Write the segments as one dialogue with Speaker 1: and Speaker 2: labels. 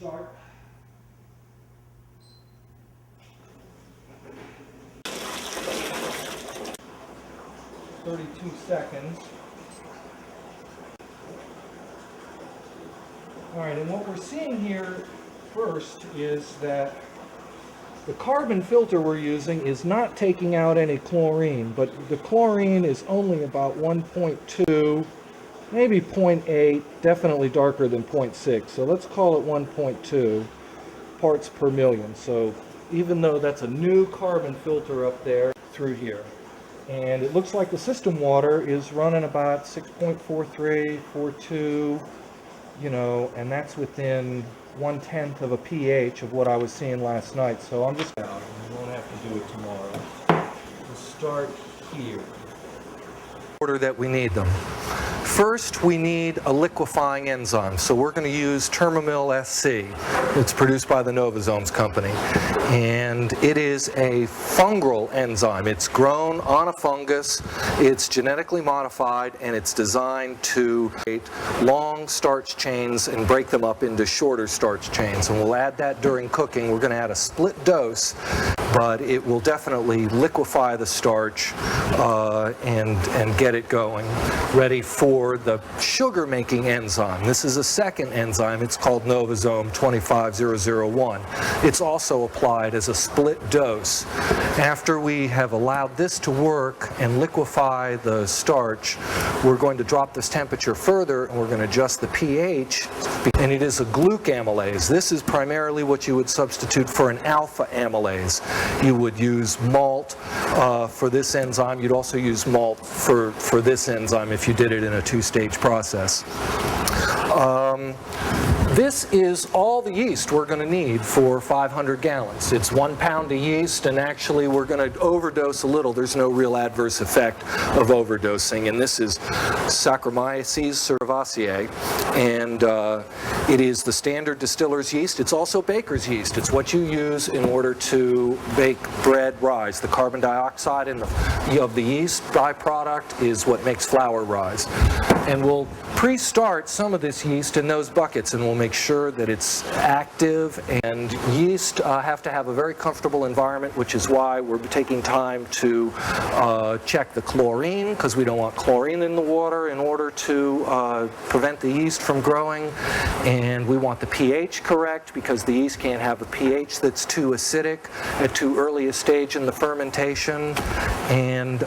Speaker 1: start. "32 seconds. All right, and what we're seeing here first is that the carbon filter we're using is not taking out any chlorine, but the chlorine is only about 1.2, maybe 0.8, definitely darker than 0.6. So let's call it 1.2 parts per million. So even though that's a new carbon filter up there through here. And it looks like the system water is running about 6.43, 42, you know, and that's within 1/10 of a pH of what I was seeing last night. So I'm just out. We won't have to do it tomorrow. We'll start here. Order that we need them. First, we need a liquefying enzyme. So we're going to use Termamil SC. It's produced by the Novozymes company. And it is a fungal enzyme. It's grown on a fungus. It's genetically modified, and it's designed to create long starch chains and break them up into shorter starch chains. And we'll add that during cooking. We're going to add a split dose, but it will definitely liquefy the starch and get it going, ready for the sugar-making enzyme. This is a second enzyme. It's called Novozyme 25001. It's also applied as a split dose. After we have allowed this to work and liquefy the starch, we're going to drop this temperature further, and we're going to adjust the pH, and it is a glucoamylase. This is primarily what you would substitute for an alpha amylase. You would use malt for this enzyme. You'd also use malt for this enzyme if you did it in a two-stage process. This is all the yeast we're going to need for 500 gallons. It's 1 pound of yeast, and actually we're going to overdose a little. There's no real adverse effect of overdosing, and this is Saccharomyces cerevisiae, and it is the standard distiller's yeast. It's also baker's yeast. It's what you use in order to bake bread rise. The carbon dioxide of the yeast byproduct is what makes flour rise. And we'll pre-start some of this yeast in those buckets, and we'll make sure that it's active, and yeast have to have a very comfortable environment, which is why we're taking time to check the chlorine, because we don't want chlorine in the water in order to prevent the yeast from growing, and we want the pH correct, because the yeast can't have a pH that's too acidic at too early a stage in the fermentation, and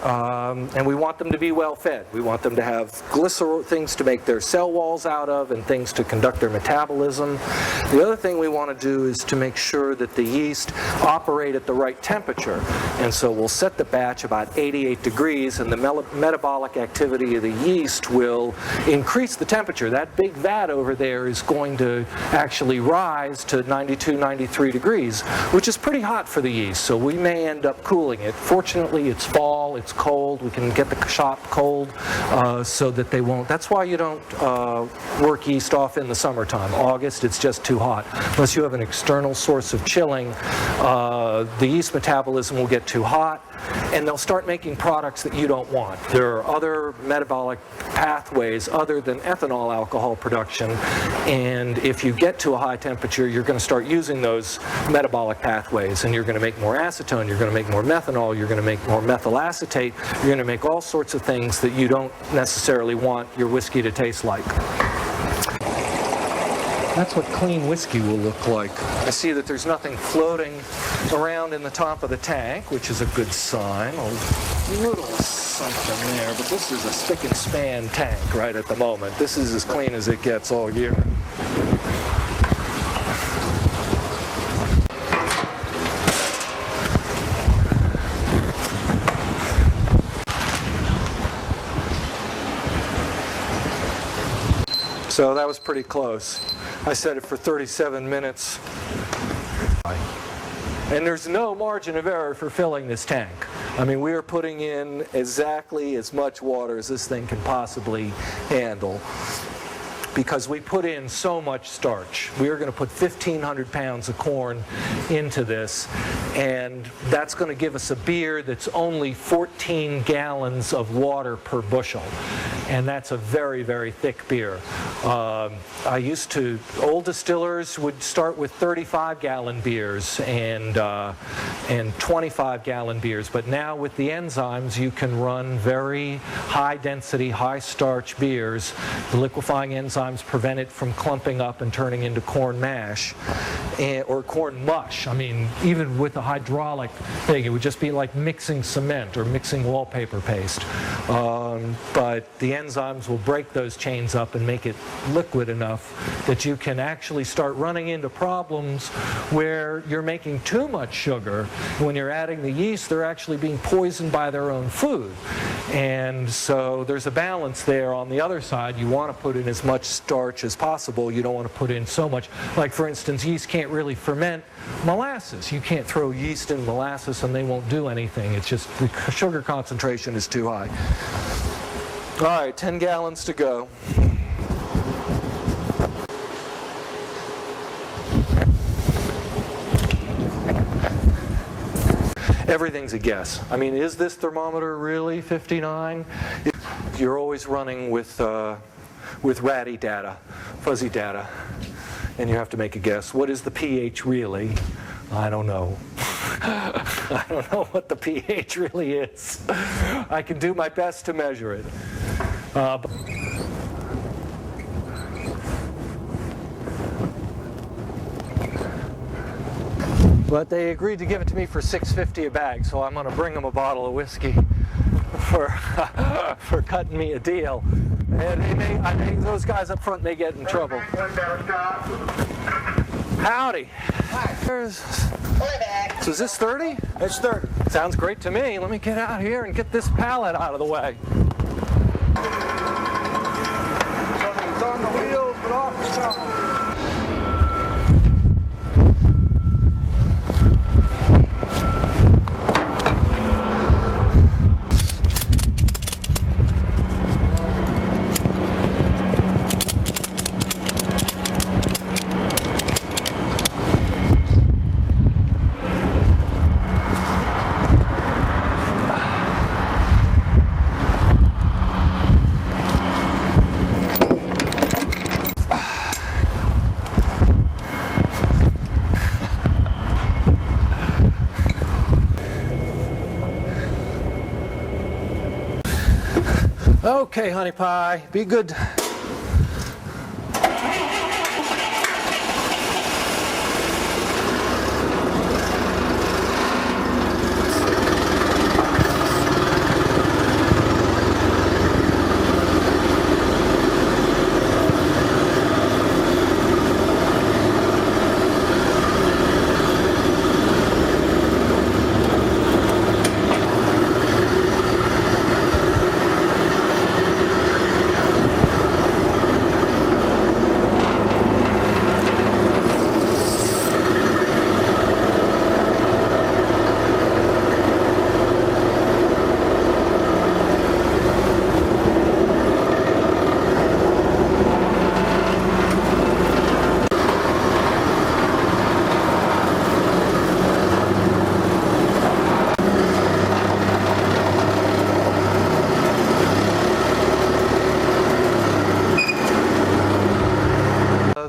Speaker 1: we want them to be well fed. We want them to have glycerol, things to make their cell walls out of, and things to conduct their metabolism. The other thing we want to do is to make sure that the yeast operate at the right temperature, and so we'll set the batch about 88 degrees, and the metabolic activity of the yeast will increase the temperature. That big vat over there is going to actually rise to 92, 93 degrees, which is pretty hot for the yeast, so we may end up cooling it. Fortunately, it's fall, it's cold, we can get the shop cold so that they won't. That's why you don't work yeast off in the summertime. August, it's just too hot. Unless you have an external source of chilling, the yeast metabolism will get too hot, and they'll start making products that you don't want. There are other metabolic pathways other than ethanol alcohol production, and if you get to a high temperature, you're going to start using those metabolic pathways, and you're going to make more acetone, you're going to make more methanol, you're going to make more methyl acetate, you're going to make all sorts of things that you don't necessarily want your whiskey to taste like. That's what clean whiskey will look like. I see that there's nothing floating around in the top of the tank, which is a good sign. A little something there, but this is a spick and span tank right at the moment. This is as clean as it gets all year. So that was pretty close. I set it for 37 minutes. And there's no margin of error for filling this tank. I mean, we are putting in exactly as much water as this thing can possibly handle. because we put in so much starch. We are going to put 1,500 pounds of corn into this, and that's going to give us a beer that's only 14 gallons of water per bushel. And that's a very, very thick beer. Old distillers would start with 35-gallon beers and 25-gallon beers, but now with the enzymes you can run very high-density, high-starch beers. The liquefying enzymes prevent it from clumping up and turning into corn mash or corn mush. I mean, even with the hydraulic thing, it would just be like mixing cement or mixing wallpaper paste. But the enzymes will break those chains up and make it liquid enough that you can actually start running into problems where you're making too much sugar. When you're adding the yeast, they're actually being poisoned by their own food. And so there's a balance there. On the other side, you want to put in as much starch as possible. You don't want to put in so much. Like, for instance, yeast can't really ferment molasses. You can't throw yeast in molasses and they won't do anything. It's just the sugar concentration is too high. All right, 10 gallons to go. Everything's a guess. I mean, is this thermometer really 59? You're always running with ratty data, fuzzy data, and you have to make a guess. What is the pH really? I don't know. I don't know what the pH really is. I can do my best to measure it. But they agreed to give it to me for $6.50 a bag, so I'm going to bring them a bottle of whiskey for cutting me a deal. And those guys up front may get in trouble. Howdy. Hi. So is this 30?
Speaker 2: It's 30.
Speaker 1: Sounds great to me. Let me get out here and get this pallet out of the way.
Speaker 2: It's on the wheels, but off the top.
Speaker 1: Okay, honey pie, be good.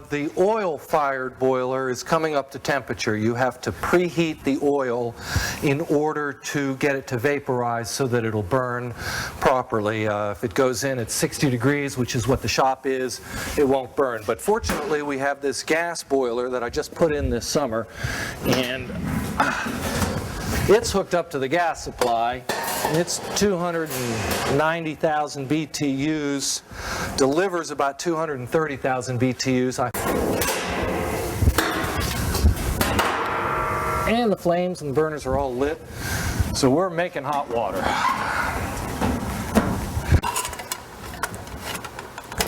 Speaker 1: The oil-fired boiler is coming up to temperature. You have to preheat the oil in order to get it to vaporize so that it'll burn properly. If it goes in at 60 degrees, which is what the shop is, it won't burn. But fortunately, we have this gas boiler that I just put in this summer, and it's hooked up to the gas supply. It's 290,000 BTUs, delivers about 230,000 BTUs. And the flames and the burners are all lit, so we're making hot water.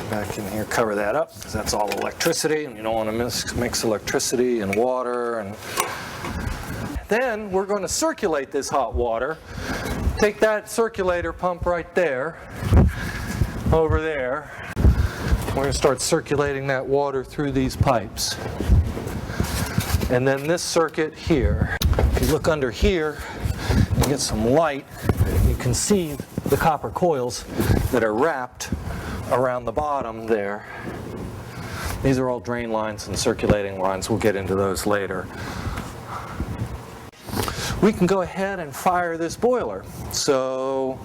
Speaker 1: Back in here, cover that up, because that's all electricity, and you don't want to mix electricity and water. And then we're going to circulate this hot water. Take that circulator pump right there, over there. We're going to start circulating that water through these pipes. And then this circuit here. If you look under here and get some light, you can see the copper coils that are wrapped around the bottom there. These are all drain lines and circulating lines. We'll get into those later. We can go ahead and fire this boiler. So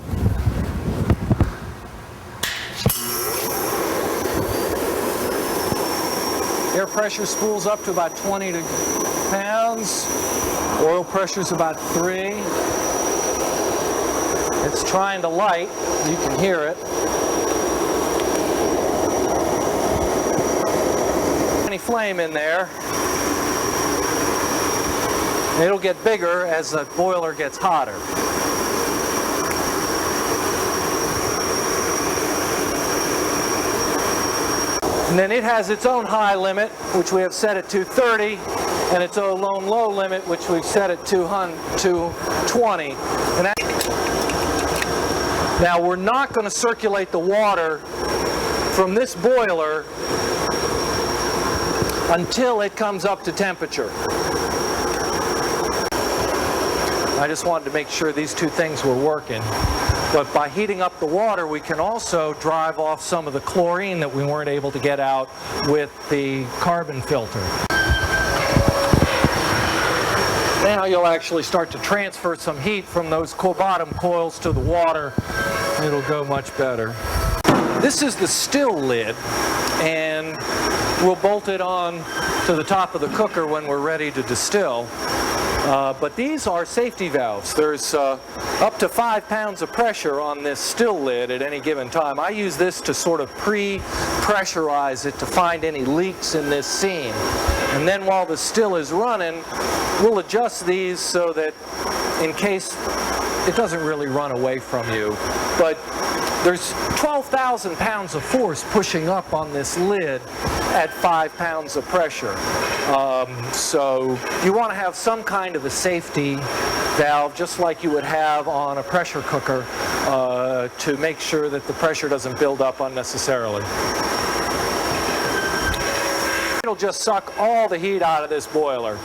Speaker 1: air pressure spools up to about 20 pounds. Oil pressure's about 3. It's trying to light. You can hear it. Any flame in there. It'll get bigger as the boiler gets hotter. And then it has its own high limit, which we have set at 230, and its own low limit, which we've set at 220. And now we're not going to circulate the water from this boiler until it comes up to temperature. I just wanted to make sure these two things were working. But by heating up the water, we can also drive off some of the chlorine that we weren't able to get out with the carbon filter. Now you'll actually start to transfer some heat from those bottom coils to the water. It'll go much better. This is the still lid, and we'll bolt it on to the top of the cooker when we're ready to distill. But these are safety valves. There's up to 5 pounds of pressure on this still lid at any given time. I use this to sort of pre-pressurize it to find any leaks in this seam. And then while the still is running, we'll adjust these so that in case it doesn't really run away from you. But there's 12,000 pounds of force pushing up on this lid at 5 pounds of pressure. So you want to have some kind of a safety valve, just like you would have on a pressure cooker, to make sure that the pressure doesn't build up unnecessarily. It'll just suck all the heat out of this boiler.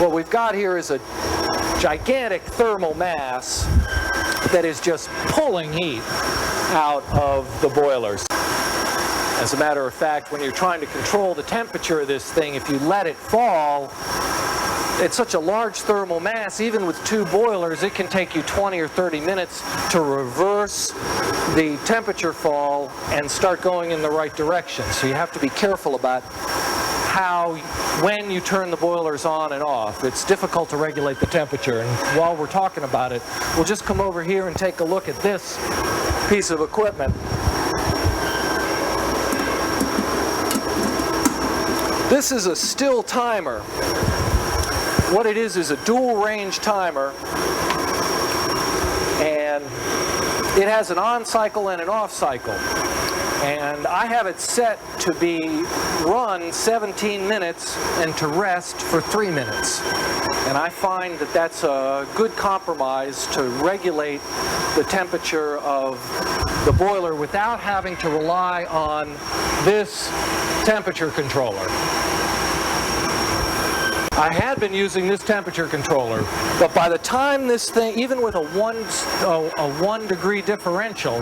Speaker 1: What we've got here is a gigantic thermal mass that is just pulling heat out of the boilers. As a matter of fact, when you're trying to control the temperature of this thing, if you let it fall, it's such a large thermal mass, even with 2 boilers, it can take you 20 or 30 minutes to reverse the temperature fall and start going in the right direction. So you have to be careful about when you turn the boilers on and off. It's difficult to regulate the temperature. And while we're talking about it, we'll just come over here and take a look at this piece of equipment. This is a still timer. What it is a dual range timer, and it has an on cycle and an off cycle. And I have it set to be run 17 minutes and to rest for 3 minutes. And I find that that's a good compromise to regulate the temperature of the boiler without having to rely on this temperature controller. I had been using this temperature controller, but by the time this thing, even with a 1 degree differential,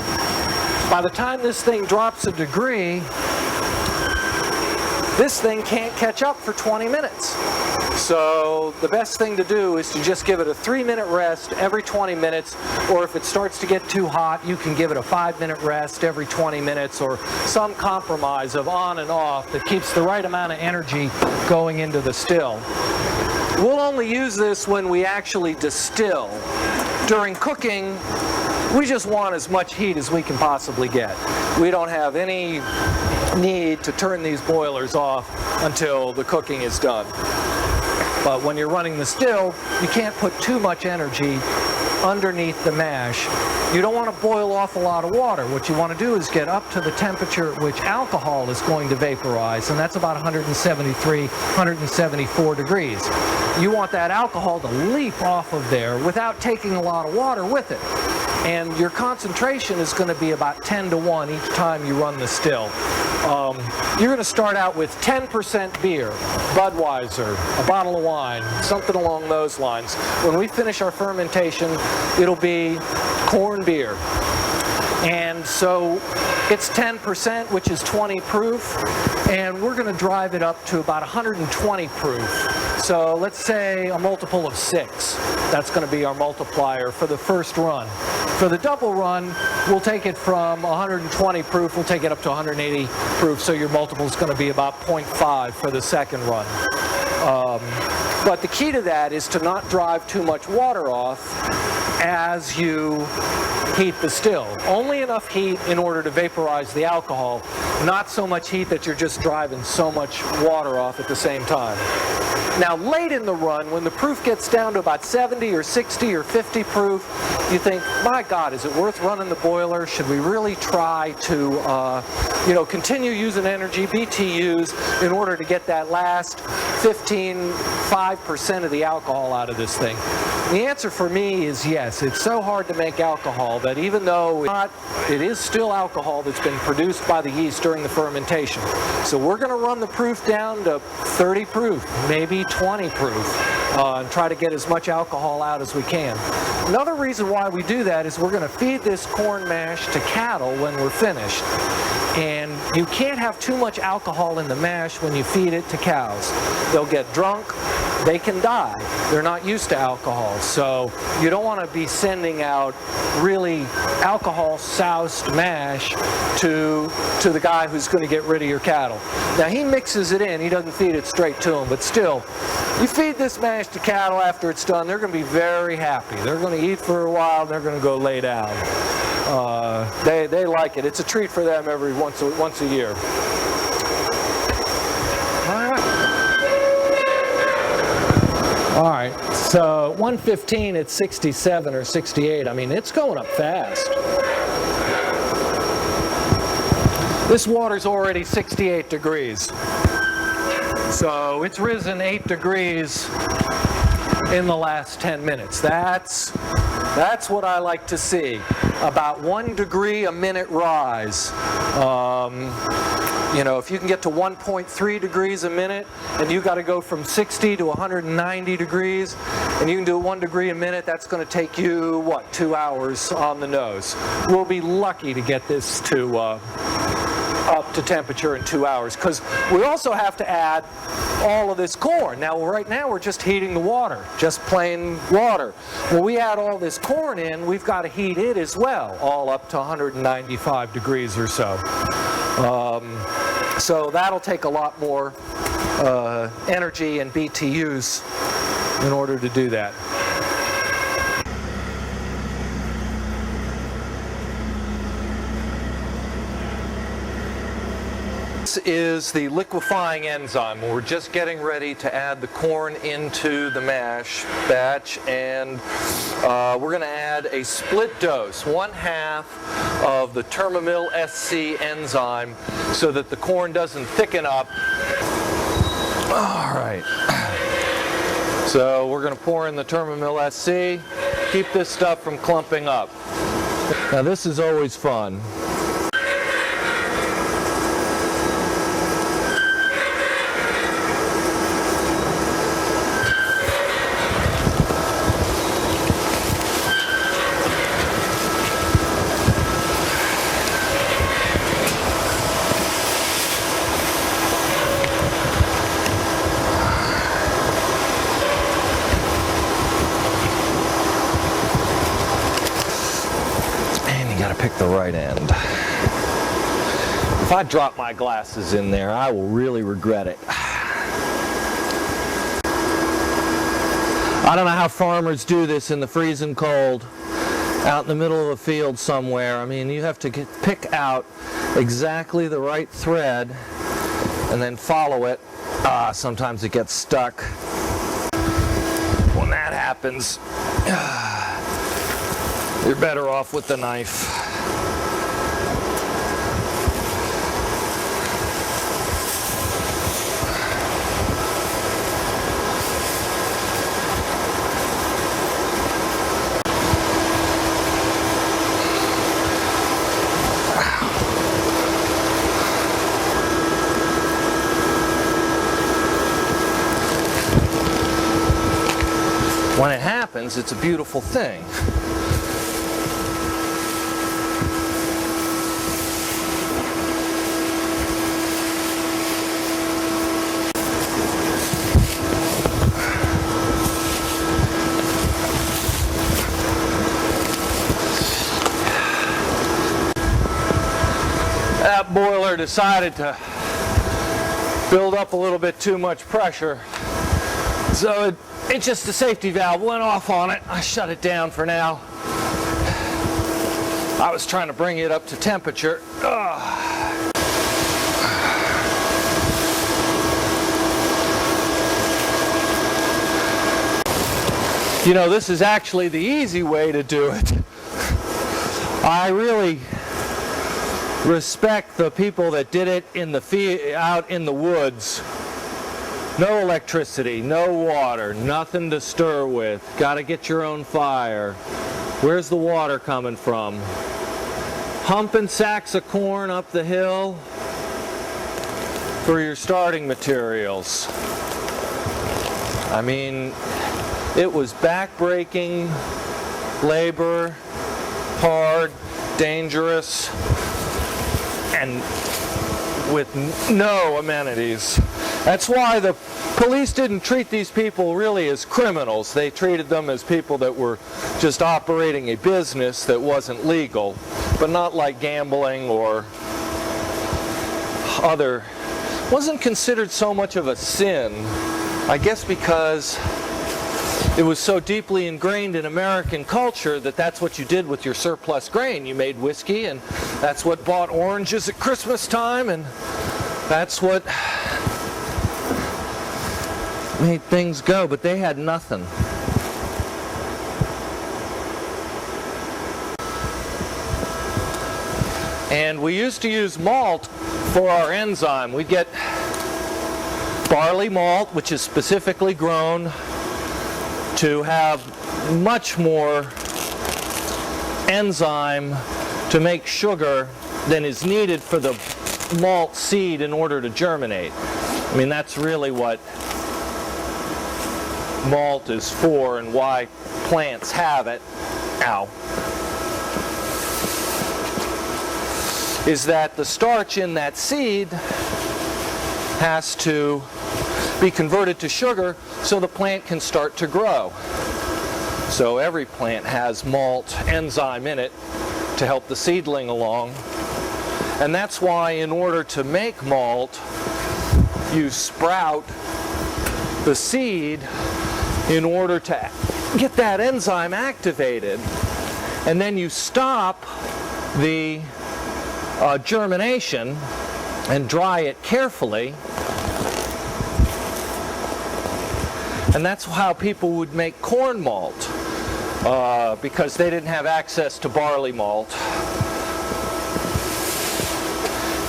Speaker 1: by the time this thing drops a degree, this thing can't catch up for 20 minutes. So the best thing to do is to just give it a 3-minute rest every 20 minutes, or if it starts to get too hot, you can give it a 5-minute rest every 20 minutes, or some compromise of on and off that keeps the right amount of energy going into the still. We'll only use this when we actually distill. During cooking, we just want as much heat as we can possibly get. We don't have any need to turn these boilers off until the cooking is done. But when you're running the still, you can't put too much energy underneath the mash. You don't want to boil off a lot of water. What you want to do is get up to the temperature at which alcohol is going to vaporize, and that's about 173, 174 degrees. You want that alcohol to leap off of there without taking a lot of water with it. And your concentration is going to be about 10 to 1 each time you run the still. You're going to start out with 10% beer, Budweiser, a bottle of wine, something along those lines. When we finish our fermentation, it'll be corn beer. And so it's 10%, which is 20 proof, and we're going to drive it up to about 120 proof. So let's say a multiple of 6. That's going to be our multiplier for the first run. For the double run, we'll take it from 120 proof, we'll take it up to 180 proof, so your multiple is going to be about 0.5 for the second run. But the key to that is to not drive too much water off as you heat the still. Only enough heat in order to vaporize the alcohol, not so much heat that you're just driving so much water off at the same time. Now, late in the run, when the proof gets down to about 70 or 60 or 50 proof, you think, my God, is it worth running the boiler? Should we really try to, continue using energy, BTUs, in order to get that last 5% of the alcohol out of this thing? The answer for me is yes. It's so hard to make alcohol that even though it is still alcohol that's been produced by the yeast during the fermentation. So we're going to run the proof down to 30 proof, maybe 20 proof, and try to get as much alcohol out as we can. Another reason why we do that is we're going to feed this corn mash to cattle when we're finished. And you can't have too much alcohol in the mash when you feed it to cows. They'll get drunk, they can die. They're not used to alcohol. So you don't want to be sending out really alcohol-soused mash to the guy who's going to get rid of your cattle. Now he mixes it in, he doesn't feed it straight to them, but still, you feed this mash to cattle after it's done, they're going to be very happy. They're going to eat for a while, they're going to go lay down. They like it. It's a treat for them every once a year. All right, so 115 at 67 or 68. I mean, it's going up fast. This water's already 68 degrees. So it's risen 8 degrees in the last 10 minutes. That's what I like to see. About 1 degree a minute rise. If you can get to 1.3 degrees a minute, and you got to go from 60 to 190 degrees, and you can do 1 degree a minute, that's going to take you, 2 hours on the nose. We'll be lucky to get this to up to temperature in 2 hours, because we also have to add all of this corn. Now, right now, we're just heating the water, just plain water. When we add all this corn in, we've got to heat it as well, all up to 195 degrees or so. So that'll take a lot more energy and BTUs in order to do that. This is the liquefying enzyme. We're just getting ready to add the corn into the mash batch, and we're going to add a split dose, 1/2 of the Termamil SC enzyme, so that the corn doesn't thicken up. All right. So we're going to pour in the Termamil SC, keep this stuff from clumping up. Now this is always fun. Pick the right end. If I drop my glasses in there, I will really regret it. I don't know how farmers do this in the freezing cold, out in the middle of a field somewhere. I mean, you have to pick out exactly the right thread and then follow it. Sometimes it gets stuck. When that happens, you're better off with the knife. When it happens, it's a beautiful thing. That boiler decided to build up a little bit too much pressure, so it's just the safety valve went off on it. I shut it down for now. I was trying to bring it up to temperature. You know, this is actually the easy way to do it. I really respect the people that did it in the out in the woods. No electricity, no water, nothing to stir with. Got to get your own fire. Where's the water coming from? Humping sacks of corn up the hill for your starting materials. I mean, it was back-breaking labor, hard, dangerous, and with no amenities. That's why the police didn't treat these people really as criminals. They treated them as people that were just operating a business that wasn't legal, but not like gambling or other. Wasn't considered so much of a sin, I guess, because it was so deeply ingrained in American culture that that's what you did with your surplus grain. You made whiskey, and that's what bought oranges at Christmas time, and that's what made things go, but they had nothing. And we used to use malt for our enzyme. We'd get barley malt, which is specifically grown to have much more enzyme to make sugar than is needed for the malt seed in order to germinate. I mean, that's really what malt is for and why plants have it. Ow. Is that the starch in that seed has to be converted to sugar so the plant can start to grow. So every plant has malt enzyme in it to help the seedling along. And that's why in order to make malt, you sprout the seed in order to get that enzyme activated. And then you stop the germination and dry it carefully. And that's how people would make corn malt, because they didn't have access to barley malt.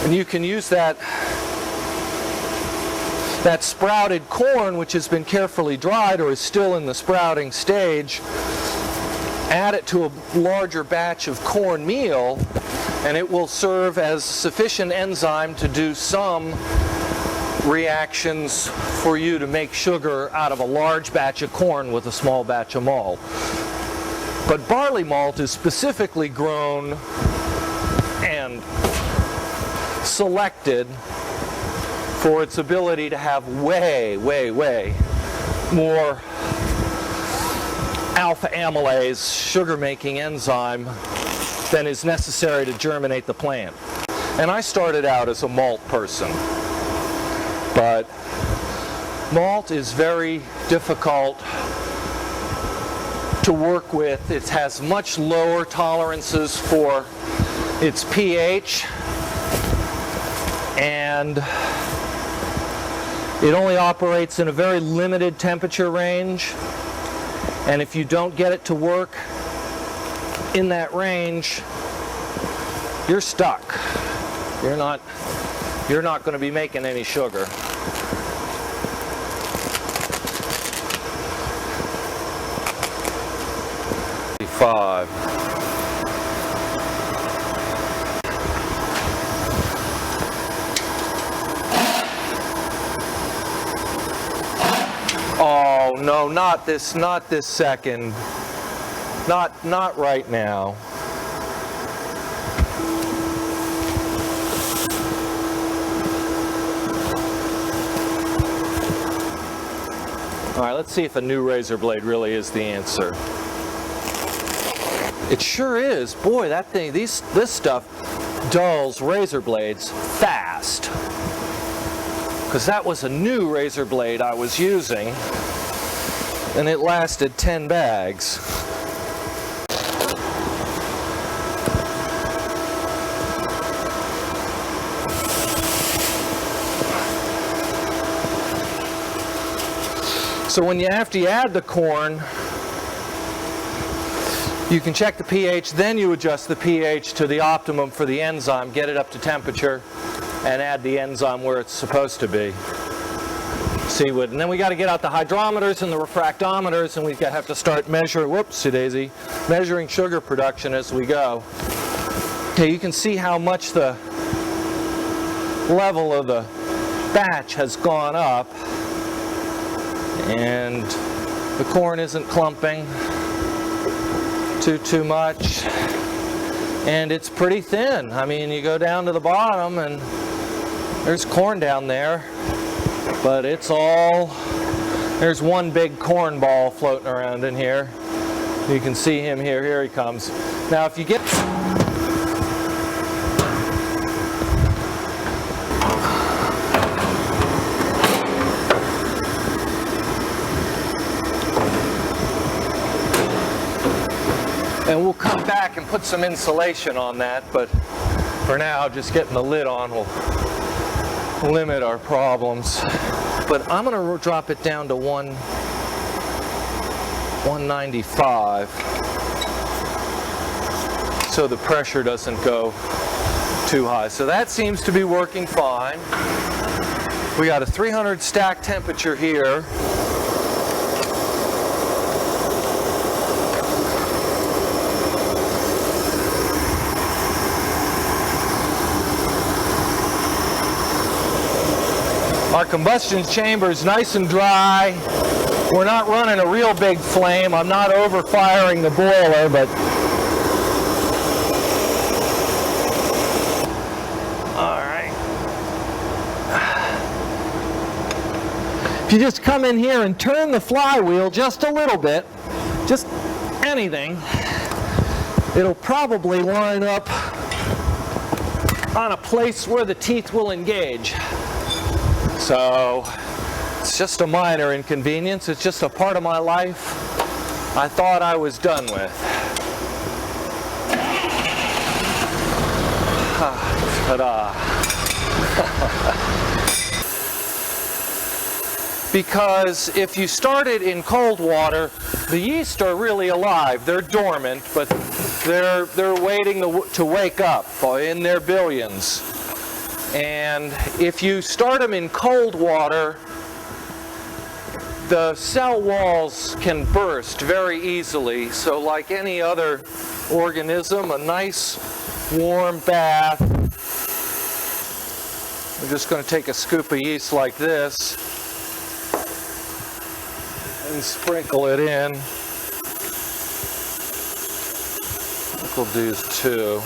Speaker 1: And you can use that sprouted corn, which has been carefully dried or is still in the sprouting stage, add it to a larger batch of corn meal, and it will serve as sufficient enzyme to do some reactions for you to make sugar out of a large batch of corn with a small batch of malt. But barley malt is specifically grown and selected for its ability to have way more alpha amylase, sugar-making enzyme, than is necessary to germinate the plant. And I started out as a malt person. But malt is very difficult to work with. It has much lower tolerances for its pH, and it only operates in a very limited temperature range. And if you don't get it to work in that range, you're stuck. You're not going to be making any sugar. Five. Oh no, not this second. Not right now. All right, let's see if a new razor blade really is the answer. It sure is. Boy, that thing, this stuff dulls razor blades fast. Because that was a new razor blade I was using, and it lasted 10 bags. So when after you add the corn, you can check the pH, then you adjust the pH to the optimum for the enzyme, get it up to temperature, and add the enzyme where it's supposed to be. See what, and then we got to get out the hydrometers and the refractometers, and we have to start measuring, whoopsie daisy, measuring sugar production as we go. Okay, you can see how much the level of the batch has gone up, and the corn isn't clumping too much, and it's pretty thin. I mean, you go down to the bottom and there's corn down there, but it's all, there's one big corn ball floating around in here. You can see him here. Here he comes. Now if you get and we'll come back and put some insulation on that, but for now, just getting the lid on will limit our problems. But I'm going to drop it down to 195 so the pressure doesn't go too high. So that seems to be working fine. We got a 300 stack temperature here. Our combustion chamber is nice and dry. We're not running a real big flame. I'm not over firing the boiler, but all right. If you just come in here and turn the flywheel just a little bit, just anything, it'll probably line up on a place where the teeth will engage. So it's just a minor inconvenience. It's just a part of my life I thought I was done with. Ta-da. Because if you start it in cold water, the yeast are really alive. They're dormant, but they're waiting to wake up in their billions. And if you start them in cold water, the cell walls can burst very easily. So like any other organism, a nice warm bath. We're just going to take a scoop of yeast like this and sprinkle it in. I think we'll do 2.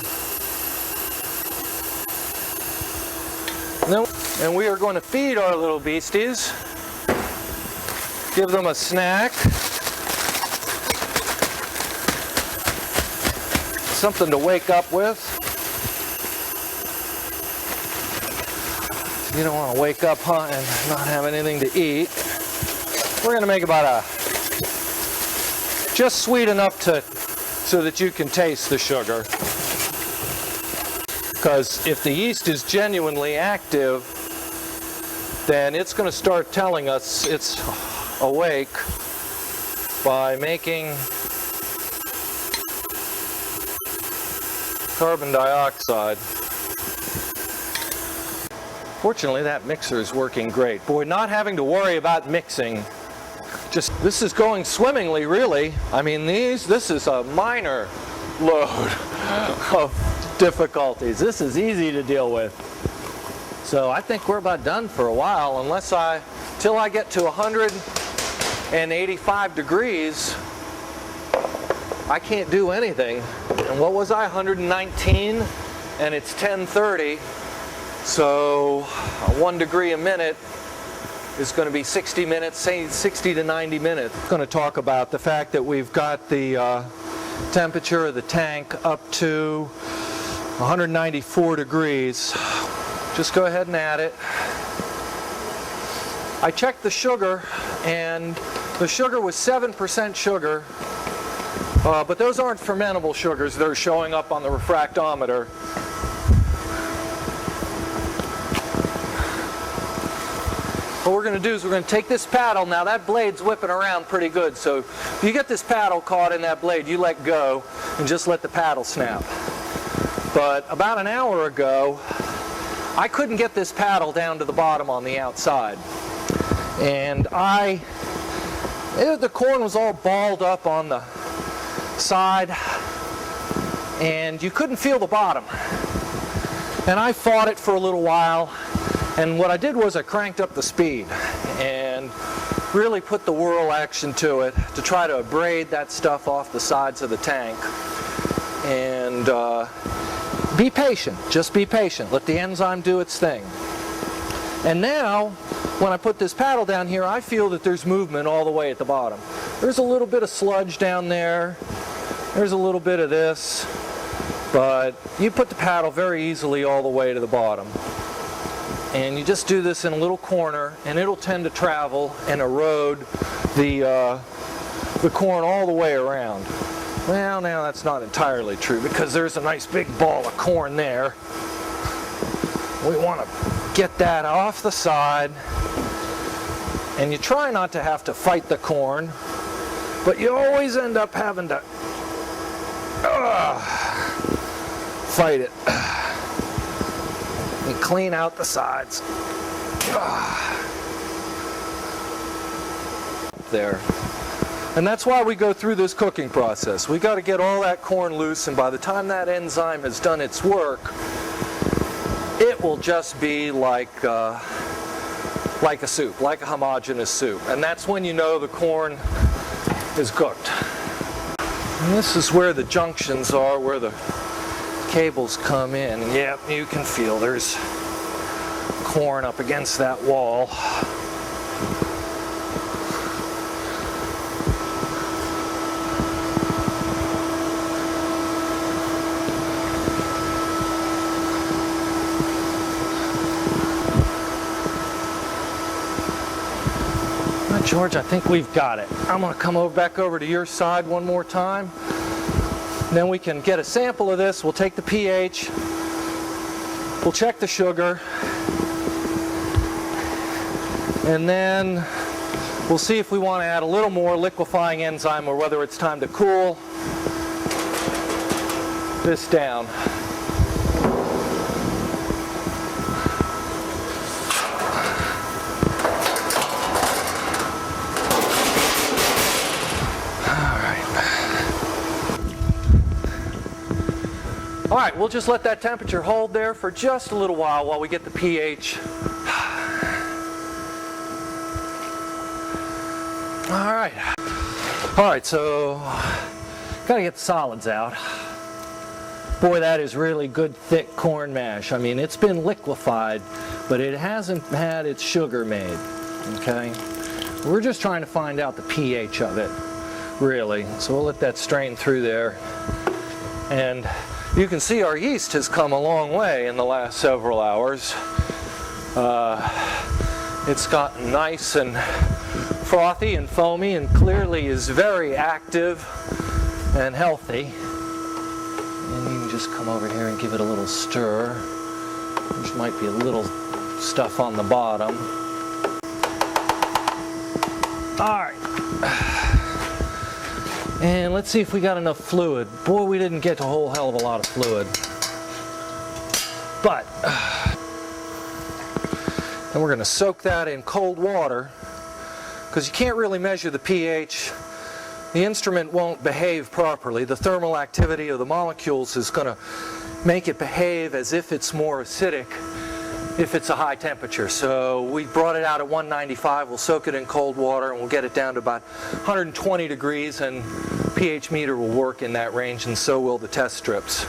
Speaker 1: And we are going to feed our little beasties, give them a snack, something to wake up with. You don't want to wake up and not have anything to eat. We're going to make about just sweet enough so that you can taste the sugar. Because if the yeast is genuinely active, then it's going to start telling us it's awake by making carbon dioxide. Fortunately, that mixer is working great. Boy, not having to worry about mixing. This is going swimmingly, really. I mean, this is a minor load of difficulties. This is easy to deal with. So I think we're about done for a while, till I get to 100 and 85 degrees, I can't do anything. And what was I, 119? And it's 10:30, so 1 degree a minute is going to be 60 minutes, say 60 to 90 minutes. I'm going to talk about the fact that we've got the temperature of the tank up to 194 degrees. Just go ahead and add it. I checked the sugar, and the sugar was 7% sugar, but those aren't fermentable sugars that are showing up on the refractometer. What we're going to do is we're going to take this paddle. Now that blade's whipping around pretty good, so if you get this paddle caught in that blade, you let go and just let the paddle snap. But about an hour ago, I couldn't get this paddle down to the bottom on the outside. And the corn was all balled up on the side, and you couldn't feel the bottom. And I fought it for a little while, and what I did was I cranked up the speed and really put the whirl action to it to try to abrade that stuff off the sides of the tank. And be patient, just be patient. Let the enzyme do its thing. And now, when I put this paddle down here, I feel that there's movement all the way at the bottom. There's a little bit of sludge down there. There's a little bit of this. But you put the paddle very easily all the way to the bottom. And you just do this in a little corner, and it'll tend to travel and erode the corn all the way around. Well, now that's not entirely true, because there's a nice big ball of corn there. We want to get that off the side, and you try not to have to fight the corn, but you always end up having to fight it and clean out the sides. There. And that's why we go through this cooking process. We got to get all that corn loose, and by the time that enzyme has done its work, it will just be like a soup, like a homogeneous soup. And that's when you know the corn is cooked. And this is where the junctions are, where the cables come in. Yep, you can feel there's corn up against that wall. George, I think we've got it. I'm going to come back over to your side one more time. Then we can get a sample of this. We'll take the pH. We'll check the sugar. And then we'll see if we want to add a little more liquefying enzyme, or whether it's time to cool this down. All right, we'll just let that temperature hold there for just a little while we get the pH. All right, so gotta get the solids out. Boy, that is really good thick corn mash. I mean, it's been liquefied, but it hasn't had its sugar made, okay? We're just trying to find out the pH of it, really. So we'll let that strain through there. And you can see our yeast has come a long way in the last several hours. It's gotten nice and frothy and foamy, and clearly is very active and healthy. And you can just come over here and give it a little stir. There might be a little stuff on the bottom. All right. And let's see if we got enough fluid. Boy, we didn't get a whole hell of a lot of fluid. But, then we're going to soak that in cold water, because you can't really measure the pH. The instrument won't behave properly. The thermal activity of the molecules is going to make it behave as if it's more acidic if it's a high temperature. So we brought it out at 195. We'll soak it in cold water and we'll get it down to about 120 degrees, and pH meter will work in that range, and so will the test strips.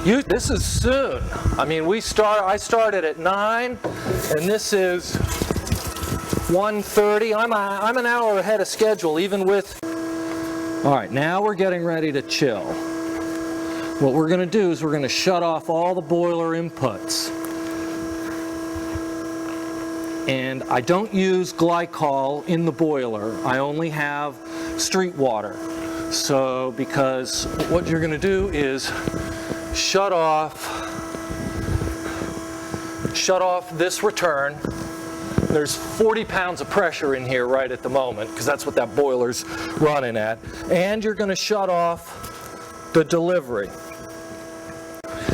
Speaker 1: This is soon. I mean, I started at 9, and this is 1:30. I'm an hour ahead of schedule, even with... All right, now we're getting ready to chill. What we're going to do is we're going to shut off all the boiler inputs. And I don't use glycol in the boiler. I only have street water. So, because what you're going to do is shut off this return. There's 40 pounds of pressure in here right at the moment, because that's what that boiler's running at. And you're going to shut off the delivery.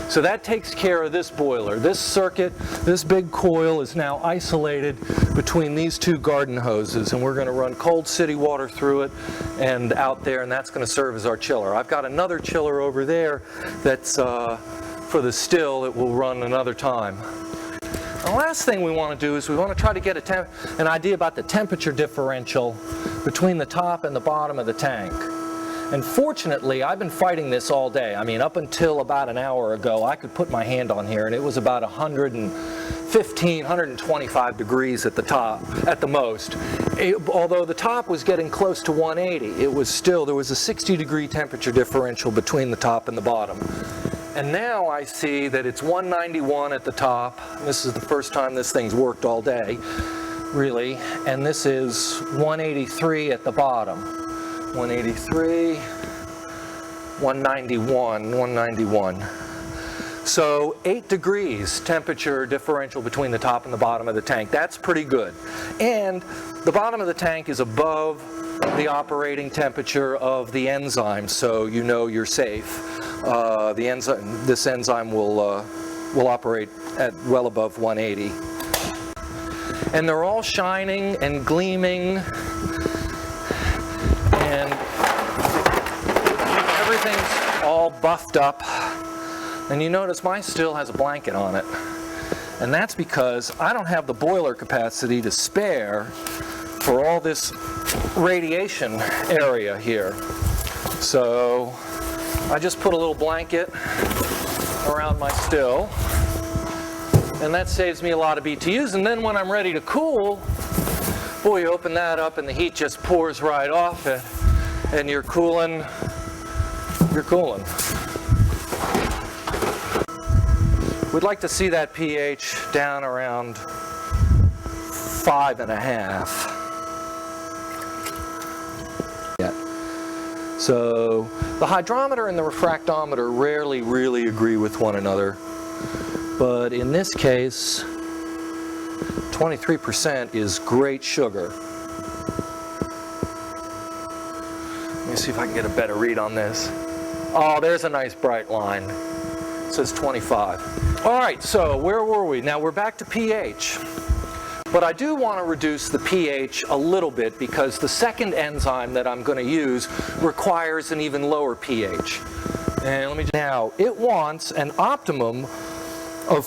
Speaker 1: So that takes care of this boiler. This circuit, this big coil, is now isolated between these two garden hoses, and we're going to run cold city water through it and out there, and that's going to serve as our chiller. I've got another chiller over there that's for the still that will run another time. The last thing we want to do is we want to try to get an idea about the temperature differential between the top and the bottom of the tank. And fortunately, I've been fighting this all day. I mean, up until about an hour ago, I could put my hand on here and it was about 115, 125 degrees at the top, at the most. Although the top was getting close to 180, it was still, there was a 60-degree temperature differential between the top and the bottom. And now I see that it's 191 at the top. This is the first time this thing's worked all day, really. And this is 183 at the bottom. 183, 191. So 8 degrees temperature differential between the top and the bottom of the tank. That's pretty good. And the bottom of the tank is above the operating temperature of the enzyme, so you know you're safe. This enzyme will operate at well above 180. And they're all shining and gleaming, and everything's all buffed up. And you notice mine still has a blanket on it. And that's because I don't have the boiler capacity to spare for all this radiation area here. So I just put a little blanket around my still, and that saves me a lot of BTUs. And then when I'm ready to cool, boy, you open that up and the heat just pours right off it, and you're cooling. We'd like to see that pH down around 5.5. So the hydrometer and the refractometer rarely really agree with one another, but in this case 23% is great sugar. Let me see if I can get a better read on this. Oh, there's a nice bright line. It says 25. All right, so where were we? Now we're back to pH. But I do want to reduce the pH a little bit because the second enzyme that I'm going to use requires an even lower pH. And now it wants an optimum of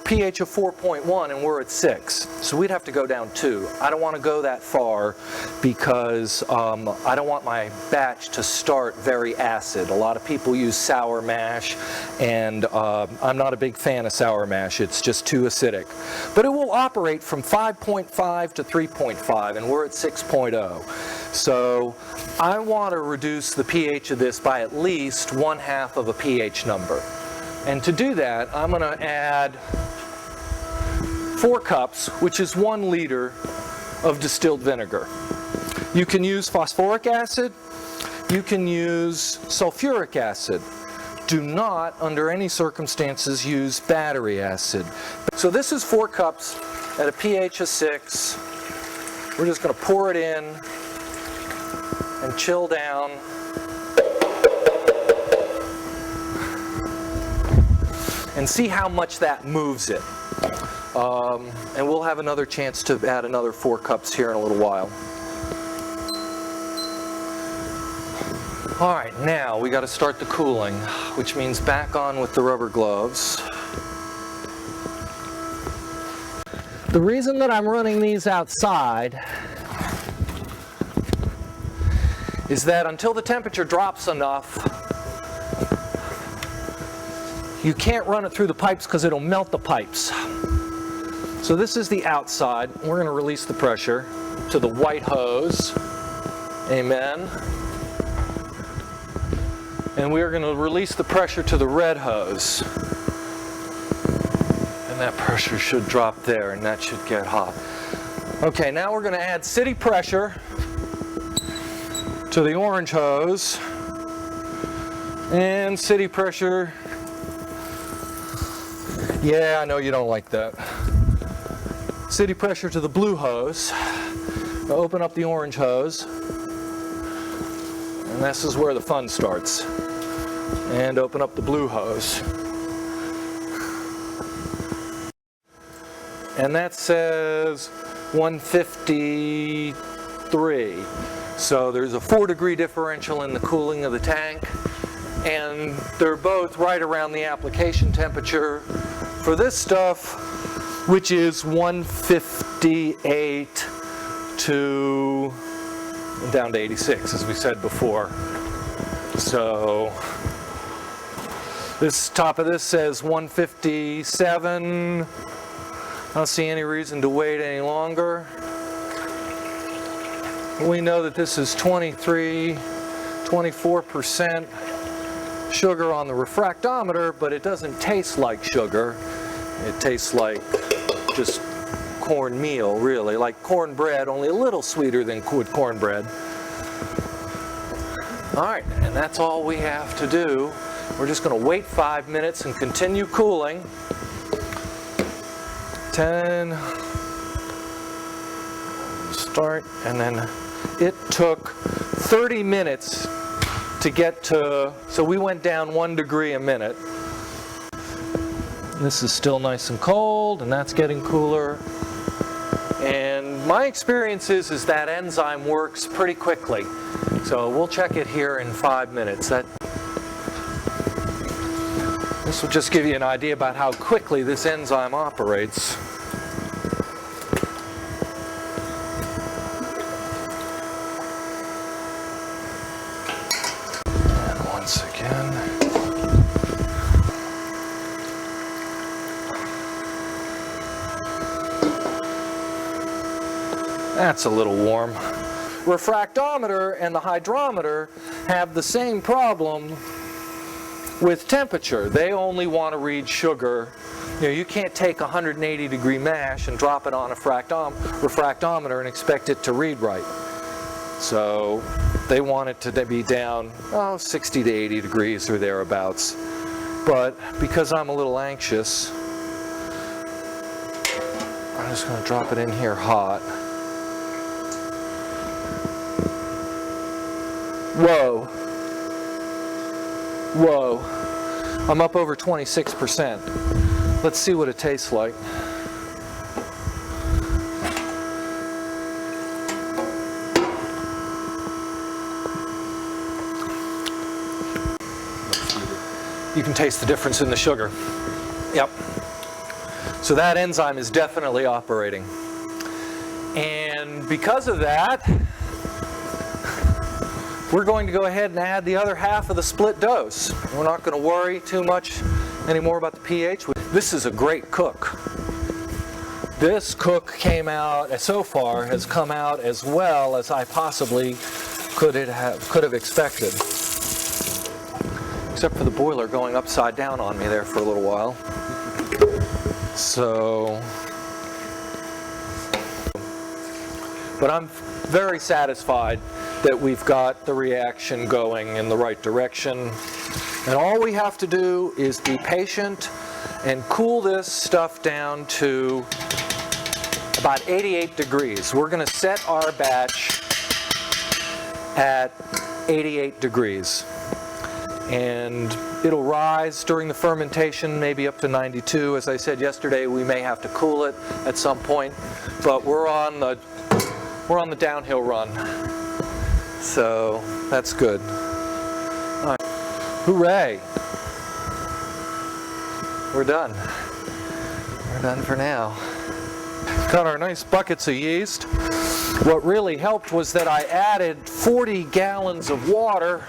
Speaker 1: pH of 4.1, and we're at 6. So we'd have to go down 2. I don't want to go that far because I don't want my batch to start very acid. A lot of people use sour mash, and I'm not a big fan of sour mash. It's just too acidic. But it will operate from 5.5 to 3.5, and we're at 6.0. So I want to reduce the pH of this by at least 1/2 of a pH number. And to do that, I'm going to add 4 cups, which is 1 liter of distilled vinegar. You can use phosphoric acid. You can use sulfuric acid. Do not, under any circumstances, use battery acid. So this is 4 cups at a pH of 6. We're just going to pour it in and chill down. And see how much that moves it. And we'll have another chance to add another 4 cups here in a little while. All right, now we got to start the cooling, which means back on with the rubber gloves. The reason that I'm running these outside is that until the temperature drops enough, you can't run it through the pipes because it'll melt the pipes. So this is the outside. We're going to release the pressure to the white hose. Amen. And we're going to release the pressure to the red hose. And that pressure should drop there, and that should get hot. Okay, now we're going to add city pressure to the orange hose. And city pressure. Yeah, I know you don't like that. City pressure to the blue hose. Now open up the orange hose. And this is where the fun starts. And open up the blue hose. And that says 153. So there's a 4-degree differential in the cooling of the tank. And they're both right around the application temperature for this stuff, which is 158 to down to 86, as we said before. So this top of this says 157. I don't see any reason to wait any longer. We know that this is 24% sugar on the refractometer, but it doesn't taste like sugar. It tastes like just cornmeal, really, like cornbread, only a little sweeter than cornbread. All right, and that's all we have to do. We're just going to wait 5 minutes and continue cooling. 10, start, and then it took 30 minutes to get to, so we went down 1 degree a minute. This is still nice and cold, and that's getting cooler. And my experience is that enzyme works pretty quickly. So we'll check it here in 5 minutes. This will just give you an idea about how quickly this enzyme operates. And once again. That's a little warm. Refractometer and the hydrometer have the same problem with temperature. They only want to read sugar. You know, you can't take a 180-degree mash and drop it on a refractometer and expect it to read right. So they want it to be down 60 to 80 degrees or thereabouts. But because I'm a little anxious, I'm just going to drop it in here hot. Whoa. Whoa. I'm up over 26%. Let's see what it tastes like. You can taste the difference in the sugar. Yep. So that enzyme is definitely operating. And because of that, we're going to go ahead and add the other half of the split dose. We're not going to worry too much anymore about the pH. This is a great cook. This cook came out, so far, has come out as well as I possibly could have expected. Except for the boiler going upside down on me there for a little while. So, but I'm very satisfied that we've got the reaction going in the right direction. And all we have to do is be patient and cool this stuff down to about 88 degrees. We're going to set our batch at 88 degrees. And it'll rise during the fermentation, maybe up to 92. As I said yesterday, we may have to cool it at some point, but we're on the downhill run. So that's good. All right. Hooray! We're done. We're done for now. Got our nice buckets of yeast. What really helped was that I added 40 gallons of water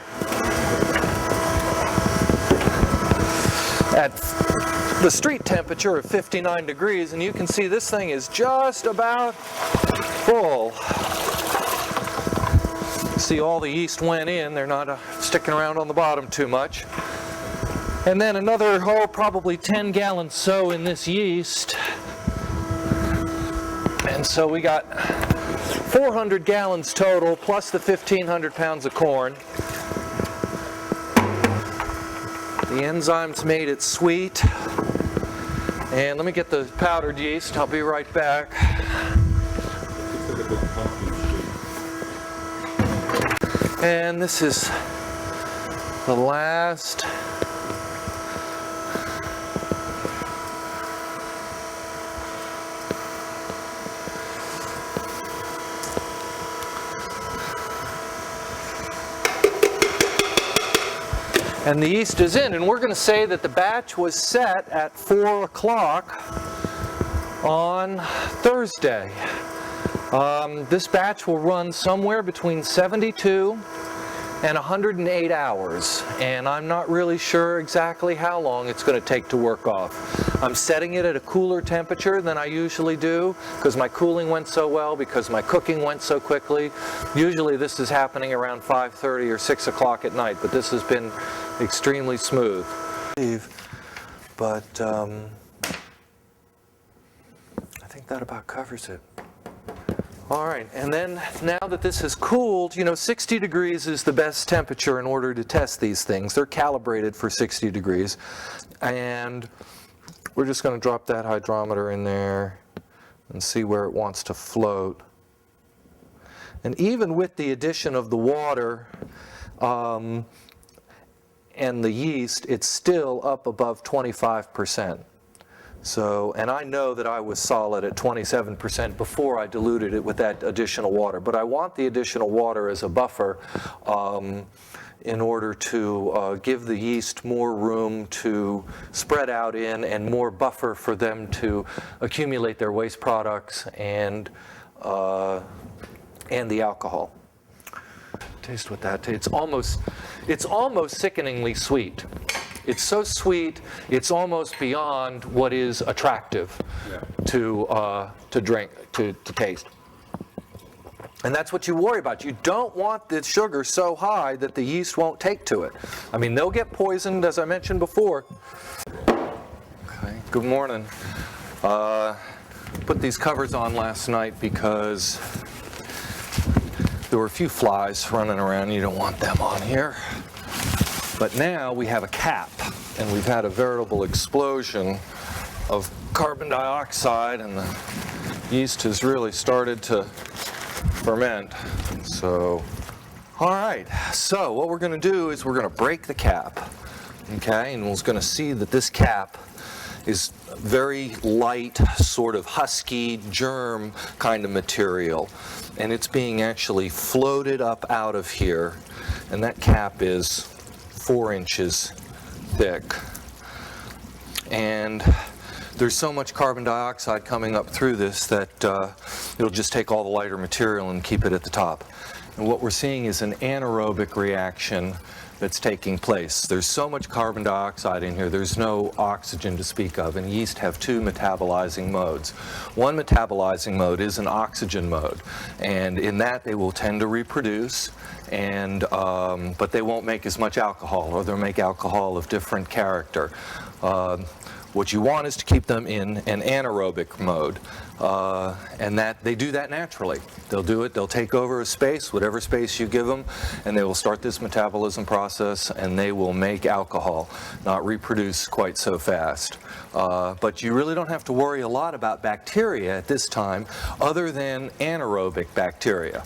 Speaker 1: at the street temperature of 59 degrees, and you can see this thing is just about full. See, all the yeast went in. They're not sticking around on the bottom too much. And then another, probably 10 gallons so in this yeast. And so we got 400 gallons total, plus the 1,500 pounds of corn. The enzymes made it sweet. And let me get the powdered yeast. I'll be right back. And this is the last. And the yeast is in, and we're going to say that the batch was set at 4 o'clock on Thursday. This batch will run somewhere between 72 and 108 hours, and I'm not really sure exactly how long it's going to take to work off. I'm setting it at a cooler temperature than I usually do because my cooling went so well, because my cooking went so quickly. Usually this is happening around 5:30 or 6 o'clock at night, but this has been extremely smooth. But I think that about covers it. All right, and then now that this has cooled, 60 degrees is the best temperature in order to test these things. They're calibrated for 60 degrees. And we're just going to drop that hydrometer in there and see where it wants to float. And even with the addition of the water and the yeast, it's still up above 25%. So, and I know that I was solid at 27% before I diluted it with that additional water. But I want the additional water as a buffer in order to give the yeast more room to spread out in and more buffer for them to accumulate their waste products and the alcohol. Taste what that tastes. It's almost sickeningly sweet. It's so sweet, it's almost beyond what is attractive to drink, to taste. And that's what you worry about. You don't want the sugar so high that the yeast won't take to it. I mean, they'll get poisoned, as I mentioned before. Okay, good morning. Put these covers on last night because there were a few flies running around. You don't want them on here. But now we have a cap, and we've had a veritable explosion of carbon dioxide, and the yeast has really started to ferment. So, all right, so what we're going to do is we're going to break the cap, okay, and we're going to see that this cap is very light, sort of husky, germ kind of material, and it's being actually floated up out of here, and that cap is 4 inches thick. And there's so much carbon dioxide coming up through this that it'll just take all the lighter material and keep it at the top. And what we're seeing is an anaerobic reaction that's taking place. There's so much carbon dioxide in here, there's no oxygen to speak of, and yeast have 2 metabolizing modes. One metabolizing mode is an oxygen mode, and in that they will tend to reproduce, and but they won't make as much alcohol, or they'll make alcohol of different character. What you want is to keep them in an anaerobic mode, and that they do that naturally. They'll do it, they'll take over a space, whatever space you give them, and they will start this metabolism process, and they will make alcohol, not reproduce quite so fast. But you really don't have to worry a lot about bacteria at this time, other than anaerobic bacteria.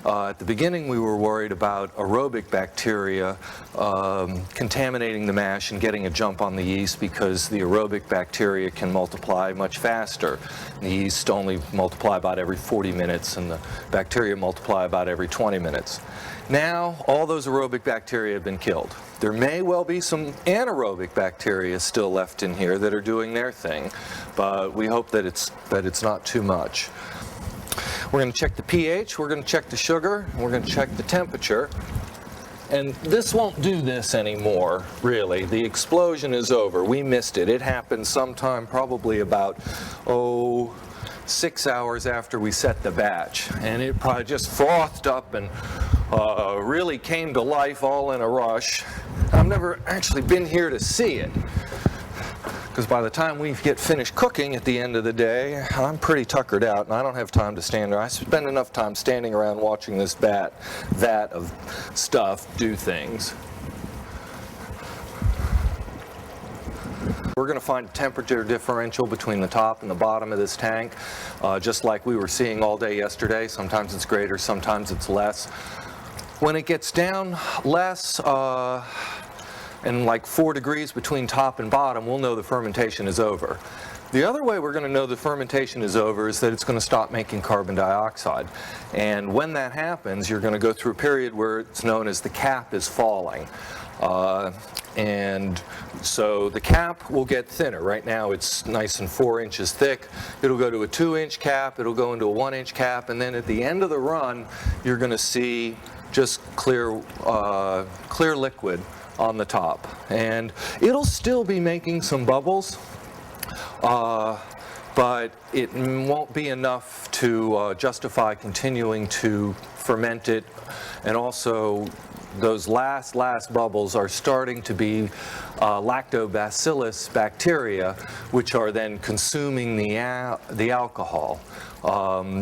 Speaker 1: At the beginning, we were worried about aerobic bacteria contaminating the mash and getting a jump on the yeast, because the aerobic bacteria can multiply much faster. The yeast only multiply about every 40 minutes, and the bacteria multiply about every 20 minutes. Now, all those aerobic bacteria have been killed. There may well be some anaerobic bacteria still left in here that are doing their thing, but we hope that it's not too much. We're going to check the pH, we're going to check the sugar, and we're going to check the temperature. And this won't do this anymore, really. The explosion is over. We missed it. It happened sometime probably about, 6 hours after we set the batch. And it probably just frothed up and really came to life all in a rush. I've never actually been here to see it, because by the time we get finished cooking at the end of the day, I'm pretty tuckered out and I don't have time to stand there. I spend enough time standing around watching this vat of stuff do things. We're going to find a temperature differential between the top and the bottom of this tank, just like we were seeing all day yesterday. Sometimes it's greater, sometimes it's less. When it gets down less, and like 4 degrees between top and bottom, we'll know the fermentation is over. The other way we're going to know the fermentation is over is that it's going to stop making carbon dioxide. And when that happens, you're going to go through a period where it's known as the cap is falling. And so the cap will get thinner. Right now it's nice and 4 inches thick. It'll go to a 2-inch cap, it'll go into a 1-inch cap, and then at the end of the run, you're going to see just clear liquid on the top. And it'll still be making some bubbles, but it won't be enough to justify continuing to ferment it. And also, those last bubbles are starting to be lactobacillus bacteria, which are then consuming the alcohol.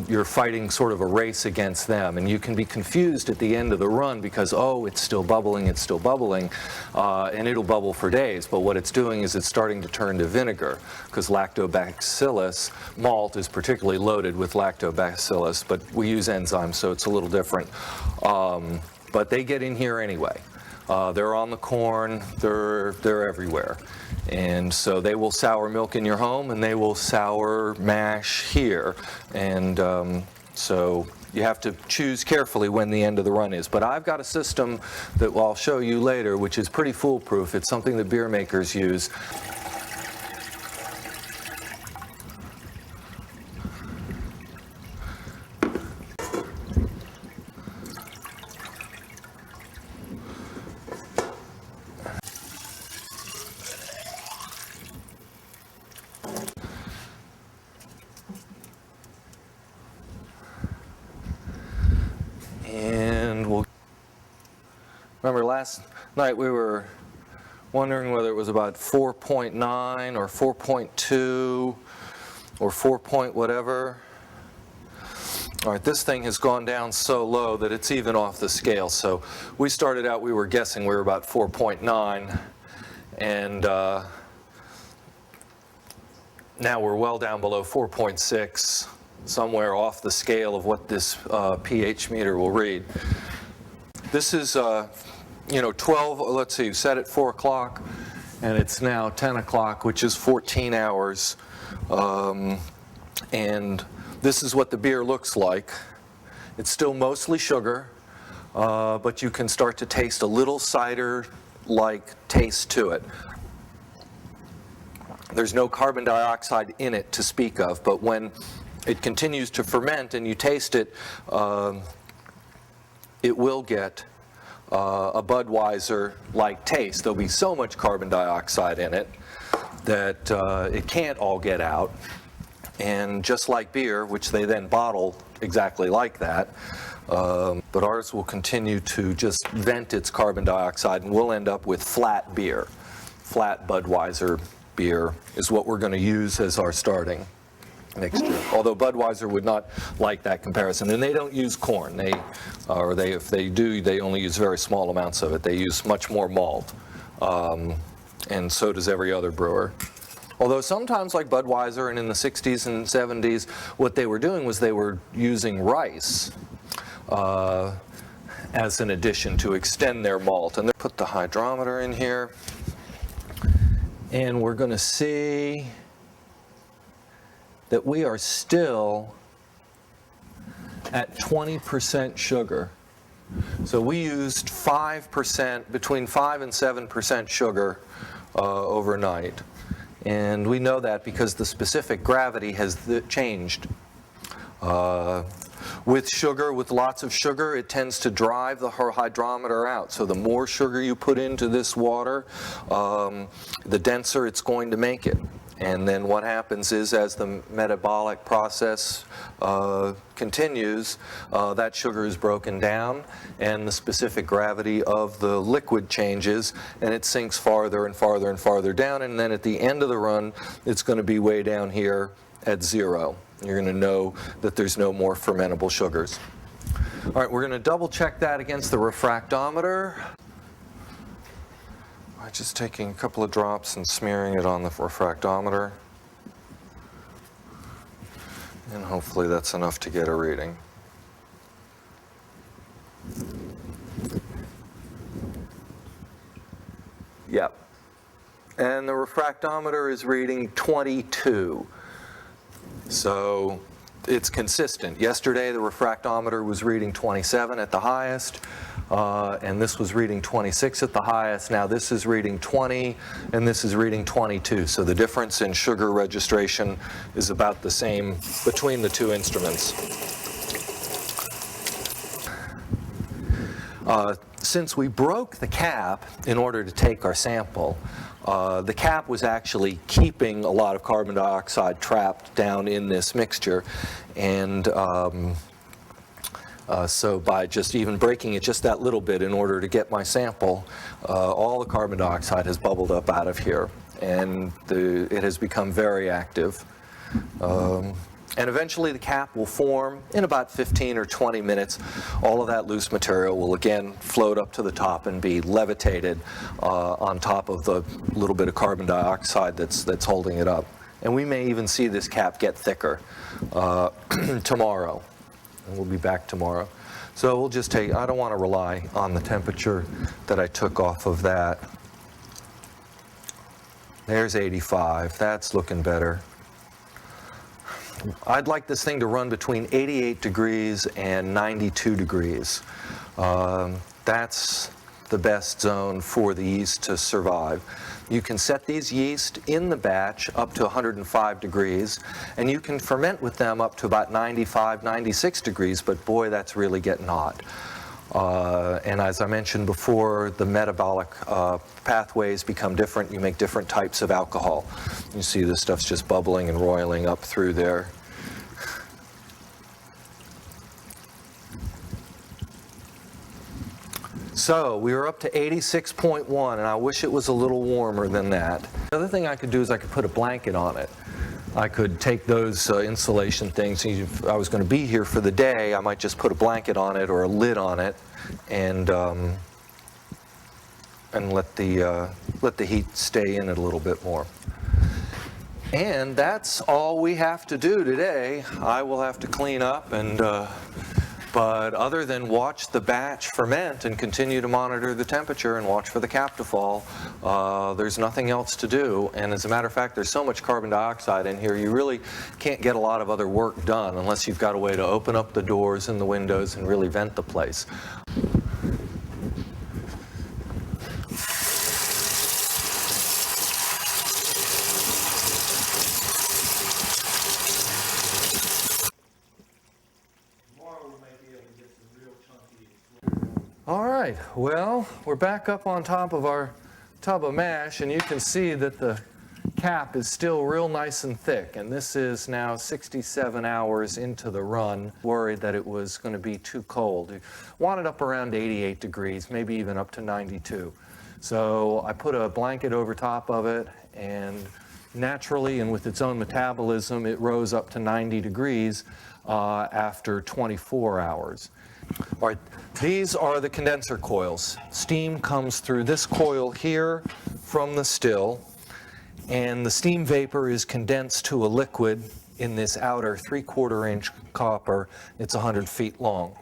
Speaker 1: You're fighting sort of a race against them, and you can be confused at the end of the run because, it's still bubbling, and it'll bubble for days. But what it's doing is it's starting to turn to vinegar, because lactobacillus malt is particularly loaded with lactobacillus, but we use enzymes, so it's a little different. But they get in here anyway. They're on the corn, they're everywhere. And so they will sour milk in your home, and they will sour mash here. And so you have to choose carefully when the end of the run is. But I've got a system that I'll show you later, which is pretty foolproof. It's something that beer makers use. Remember last night we were wondering whether it was about 4.9 or 4.2 or 4 point whatever. All right, this thing has gone down so low that it's even off the scale. So we started out, we were guessing we were about 4.9, and now we're well down below 4.6, somewhere off the scale of what this pH meter will read. This is 12, let's see, set at 4 o'clock, and it's now 10 o'clock, which is 14 hours. And this is what the beer looks like. It's still mostly sugar, but you can start to taste a little cider-like taste to it. There's no carbon dioxide in it to speak of, but when it continues to ferment and you taste it, it will get a Budweiser-like taste. There'll be so much carbon dioxide in it that it can't all get out. And just like beer, which they then bottle exactly like that, but ours will continue to just vent its carbon dioxide, and we'll end up with flat beer. Flat Budweiser beer is what we're going to use as our starting mixture. Although Budweiser would not like that comparison, and they don't use corn. If they do, they only use very small amounts of it. They use much more malt, and so does every other brewer. Although sometimes, like Budweiser, and in the 60s and 70s, what they were doing was they were using rice as an addition to extend their malt. And they put the hydrometer in here, and we're going to see that we are still at 20% sugar. So we used 5%, between 5 and 7% sugar overnight. And we know that because the specific gravity has changed. With sugar, with lots of sugar, it tends to drive the hydrometer out. So the more sugar you put into this water, the denser it's going to make it. And then what happens is, as the metabolic process continues, that sugar is broken down and the specific gravity of the liquid changes, and it sinks farther and farther and farther down, and then at the end of the run it's going to be way down here at 0. You're going to know that there's no more fermentable sugars. All right, we're going to double check that against the refractometer. I'm just taking a couple of drops and smearing it on the refractometer. And hopefully that's enough to get a reading. Yep. And the refractometer is reading 22. So it's consistent. Yesterday the refractometer was reading 27 at the highest, and this was reading 26 at the highest. Now this is reading 20, and this is reading 22. So the difference in sugar registration is about the same between the two instruments. Since we broke the cap in order to take our sample, the cap was actually keeping a lot of carbon dioxide trapped down in this mixture, and so by just even breaking it just that little bit in order to get my sample, all the carbon dioxide has bubbled up out of here, and it has become very active. And eventually the cap will form in about 15 or 20 minutes. All of that loose material will again float up to the top and be levitated on top of the little bit of carbon dioxide that's holding it up. And we may even see this cap get thicker tomorrow. And we'll be back tomorrow. So we'll just take, I don't want to rely on the temperature that I took off of that. There's 85, that's looking better. I'd like this thing to run between 88 degrees and 92 degrees. That's the best zone for the yeast to survive. You can set these yeast in the batch up to 105 degrees, and you can ferment with them up to about 95, 96 degrees, but boy, that's really getting hot. And as I mentioned before, the metabolic pathways become different. You make different types of alcohol. You see this stuff's just bubbling and roiling up through there. So we were up to 86.1, and I wish it was a little warmer than that. The other thing I could do is I could put a blanket on it. I could take those insulation things. If I was going to be here for the day, I might just put a blanket on it or a lid on it, and let the heat stay in it a little bit more. And that's all we have to do today. I will have to clean up, and but other than watch the batch ferment and continue to monitor the temperature and watch for the cap to fall, there's nothing else to do. And as a matter of fact, there's so much carbon dioxide in here, you really can't get a lot of other work done unless you've got a way to open up the doors and the windows and really vent the place. All right, well, we're back up on top of our tub of mash, and you can see that the cap is still real nice and thick, and this is now 67 hours into the run. Worried that it was going to be too cold. We wanted up around 88 degrees, maybe even up to 92. So I put a blanket over top of it, and naturally and with its own metabolism, it rose up to 90 degrees after 24 hours. All right, these are the condenser coils. Steam comes through this coil here from the still, and the steam vapor is condensed to a liquid in this outer 3/4 inch copper. It's 100 feet long.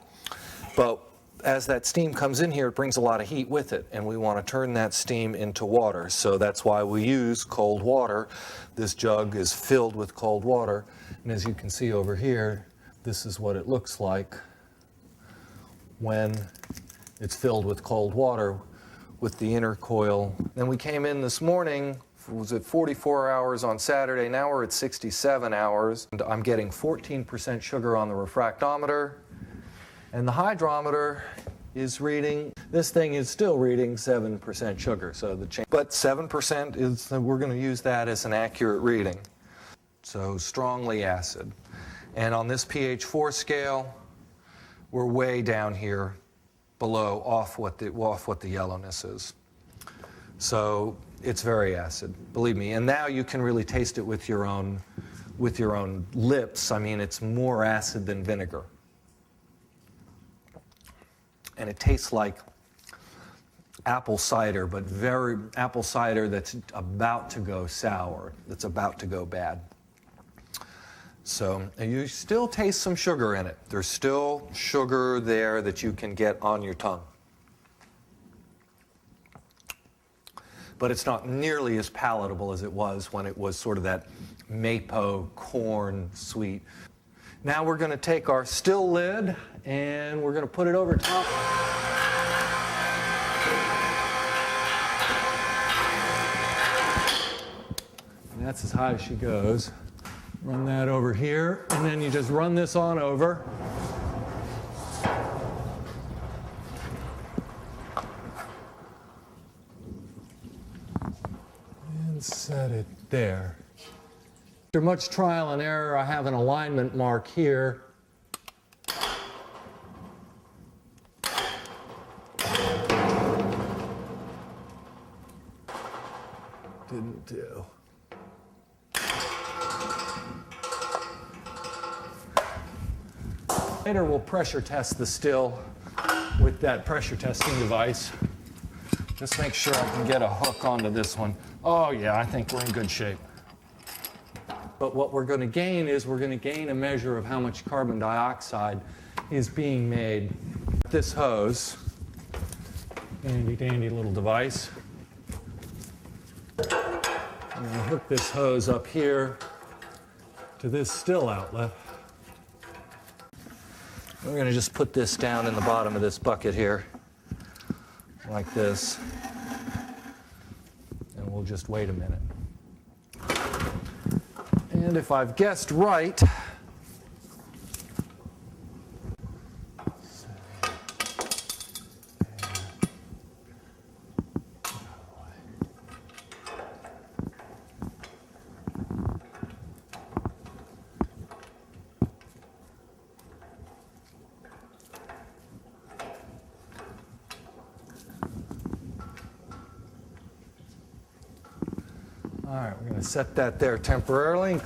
Speaker 1: But as that steam comes in here, it brings a lot of heat with it, and we want to turn that steam into water. So that's why we use cold water. This jug is filled with cold water, and as you can see over here, this is what it looks like when it's filled with cold water with the inner coil. Then we came in this morning, was at 44 hours on Saturday, now we're at 67 hours. And I'm getting 14% sugar on the refractometer, and the hydrometer is reading, this thing is still reading 7% sugar, so but 7% is, we're going to use that as an accurate reading. So strongly acid. And on this pH 4 scale, we're way down here below off what the yellowness is. So it's very acid, believe me. And now you can really taste it with your own lips. I mean, it's more acid than vinegar. And it tastes like apple cider, but very apple cider that's about to go sour, that's about to go bad. So you still taste some sugar in it. There's still sugar there that you can get on your tongue. But it's not nearly as palatable as it was when it was sort of that mapo corn sweet. Now we're going to take our still lid and we're going to put it over top. And that's as high as she goes. Run that over here, and then you just run this on over. And set it there. After much trial and error, I have an alignment mark here. Didn't do. Later we'll pressure test the still with that pressure testing device. Just make sure I can get a hook onto this one. Oh yeah, I think we're in good shape. But what we're going to gain is we're going to gain a measure of how much carbon dioxide is being made. This hose, handy dandy little device. I'm going to hook this hose up here to this still outlet. We're going to just put this down in the bottom of this bucket here, like this, and we'll just wait a minute. And if I've guessed right, all right, we're going to set that there temporarily.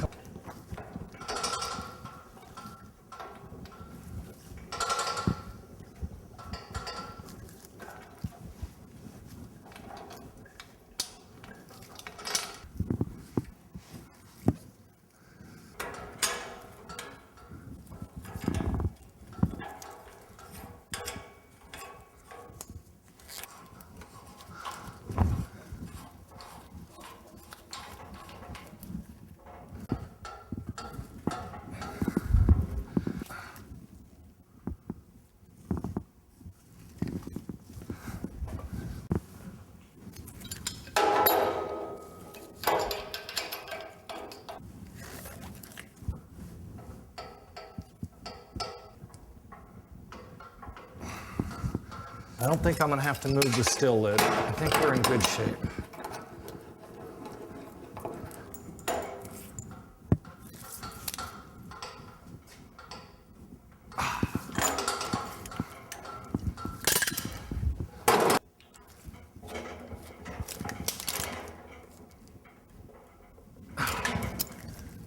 Speaker 1: I don't think I'm going to have to move the still lid. I think we're in good shape.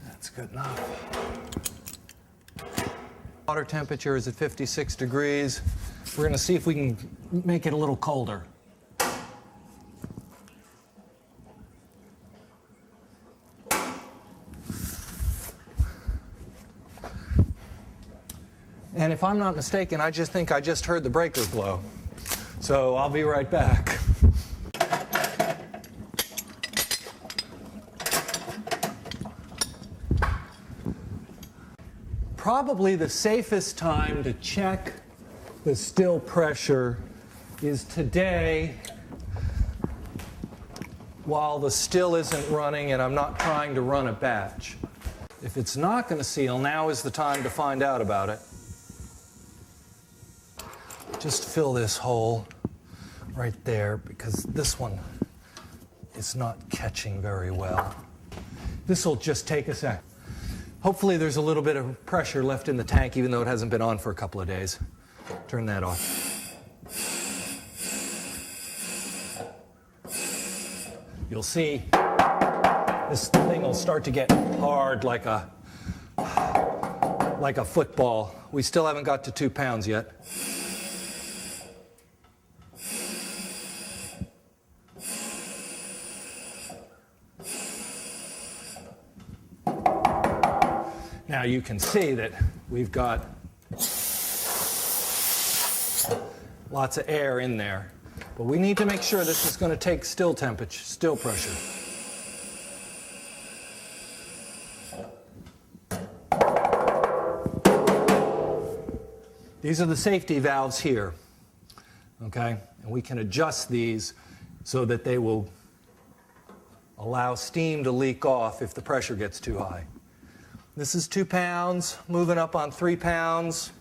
Speaker 1: That's good enough. Water temperature is at 56 degrees. We're going to see if we can make it a little colder. And if I'm not mistaken, I just think I just heard the breaker blow. So I'll be right back. Probably the safest time to check the still pressure is today, while the still isn't running and I'm not trying to run a batch. If it's not going to seal, now is the time to find out about it. Just fill this hole right there because this one is not catching very well. This will just take a sec. Hopefully there's a little bit of pressure left in the tank even though it hasn't been on for a couple of days. Turn that off. You'll see this thing will start to get hard like a football. We still haven't got to 2 pounds yet. Now you can see that we've got lots of air in there. But we need to make sure this is going to take still temperature, still pressure. These are the safety valves here, okay? And we can adjust these so that they will allow steam to leak off if the pressure gets too high. This is 2 pounds, moving up on 3 pounds.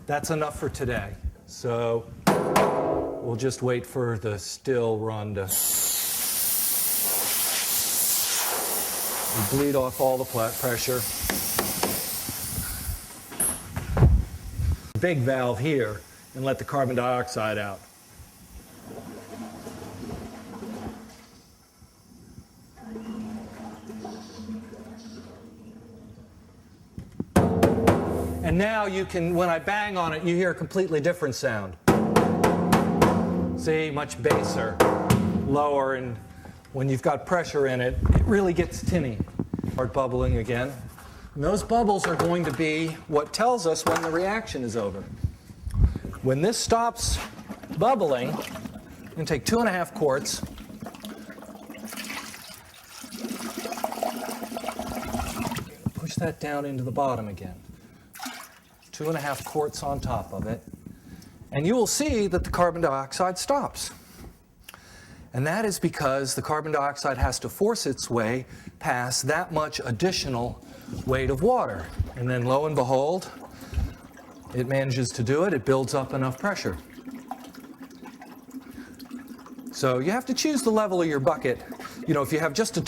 Speaker 1: That's enough for today. So we'll just wait for the still run to bleed off all the pressure. Big valve here and let the carbon dioxide out. And now you can, when I bang on it, you hear a completely different sound. See, much baser, lower, and when you've got pressure in it, it really gets tinny. Start bubbling again. And those bubbles are going to be what tells us when the reaction is over. When this stops bubbling, I'm going to take 2.5 quarts. Push that down into the bottom again. 2.5 quarts on top of it. And you will see that the carbon dioxide stops. And that is because the carbon dioxide has to force its way past that much additional weight of water. And then lo and behold, it manages to do it. It builds up enough pressure. So you have to choose the level of your bucket. You know, if you have just a...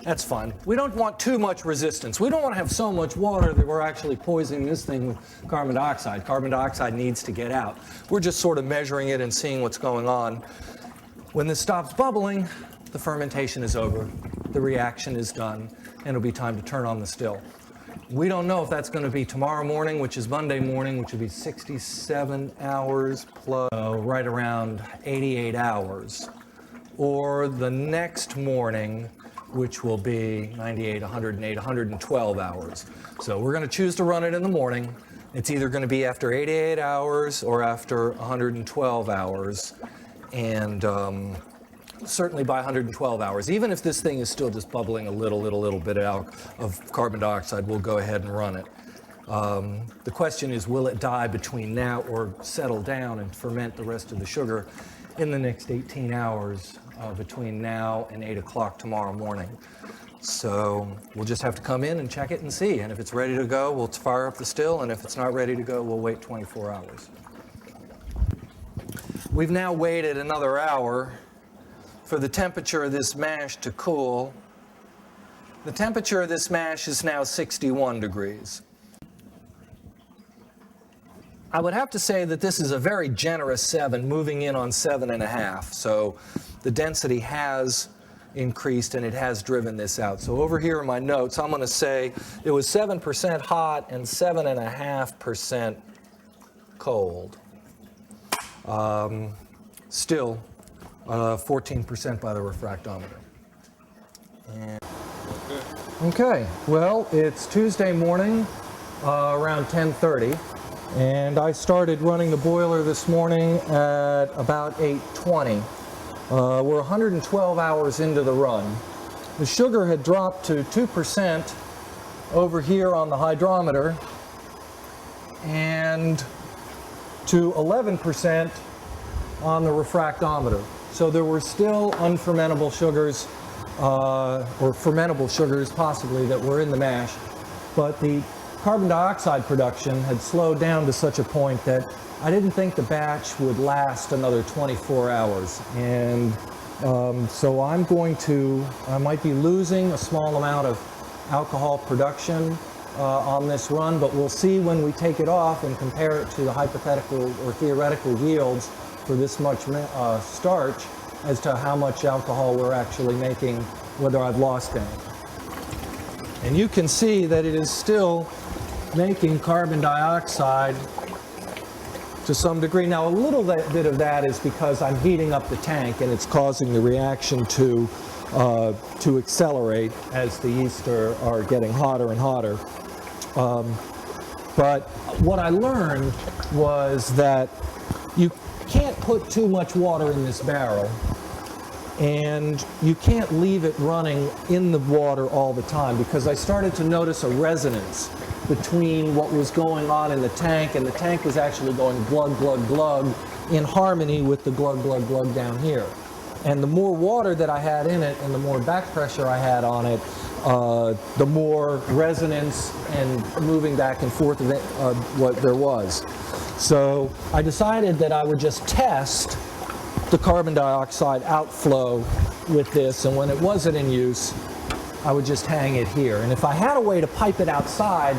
Speaker 1: That's fine. We don't want too much resistance. We don't want to have so much water that we're actually poisoning this thing with carbon dioxide. Carbon dioxide needs to get out. We're just sort of measuring it and seeing what's going on. When this stops bubbling, the fermentation is over. The reaction is done, and it'll be time to turn on the still. We don't know if that's going to be tomorrow morning, which is Monday morning, which will be 67 hours plus right around 88 hours, or the next morning, which will be 98, 108, 112 hours. So we're going to choose to run it in the morning. It's either going to be after 88 hours or after 112 hours, and certainly by 112 hours. Even if this thing is still just bubbling a little bit out of carbon dioxide, we'll go ahead and run it. The question is, will it die between now or settle down and ferment the rest of the sugar in the next 18 hours between now and 8 o'clock tomorrow morning? So we'll just have to come in and check it and see. And if it's ready to go, we'll fire up the still. And if it's not ready to go, we'll wait 24 hours. We've now waited another hour for the temperature of this mash to cool. The temperature of this mash is now 61 degrees. I would have to say that this is a very generous 7, moving in on 7.5. So the density has increased and it has driven this out. So over here in my notes, I'm going to say it was 7% hot and 7.5% cold. Still 14% by the refractometer. Okay, well, it's Tuesday morning around 10:30. And I started running the boiler this morning at about 8:20. We're 112 hours into the run. The sugar had dropped to 2% over here on the hydrometer, and to 11% on the refractometer. So there were still unfermentable sugars, or fermentable sugars possibly, that were in the mash, but the carbon dioxide production had slowed down to such a point that I didn't think the batch would last another 24 hours. And so I might be losing a small amount of alcohol production on this run, but we'll see when we take it off and compare it to the hypothetical or theoretical yields for this much starch as to how much alcohol we're actually making, whether I've lost any. And you can see that it is still making carbon dioxide to some degree. Now, a little bit of that is because I'm heating up the tank and it's causing the reaction to accelerate as the yeast are getting hotter and hotter. But what I learned was that you can't put too much water in this barrel, and you can't leave it running in the water all the time, because I started to notice a resonance between what was going on in the tank, and the tank was actually going glug, glug, glug in harmony with the glug, glug, glug down here. And the more water that I had in it and the more back pressure I had on it, the more resonance and moving back and forth of what there was. So I decided that I would just test the carbon dioxide outflow with this, and when it wasn't in use, I would just hang it here. And if I had a way to pipe it outside,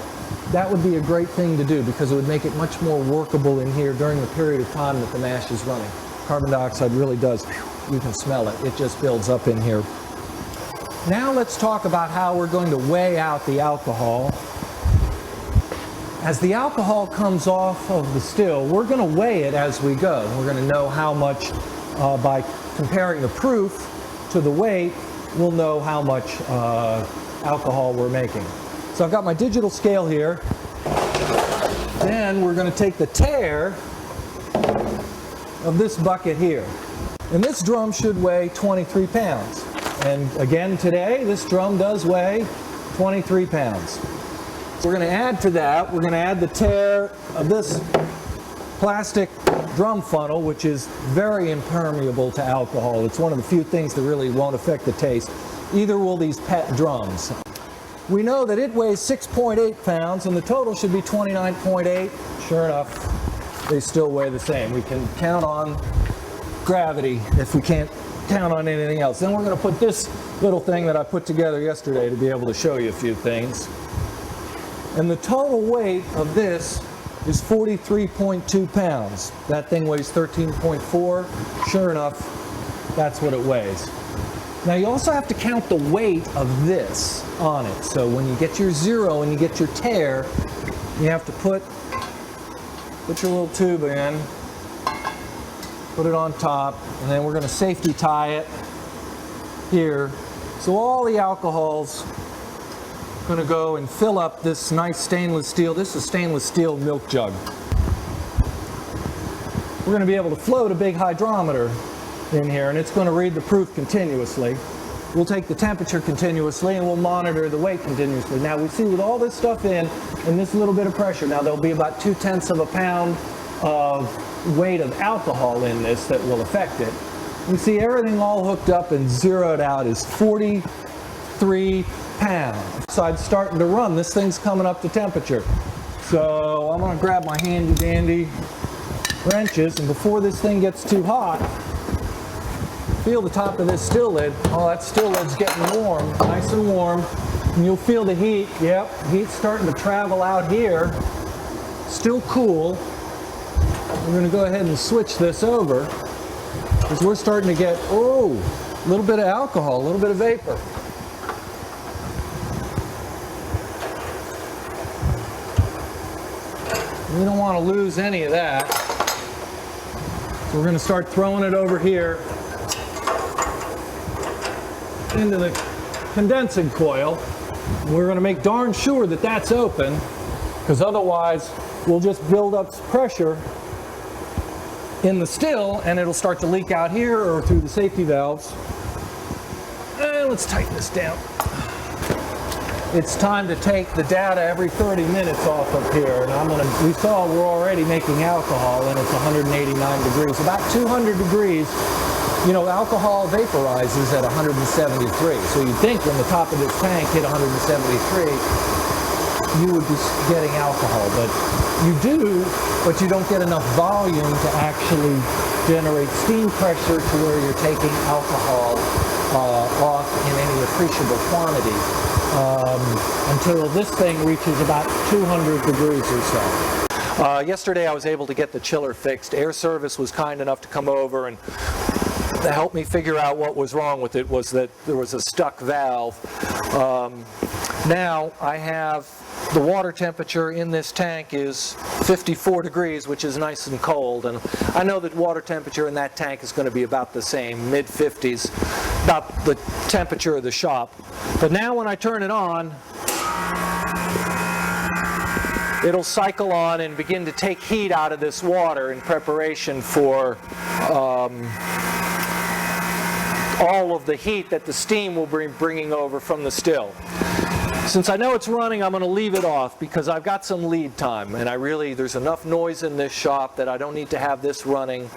Speaker 1: that would be a great thing to do, because it would make it much more workable in here during the period of time that the mash is running. Carbon dioxide really does, you can smell it, it just builds up in here. Now let's talk about how we're going to weigh out the alcohol. As the alcohol comes off of the still, we're going to weigh it as we go. We're going to know how much, by comparing the proof to the weight, we'll know how much alcohol we're making. So I've got my digital scale here. Then we're going to take the tare of this bucket here. And this drum should weigh 23 pounds. And again today, this drum does weigh 23 pounds. So we're going to add to that, we're going to add the tare of this plastic drum funnel, which is very impermeable to alcohol. It's one of the few things that really won't affect the taste. Either will these PET drums. We know that it weighs 6.8 pounds and the total should be 29.8. Sure enough, they still weigh the same. We can count on gravity if we can't count on anything else. Then we're going to put this little thing that I put together yesterday to be able to show you a few things. And the total weight of this is 43.2 pounds. That thing weighs 13.4. Sure enough, that's what it weighs. Now you also have to count the weight of this on it. So when you get your zero and you get your tare, you have to put your little tube in, put it on top, and then we're going to safety tie it here. So all the alcohol's going to go and fill up this nice stainless steel. This is stainless steel milk jug. We're going to be able to float a big hydrometer in here, and it's going to read the proof continuously. We'll take the temperature continuously, and we'll monitor the weight continuously. Now we see with all this stuff in, and this little bit of pressure, now there'll be about 0.2 of a pound of weight of alcohol in this that will affect it. You see everything all hooked up and zeroed out is 43 pounds. So I'm starting to run. This thing's coming up to temperature. So I'm going to grab my handy dandy wrenches, and before this thing gets too hot, feel the top of this still lid. Oh, that still lid's getting warm, nice and warm. And you'll feel the heat. Yep, heat's starting to travel out here. Still cool. We're going to go ahead and switch this over, because we're starting to get, oh, a little bit of alcohol, a little bit of vapor. We don't want to lose any of that. So we're going to start throwing it over here into the condensing coil. And we're going to make darn sure that that's open, because otherwise we'll just build up pressure in the still and it'll start to leak out here or through the safety valves. And let's tighten this down.
Speaker 3: it's time to take the data every 30 minutes off of here. And we saw we're already making alcohol and it's 189 degrees. About 200 degrees, you know, alcohol vaporizes at 173. So you'd think when the top of this tank hit 173, you would be getting alcohol. But you do, but you don't get enough volume to actually generate steam pressure to where you're taking alcohol off in any appreciable quantity until this thing reaches about 200 degrees or so.
Speaker 1: Yesterday I was able to get the chiller fixed. Air Service was kind enough to come over and help me figure out what was wrong with it. Was that there was a stuck valve. Now I have the water temperature in this tank is 54 degrees, which is nice and cold, and I know that water temperature in that tank is going to be about the same, mid-50s, about the temperature of the shop. But now when I turn it on, it'll cycle on and begin to take heat out of this water in preparation for all of the heat that the steam will be bringing over from the still. Since I know it's running, I'm going to leave it off because I've got some lead time, and there's enough noise in this shop that I don't need to have this running.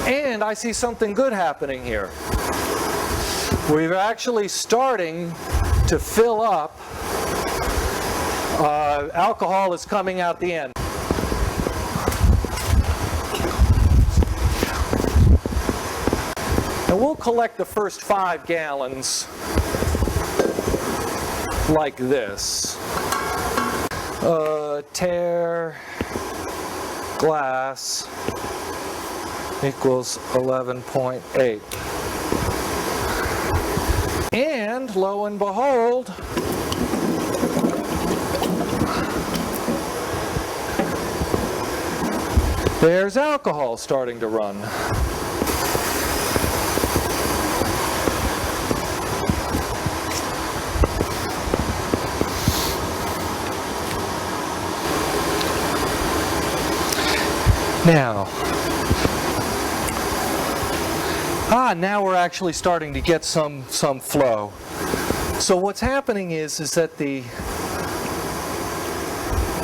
Speaker 1: And I see something good happening here. We're actually starting to fill up. Alcohol is coming out the end. And we'll collect the first 5 gallons like this. Tear glass equals 11.8. And lo and behold, there's alcohol starting to run. Now we're actually starting to get some flow. So what's happening is that the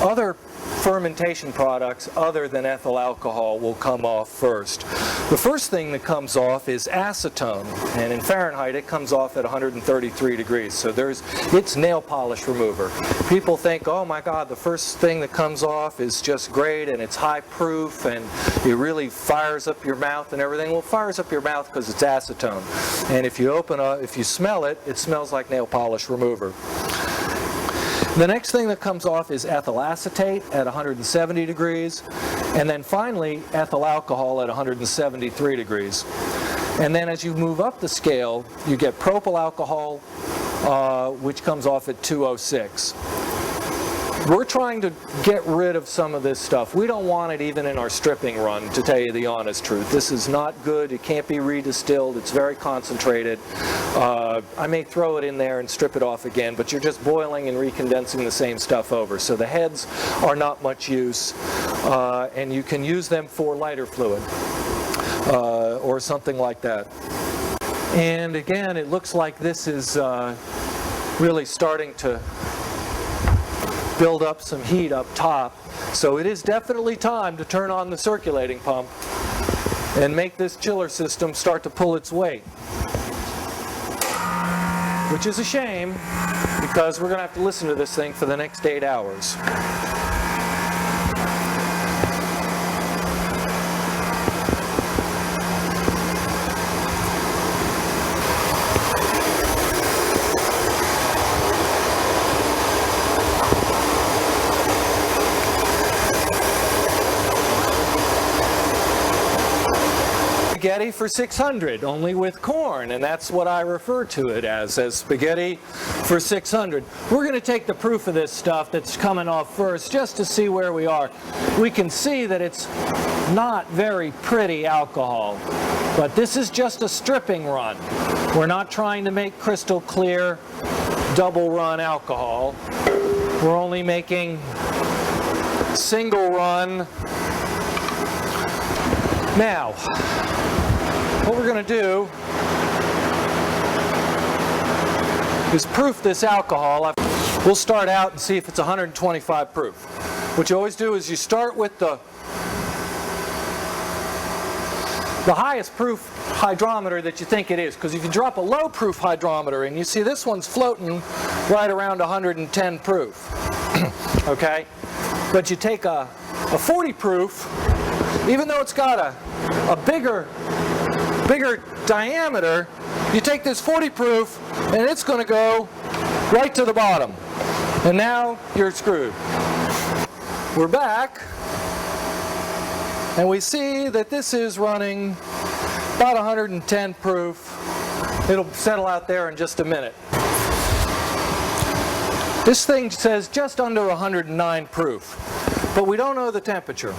Speaker 1: other fermentation products other than ethyl alcohol will come off first. The first thing that comes off is acetone, and in Fahrenheit it comes off at 133 degrees. So it's nail polish remover. People think, oh my God, the first thing that comes off is just great and it's high proof and it really fires up your mouth and everything. Well, it fires up your mouth because it's acetone, and if you smell it, it smells like nail polish remover. The next thing that comes off is ethyl acetate at 170 degrees, and then finally ethyl alcohol at 173 degrees. And then as you move up the scale, you get propyl alcohol, which comes off at 206. We're trying to get rid of some of this stuff. We don't want it even in our stripping run, to tell you the honest truth. This is not good. It can't be redistilled. It's very concentrated. I may throw it in there and strip it off again, but you're just boiling and recondensing the same stuff over. So the heads are not much use, and you can use them for lighter fluid or something like that. And again, it looks like this is really starting to build up some heat up top. So it is definitely time to turn on the circulating pump and make this chiller system start to pull its weight. Which is a shame, because we're going to have to listen to this thing for the next 8 hours. Spaghetti for 600, only with corn, and that's what I refer to it as spaghetti for 600. We're going to take the proof of this stuff that's coming off first, just to see where we are. We can see that it's not very pretty alcohol, but this is just a stripping run. We're not trying to make crystal clear double run alcohol. We're only making single run. Now, what we're going to do is proof this alcohol. We'll start out and see if it's 125 proof. What you always do is you start with the highest proof hydrometer that you think it is, because if you drop a low proof hydrometer and you see this one's floating right around 110 proof, okay? But you take a 40 proof, even though it's got a bigger diameter, you take this 40 proof and it's going to go right to the bottom. And now you're screwed. We're back. And we see that this is running about 110 proof. It'll settle out there in just a minute. This thing says just under 109 proof, but we don't know the temperature.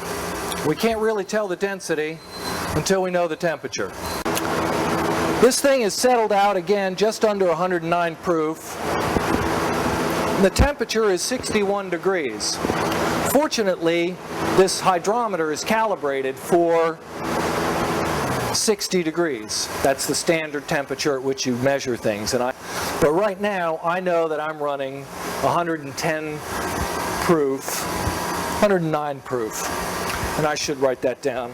Speaker 1: We can't really tell the density until we know the temperature. This thing is settled out again just under 109 proof. The temperature is 61 degrees. Fortunately, this hydrometer is calibrated for 60 degrees. That's the standard temperature at which you measure things. But right now, I know that I'm running 110 proof, 109 proof, and I should write that down.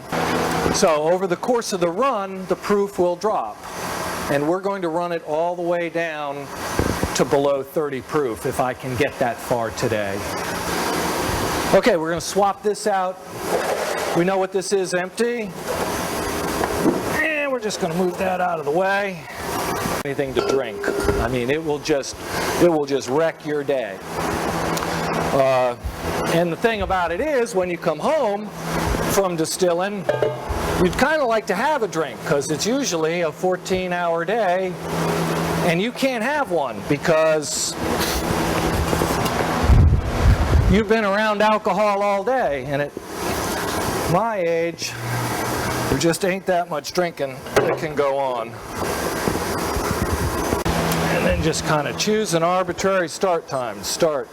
Speaker 1: So over the course of the run, the proof will drop, and we're going to run it all the way down to below 30 proof if I can get that far today. Okay, we're going to swap this out. We know what this is, empty. And we're just going to move that out of the way. Anything to drink. I mean, it will just wreck your day. And the thing about it is, when you come home from distilling, you'd kind of like to have a drink, because it's usually a 14-hour day, and you can't have one because you've been around alcohol all day, and at my age, there just ain't that much drinking that can go on. And then just kind of choose an arbitrary start time. Start.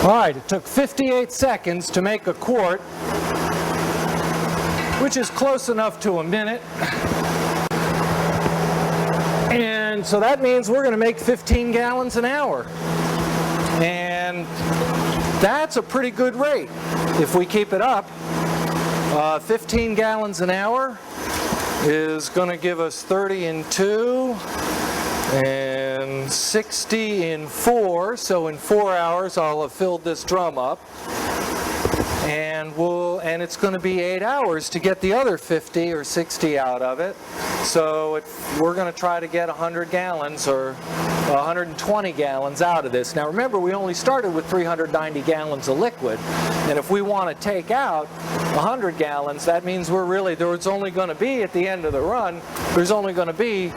Speaker 1: All right, it took 58 seconds to make a quart, which is close enough to a minute. And so that means we're going to make 15 gallons an hour. And that's a pretty good rate if we keep it up. 15 gallons an hour is going to give us 30 in 2. And 60 in 4, so in 4 hours I'll have filled this drum up, and it's going to be 8 hours to get the other 50 or 60 out of it. So we're going to try to get 100 gallons or 120 gallons out of this. Now remember, we only started with 390 gallons of liquid, and if we want to take out 100 gallons, that means there's only going to be, at the end of the run, there's only going to be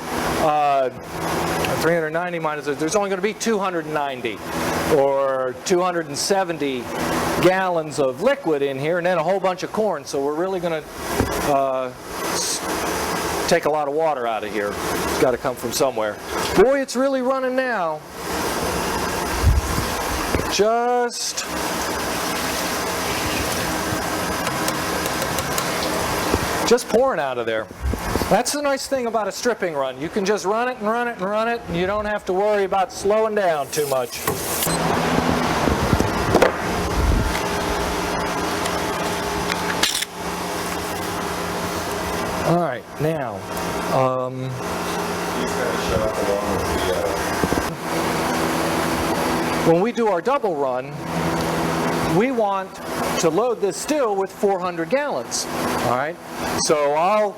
Speaker 1: 390 minus, there's only going to be 290 or 270 gallons of liquid in here, and then a whole bunch of corn. So we're really going to take a lot of water out of here. It's got to come from somewhere. Boy, it's really running now. Just pouring out of there. That's the nice thing about a stripping run. You can just run it and run it and run it, and you don't have to worry about slowing down too much. All right, now, when we do our double run, we want to load this still with 400 gallons. All right, so I'll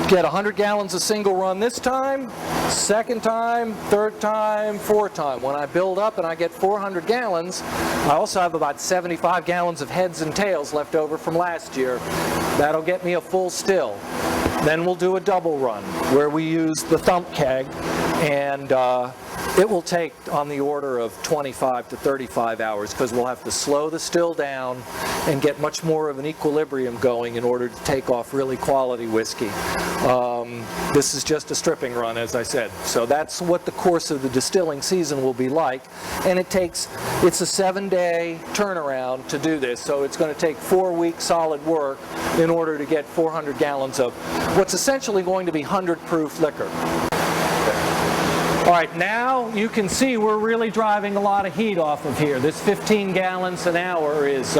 Speaker 1: get 100 gallons a single run this time, second time, third time, fourth time. When I build up and I get 400 gallons, I also have about 75 gallons of heads and tails left over from last year. That'll get me a full still. Then we'll do a double run where we use the thump keg and it will take on the order of 25 to 35 hours because we'll have to slow the still down and get much more of an equilibrium going in order to take off really quality whiskey. This is just a stripping run, as I said. So that's what the course of the distilling season will be like. And it's a 7-day turnaround to do this. So it's going to take 4 weeks solid work in order to get 400 gallons of what's essentially going to be 100 proof liquor. All right, now you can see we're really driving a lot of heat off of here. This 15 gallons an hour is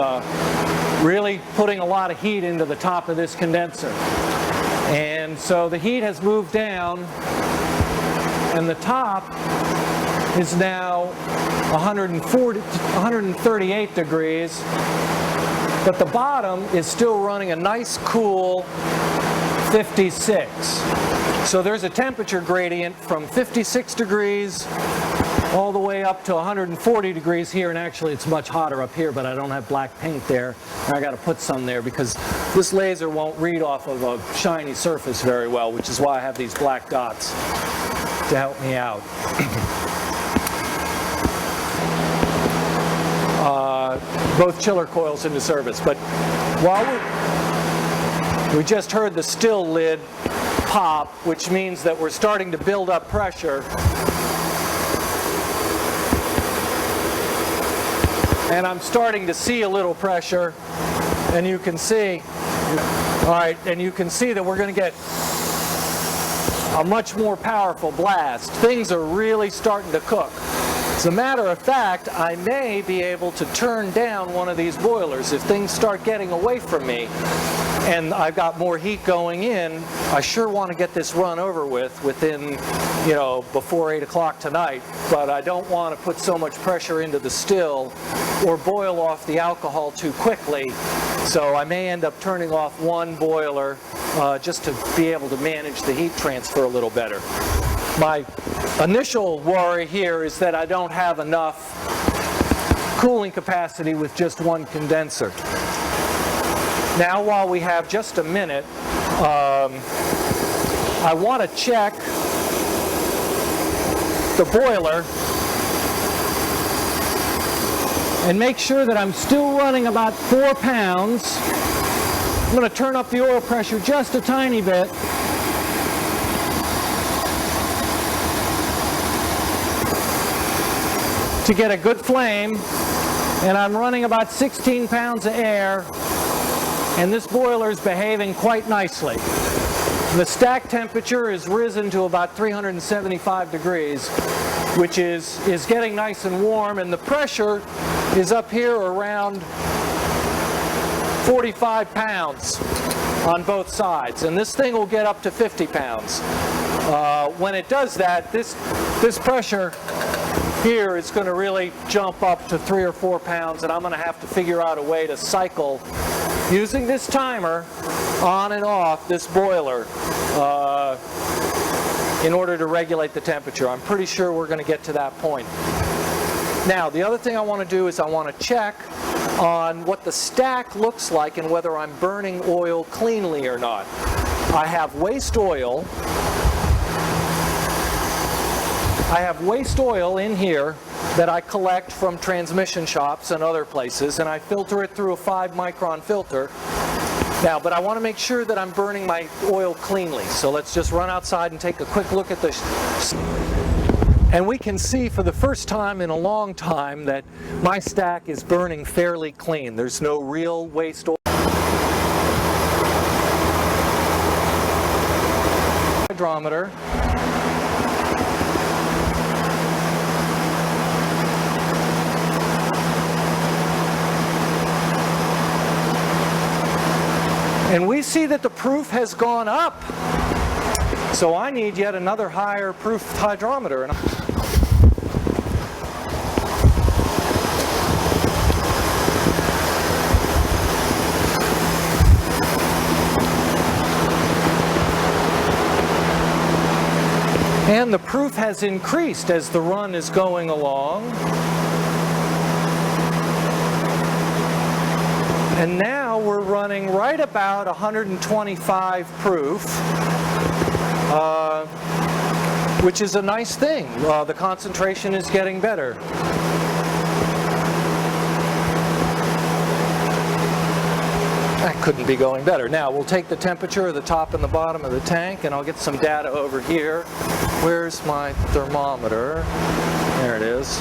Speaker 1: really putting a lot of heat into the top of this condenser. And so the heat has moved down, and the top is now 138 degrees, but the bottom is still running a nice cool 56. So there's a temperature gradient from 56 degrees all the way up to 140 degrees here, and actually it's much hotter up here, but I don't have black paint there. I got to put some there because this laser won't read off of a shiny surface very well, which is why I have these black dots to help me out. Both chiller coils into service, but while we just heard the still lid pop, which means that we're starting to build up pressure. And I'm starting to see a little pressure, and you can see, all right, and you can see that we're going to get a much more powerful blast. Things are really starting to cook. As a matter of fact, I may be able to turn down one of these boilers if things start getting away from me and I've got more heat going in. I sure want to get this run over with within, before 8 o'clock tonight, but I don't want to put so much pressure into the still or boil off the alcohol too quickly. So I may end up turning off one boiler just to be able to manage the heat transfer a little better. My initial worry here is that I don't have enough cooling capacity with just one condenser. Now, while we have just a minute, I want to check the boiler and make sure that I'm still running about 4 pounds. I'm going to turn up the oil pressure just a tiny bit. To get a good flame, and I'm running about 16 pounds of air, and this boiler is behaving quite nicely. The stack temperature is risen to about 375 degrees, which is getting nice and warm, and the pressure is up here around 45 pounds on both sides, and this thing will get up to 50 pounds. When it does that, this pressure here is going to really jump up to 3 or 4 pounds, and I'm going to have to figure out a way to cycle using this timer on and off this boiler in order to regulate the temperature. I'm pretty sure we're going to get to that point. Now, the other thing I want to do is I want to check on what the stack looks like and whether I'm burning oil cleanly or not. I have waste oil. I have waste oil in here that I collect from transmission shops and other places, and I filter it through a 5-micron filter. Now, but I want to make sure that I'm burning my oil cleanly. So let's just run outside and take a quick look at this. And we can see for the first time in a long time that my stack is burning fairly clean. There's no real waste oil. Hydrometer. And we see that the proof has gone up. So I need yet another higher proof hydrometer. And the proof has increased as the run is going along. And now we're running right about 125 proof. which is a nice thing. The concentration is getting better. That couldn't be going better. Now we'll take the temperature of the top and the bottom of the tank, and I'll get some data over here. Where's my thermometer? There it is.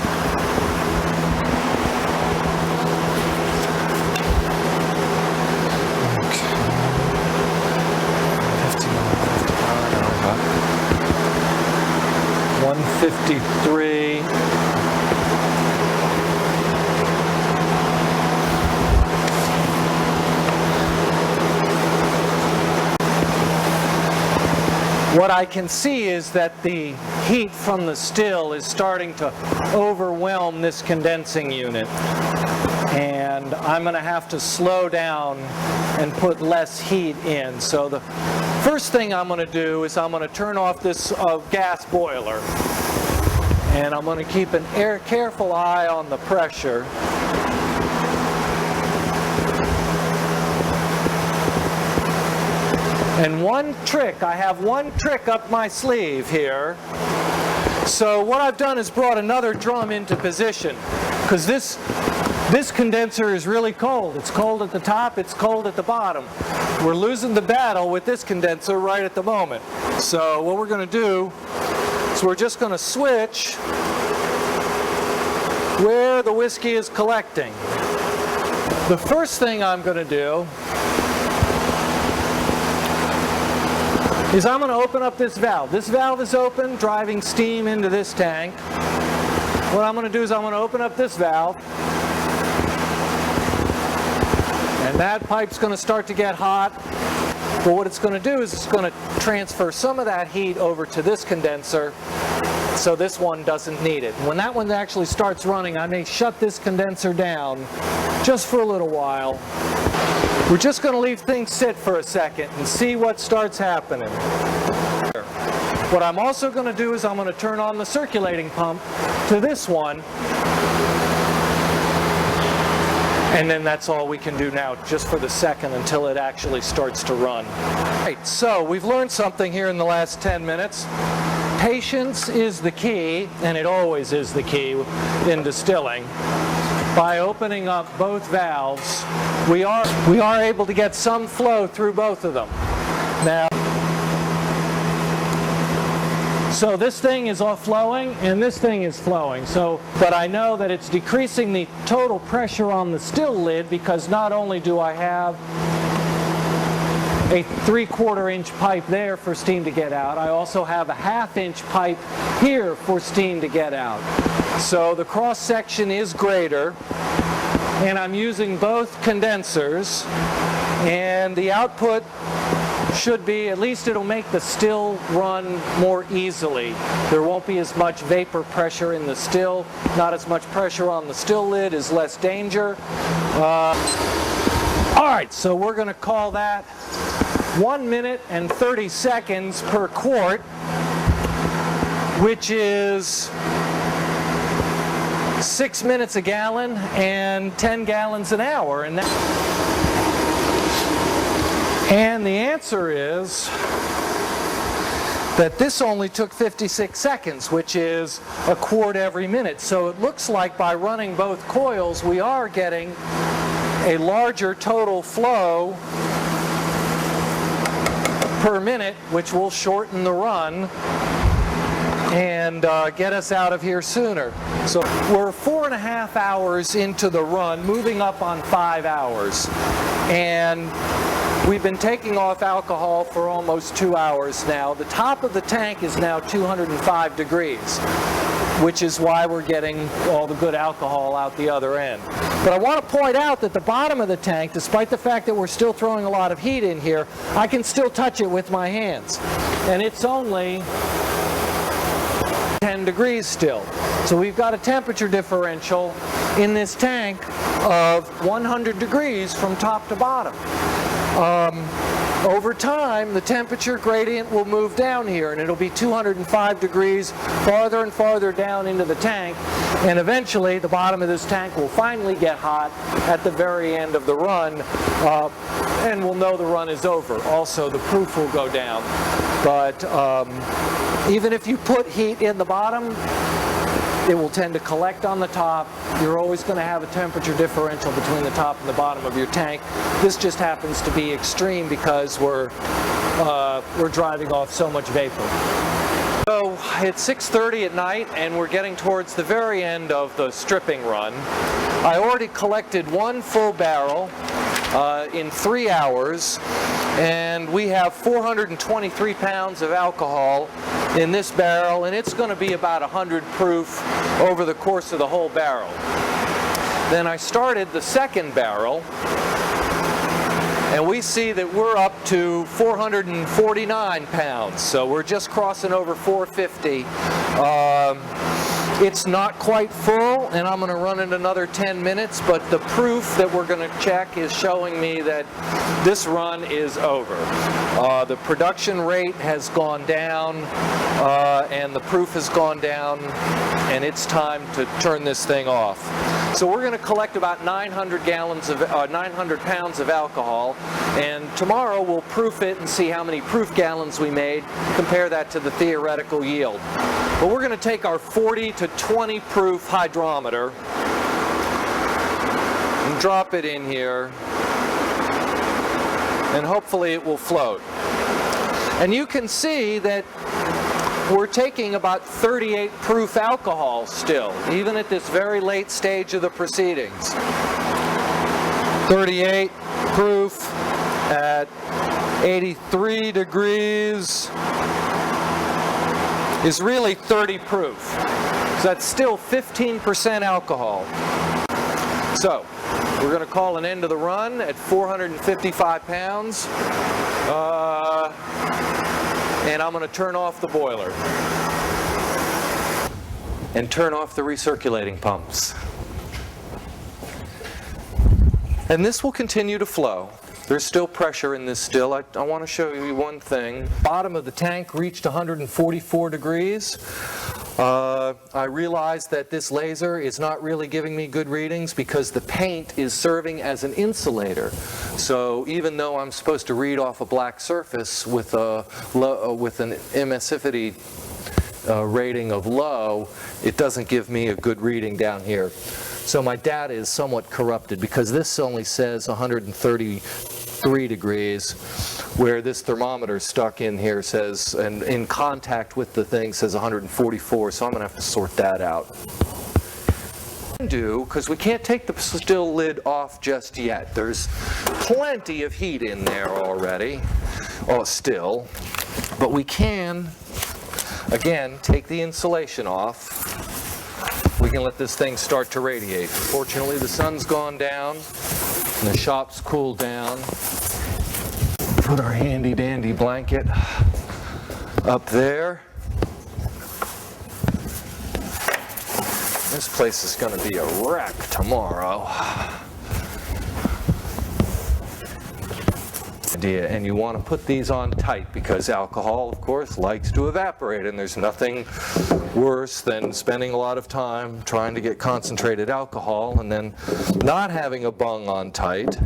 Speaker 1: Okay. 153. What I can see is that the heat from the still is starting to overwhelm this condensing unit. And I'm going to have to slow down and put less heat in. So the first thing I'm going to do is I'm going to turn off this gas boiler. And I'm going to keep an careful eye on the pressure. And I have one trick up my sleeve here. So what I've done is brought another drum into position, because this condenser is really cold. It's cold at the top, it's cold at the bottom. We're losing the battle with this condenser right at the moment. So what we're going to do is we're just going to switch where the whiskey is collecting. The first thing I'm going to do is I'm going to open up this valve. This valve is open, driving steam into this tank. What I'm going to do is I'm going to open up this valve, and that pipe's going to start to get hot. But what it's going to do is it's going to transfer some of that heat over to this condenser, so this one doesn't need it. When that one actually starts running, I may shut this condenser down just for a little while. We're just going to leave things sit for a second and see what starts happening. What I'm also going to do is I'm going to turn on the circulating pump to this one. And then that's all we can do now, just for the second, until it actually starts to run. Right, so we've learned something here in the last 10 minutes. Patience is the key, and it always is the key in distilling. By opening up both valves, we are able to get some flow through both of them. Now, so this thing is all flowing and this thing is flowing. But I know that it's decreasing the total pressure on the still lid, because not only do I have a 3/4 inch pipe there for steam to get out, I also have a 1/2 inch pipe here for steam to get out. So the cross section is greater, and I'm using both condensers, and the output should be, at least it'll make the still run more easily. There won't be as much vapor pressure in the still, not as much pressure on the still lid, is less danger. All right, so we're going to call that 1 minute and 30 seconds per quart, which is 6 minutes a gallon and 10 gallons an hour. And the answer is that this only took 56 seconds, which is a quart every minute. So it looks like by running both coils, we are getting a larger total flow per minute, which will shorten the run and get us out of here sooner. So we're 4.5 hours into the run, moving up on 5 hours. And we've been taking off alcohol for almost 2 hours now. The top of the tank is now 205 degrees, which is why we're getting all the good alcohol out the other end. But I want to point out that the bottom of the tank, despite the fact that we're still throwing a lot of heat in here, I can still touch it with my hands. And it's only 10 degrees still. So we've got a temperature differential in this tank of 100 degrees from top to bottom. Over time, the temperature gradient will move down here, and it'll be 205 degrees farther and farther down into the tank, and eventually the bottom of this tank will finally get hot at the very end of the run, and we'll know the run is over. Also, the proof will go down. But Even if you put heat in the bottom, it will tend to collect on the top. You're always going to have a temperature differential between the top and the bottom of your tank. This just happens to be extreme because we're driving off so much vapor. So it's 6:30 at night and we're getting towards the very end of the stripping run. I already collected one full barrel in 3 hours, and we have 423 pounds of alcohol in this barrel, and it's going to be about 100 proof over the course of the whole barrel. Then I started the second barrel, and we see that we're up to 449 pounds, so we're just crossing over 450. It's not quite full, and I'm going to run it another 10 minutes, but the proof that we're going to check is showing me that this run is over. The production rate has gone down, and the proof has gone down, and it's time to turn this thing off. So we're going to collect about 900 pounds of alcohol, and tomorrow we'll proof it and see how many proof gallons we made, compare that to the theoretical yield. But we're going to take our 40 to 20 proof hydrometer and drop it in here, and hopefully it will float. And you can see that we're taking about 38 proof alcohol still, even at this very late stage of the proceedings. 38 proof at 83 degrees is really 30 proof. So that's still 15% alcohol. So we're going to call an end to the run at 455 pounds. And I'm going to turn off the boiler and turn off the recirculating pumps. And this will continue to flow. There's still pressure in this still. I want to show you one thing. Bottom of the tank reached 144 degrees. I realized that this laser is not really giving me good readings because the paint is serving as an insulator. So even though I'm supposed to read off a black surface with an emissivity rating of low, it doesn't give me a good reading down here. So my data is somewhat corrupted because this only says 133 degrees, where this thermometer stuck in here says, and in contact with the thing says 144, so I'm going to have to sort that out. Because we can't take the still lid off just yet. There's plenty of heat in there already, still, but we can, again, take the insulation off. We can let this thing start to radiate. Fortunately, the sun's gone down, and the shop's cooled down. Put our handy dandy blanket up there. This place is going to be a wreck tomorrow. And you want to put these on tight because alcohol, of course, likes to evaporate, and there's nothing worse than spending a lot of time trying to get concentrated alcohol and then not having a bung on tight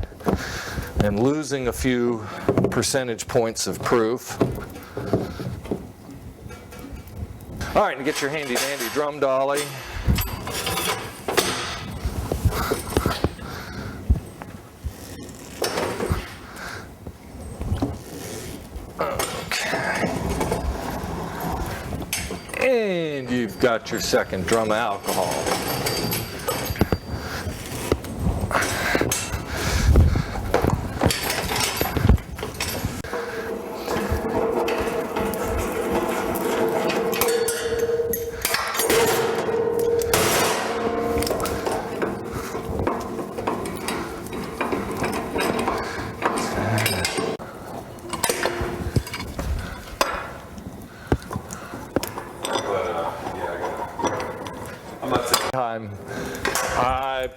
Speaker 1: and losing a few percentage points of proof. All right, and get your handy dandy drum dolly. And you've got your second drum of alcohol.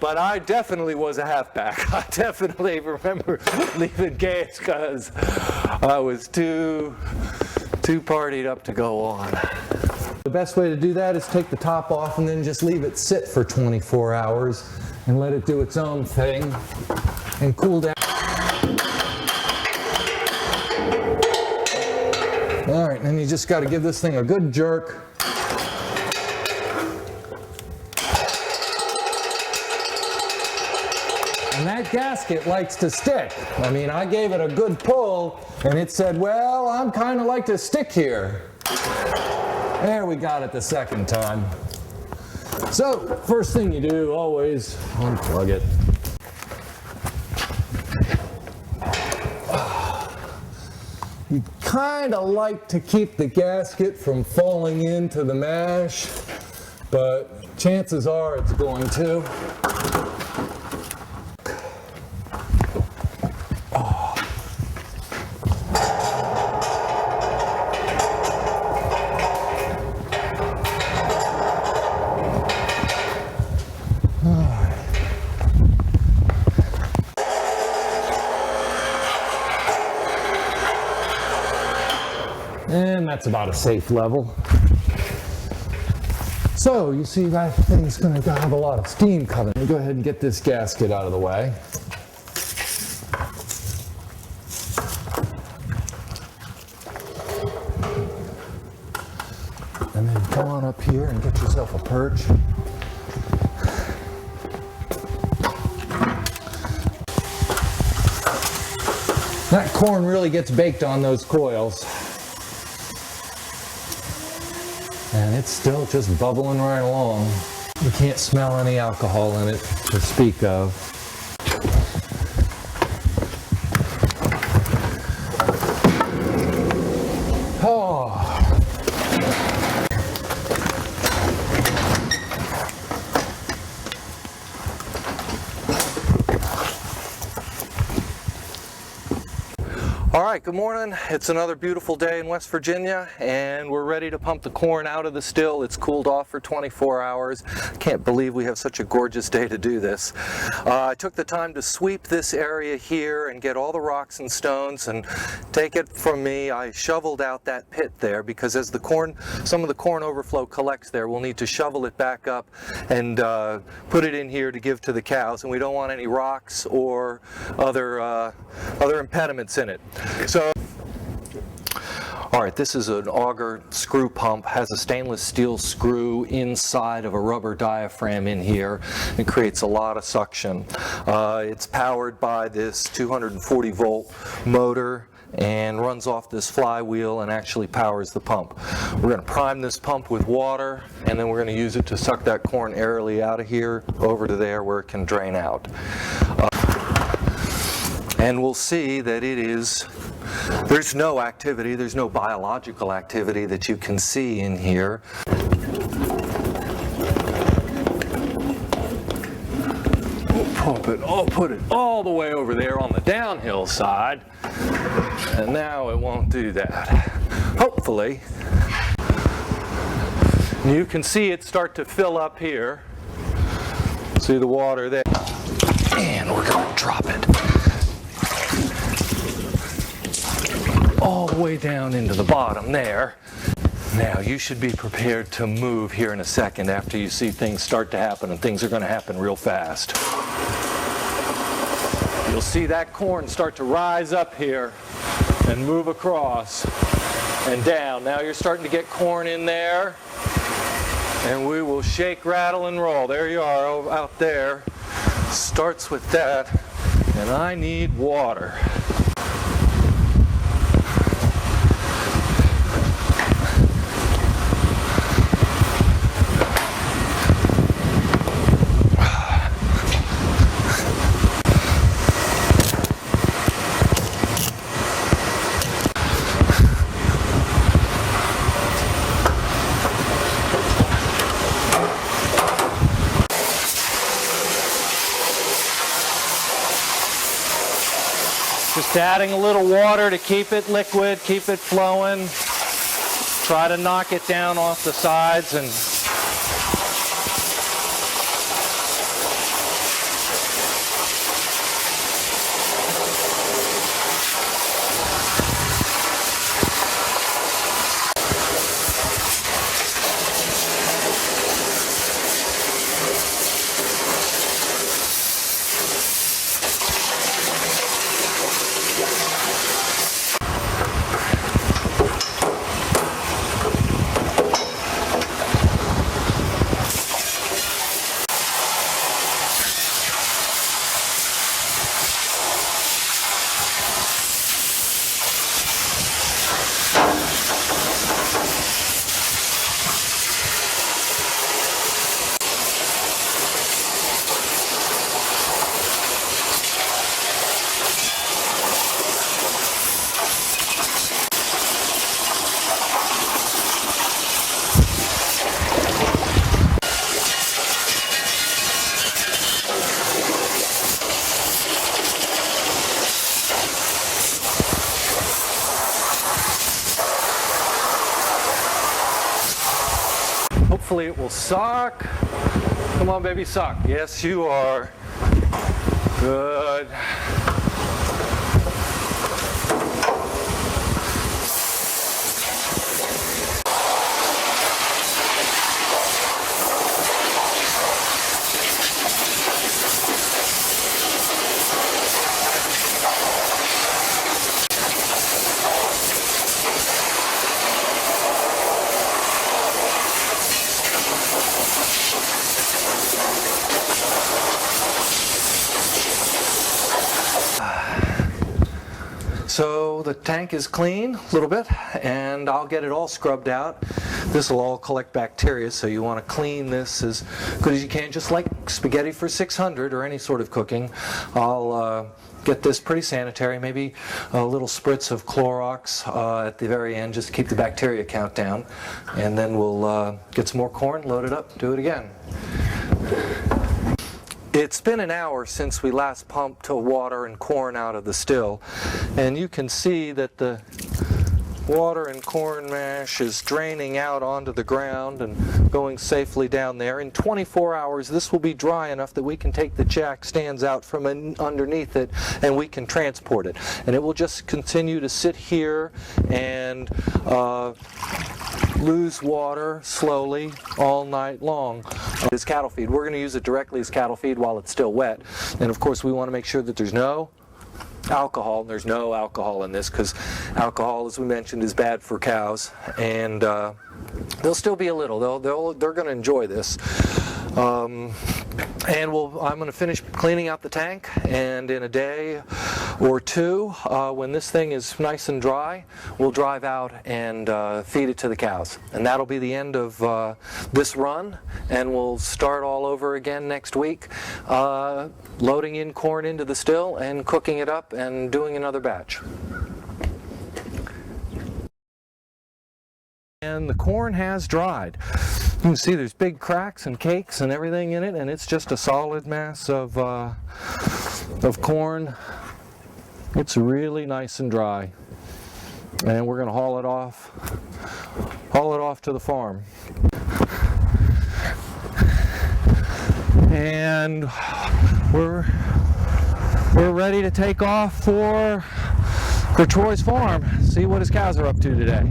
Speaker 1: But I definitely was a halfback. I definitely remember leaving games because I was too partied up to go on. The best way to do that is take the top off and then just leave it sit for 24 hours and let it do its own thing and cool down. All right,
Speaker 3: and you just got to give this thing a good jerk. And that gasket likes to stick. I mean, I gave it a good pull, and it said, well, I'm kind of like to stick here. There, we got it the second time. So, first thing you do, always unplug it. You kind of like to keep the gasket from falling into the mash, but chances are it's going to. And that's about a safe level. So you see that thing's going to have a lot of steam coming. Let me go ahead and get this gasket out of the way. And then come on up here and get yourself a perch. That corn really gets baked on those coils. And it's still just bubbling right along. You can't smell any alcohol in it to speak of. Oh.
Speaker 1: All right, good morning. It's another beautiful day in West Virginia, and we're ready to pump the corn out of the still. It's cooled off for 24 hours. Can't believe we have such a gorgeous day to do this. I took the time to sweep this area here and get all the rocks and stones, and take it from me, I shoveled out that pit there, because as the corn, some of the corn overflow collects there, we'll need to shovel it back up and put it in here to give to the cows, and we don't want any rocks or other impediments in it. So, all right, this is an auger screw pump, has a stainless steel screw inside of a rubber diaphragm in here. It creates a lot of suction. It's powered by this 240 volt motor and runs off this flywheel and actually powers the pump. We're going to prime this pump with water, and then we're going to use it to suck that corn airily out of here over to there where it can drain out. And we'll see that there's no activity, there's no biological activity that you can see in here. I'll put it all the way over there on the downhill side, and now it won't do that. Hopefully. You can see it start to fill up here. See the water there. And we're going to drop it all the way down into the bottom there. Now you should be prepared to move here in a second after you see things start to happen, and things are going to happen real fast. You'll see that corn start to rise up here and move across and down. Now you're starting to get corn in there, and we will shake, rattle, and roll. There you are out there. Starts with that, and I need water. Just adding a little water to keep it liquid, keep it flowing. Try to knock it down off the sides and Hopefully it will suck. Come on, baby, suck. Yes, you are. Good. So the tank is clean a little bit, and I'll get it all scrubbed out. This will all collect bacteria, so you want to clean this as good as you can, just like spaghetti for 600 or any sort of cooking. I'll get this pretty sanitary, maybe a little spritz of Clorox at the very end just to keep the bacteria count down, and then we'll get some more corn, load it up, do it again. It's been an hour since we last pumped water and corn out of the still, and you can see that the water and corn mash is draining out onto the ground and going safely down there. In 24 hours this will be dry enough that we can take the jack stands out from underneath it and we can transport it. And it will just continue to sit here and lose water slowly all night long. As cattle feed, we're going to use it directly as cattle feed while it's still wet. And of course we want to make sure that there's no alcohol. There's no alcohol in this because alcohol, as we mentioned, is bad for cows, and there'll still be a little. They're going to enjoy this. And I'm going to finish cleaning out the tank, and in a day or two, when this thing is nice and dry, we'll drive out and feed it to the cows. And that'll be the end of this run, and we'll start all over again next week, loading in corn into the still and cooking it up and doing another batch. And the corn has dried. You can see there's big cracks and cakes and everything in it, and it's just a solid mass of corn. It's really nice and dry, and we're going to haul it off to the farm. And we're ready to take off for Troy's farm. See what his cows are up to today.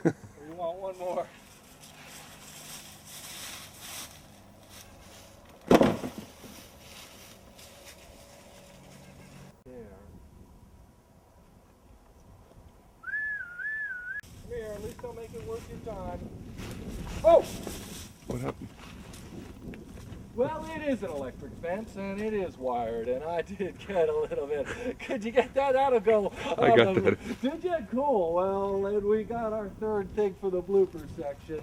Speaker 1: We want one more. There. Come here, at least I'll make it worth your time. Oh!
Speaker 2: What happened?
Speaker 1: Well, it is an electric fence, and it is wired, and I did get a little bit. Could you get that? That'll go.
Speaker 2: I got that.
Speaker 1: Did you? Cool. Well, and we got our third thing for the blooper section.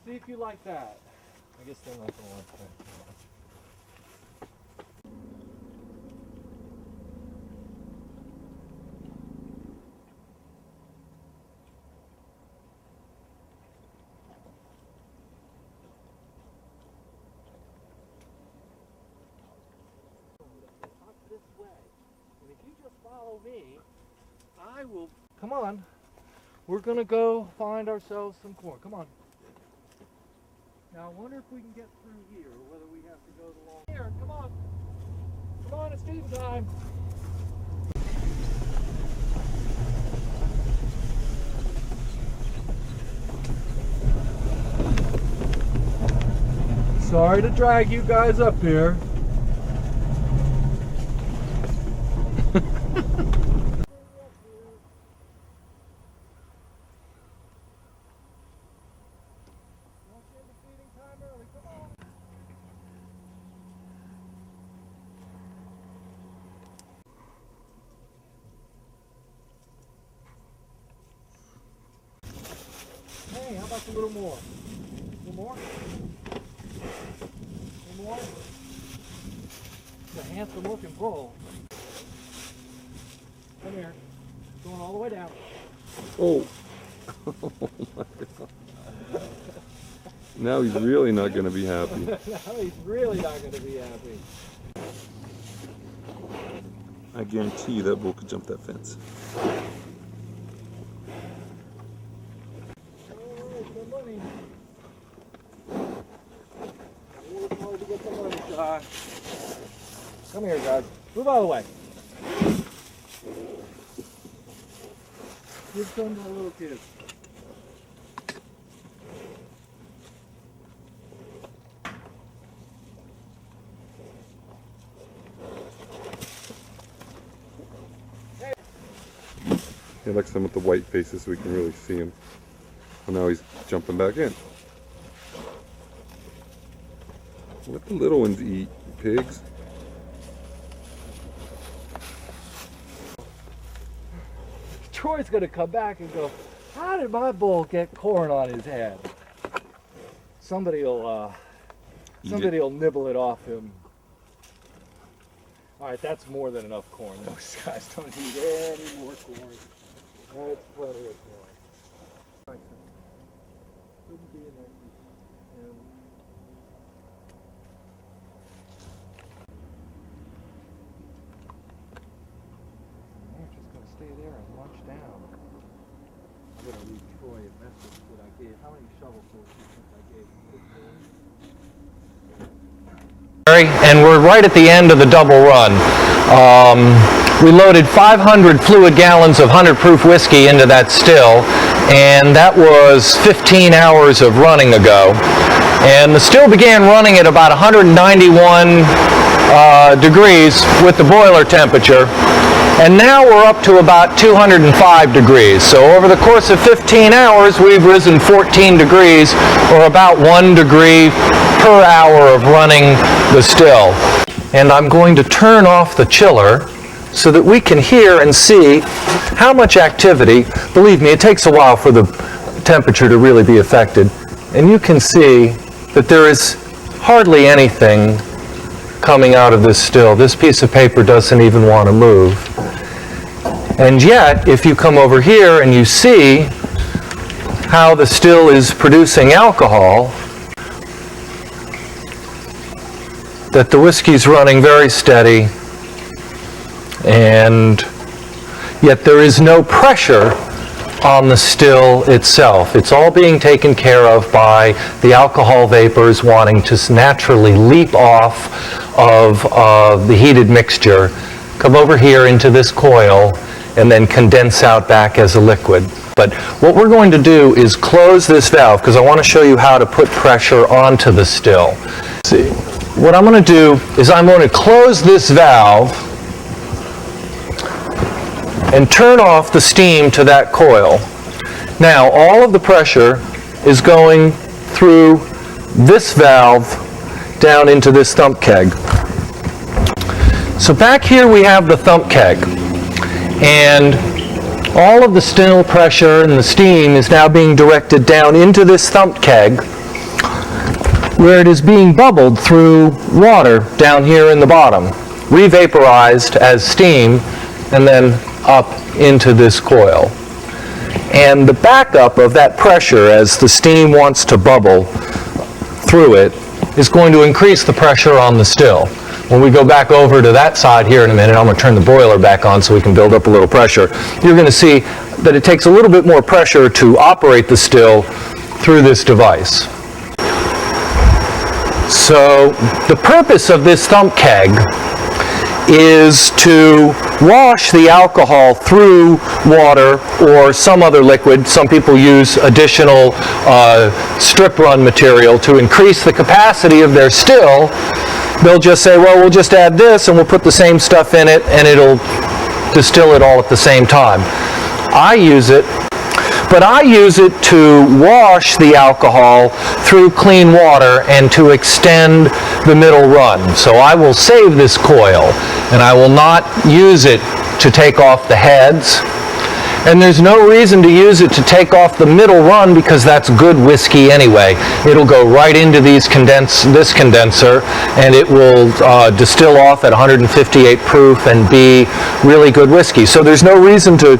Speaker 1: See if you like that. I guess they're not going to like that. Follow me. I will. Come on. We're going to go find ourselves some corn. Come on. Now, I wonder if we can get through here, or whether we have to go the long. Here, come on. Come on, it's feeding time. Sorry to drag you guys up here.
Speaker 3: Touch a little more. A little more. A little more. It's a handsome looking bull. Come here. Going all the way down.
Speaker 4: Oh. Oh my God. Now he's really not going to be happy.
Speaker 3: Now he's really not going to be happy.
Speaker 4: I guarantee you that bull could jump that fence.
Speaker 3: Good money. Work hard to get the money, Josh. Come here, guys. Move out of the way. Give some to the little kids.
Speaker 4: He likes them with the white faces so we can really see him. And now he's jumping back in. Let the little ones eat, pigs.
Speaker 3: Troy's going to come back and go, how did my bull get corn on his head? Somebody'll nibble it off him. All right, that's more than enough corn. Those guys don't need any more corn. That's plenty of corn. Couldn't be a nice. They're just going to stay there and lunch down. I'm going to leave Troy a message that I gave. How many shovelfuls do you think I gave? 15?
Speaker 1: And we're right at the end of the double run. We loaded 500 fluid gallons of 100 proof whiskey into that still, and that was 15 hours of running ago. And the still began running at about 191 degrees with the boiler temperature, and now we're up to about 205 degrees. So over the course of 15 hours, we've risen 14 degrees, or about 1 degree per hour of running the still. And I'm going to turn off the chiller so that we can hear and see how much activity. Believe me, it takes a while for the temperature to really be affected. And you can see that there is hardly anything coming out of this still. This piece of paper doesn't even want to move. And yet, if you come over here and you see how the still is producing alcohol, that the whiskey's running very steady, and yet there is no pressure on the still itself. It's all being taken care of by the alcohol vapors wanting to naturally leap off of the heated mixture, come over here into this coil, and then condense out back as a liquid. But what we're going to do is close this valve, because I want to show you how to put pressure onto the still. See, what I'm going to do is I'm going to close this valve and turn off the steam to that coil. Now, all of the pressure is going through this valve down into this thump keg. So back here we have the thump keg, and all of the still pressure and the steam is now being directed down into this thump keg, where it is being bubbled through water down here in the bottom, re-vaporized as steam, and then up into this coil. And the backup of that pressure as the steam wants to bubble through it is going to increase the pressure on the still. When we go back over to that side here in a minute, I'm going to turn the boiler back on so we can build up a little pressure. You're going to see that it takes a little bit more pressure to operate the still through this device. So the purpose of this thump keg is to wash the alcohol through water or some other liquid. Some people use additional strip run material to increase the capacity of their still. They'll just say, well, we'll just add this and we'll put the same stuff in it and it'll distill it all at the same time. I use it to wash the alcohol through clean water and to extend the middle run. So I will save this coil, and I will not use it to take off the heads,
Speaker 3: And there's no reason to use it to take off the middle run because that's good whiskey anyway. It'll go right into this condenser and it will distill off at 158 proof and be really good whiskey. So there's no reason to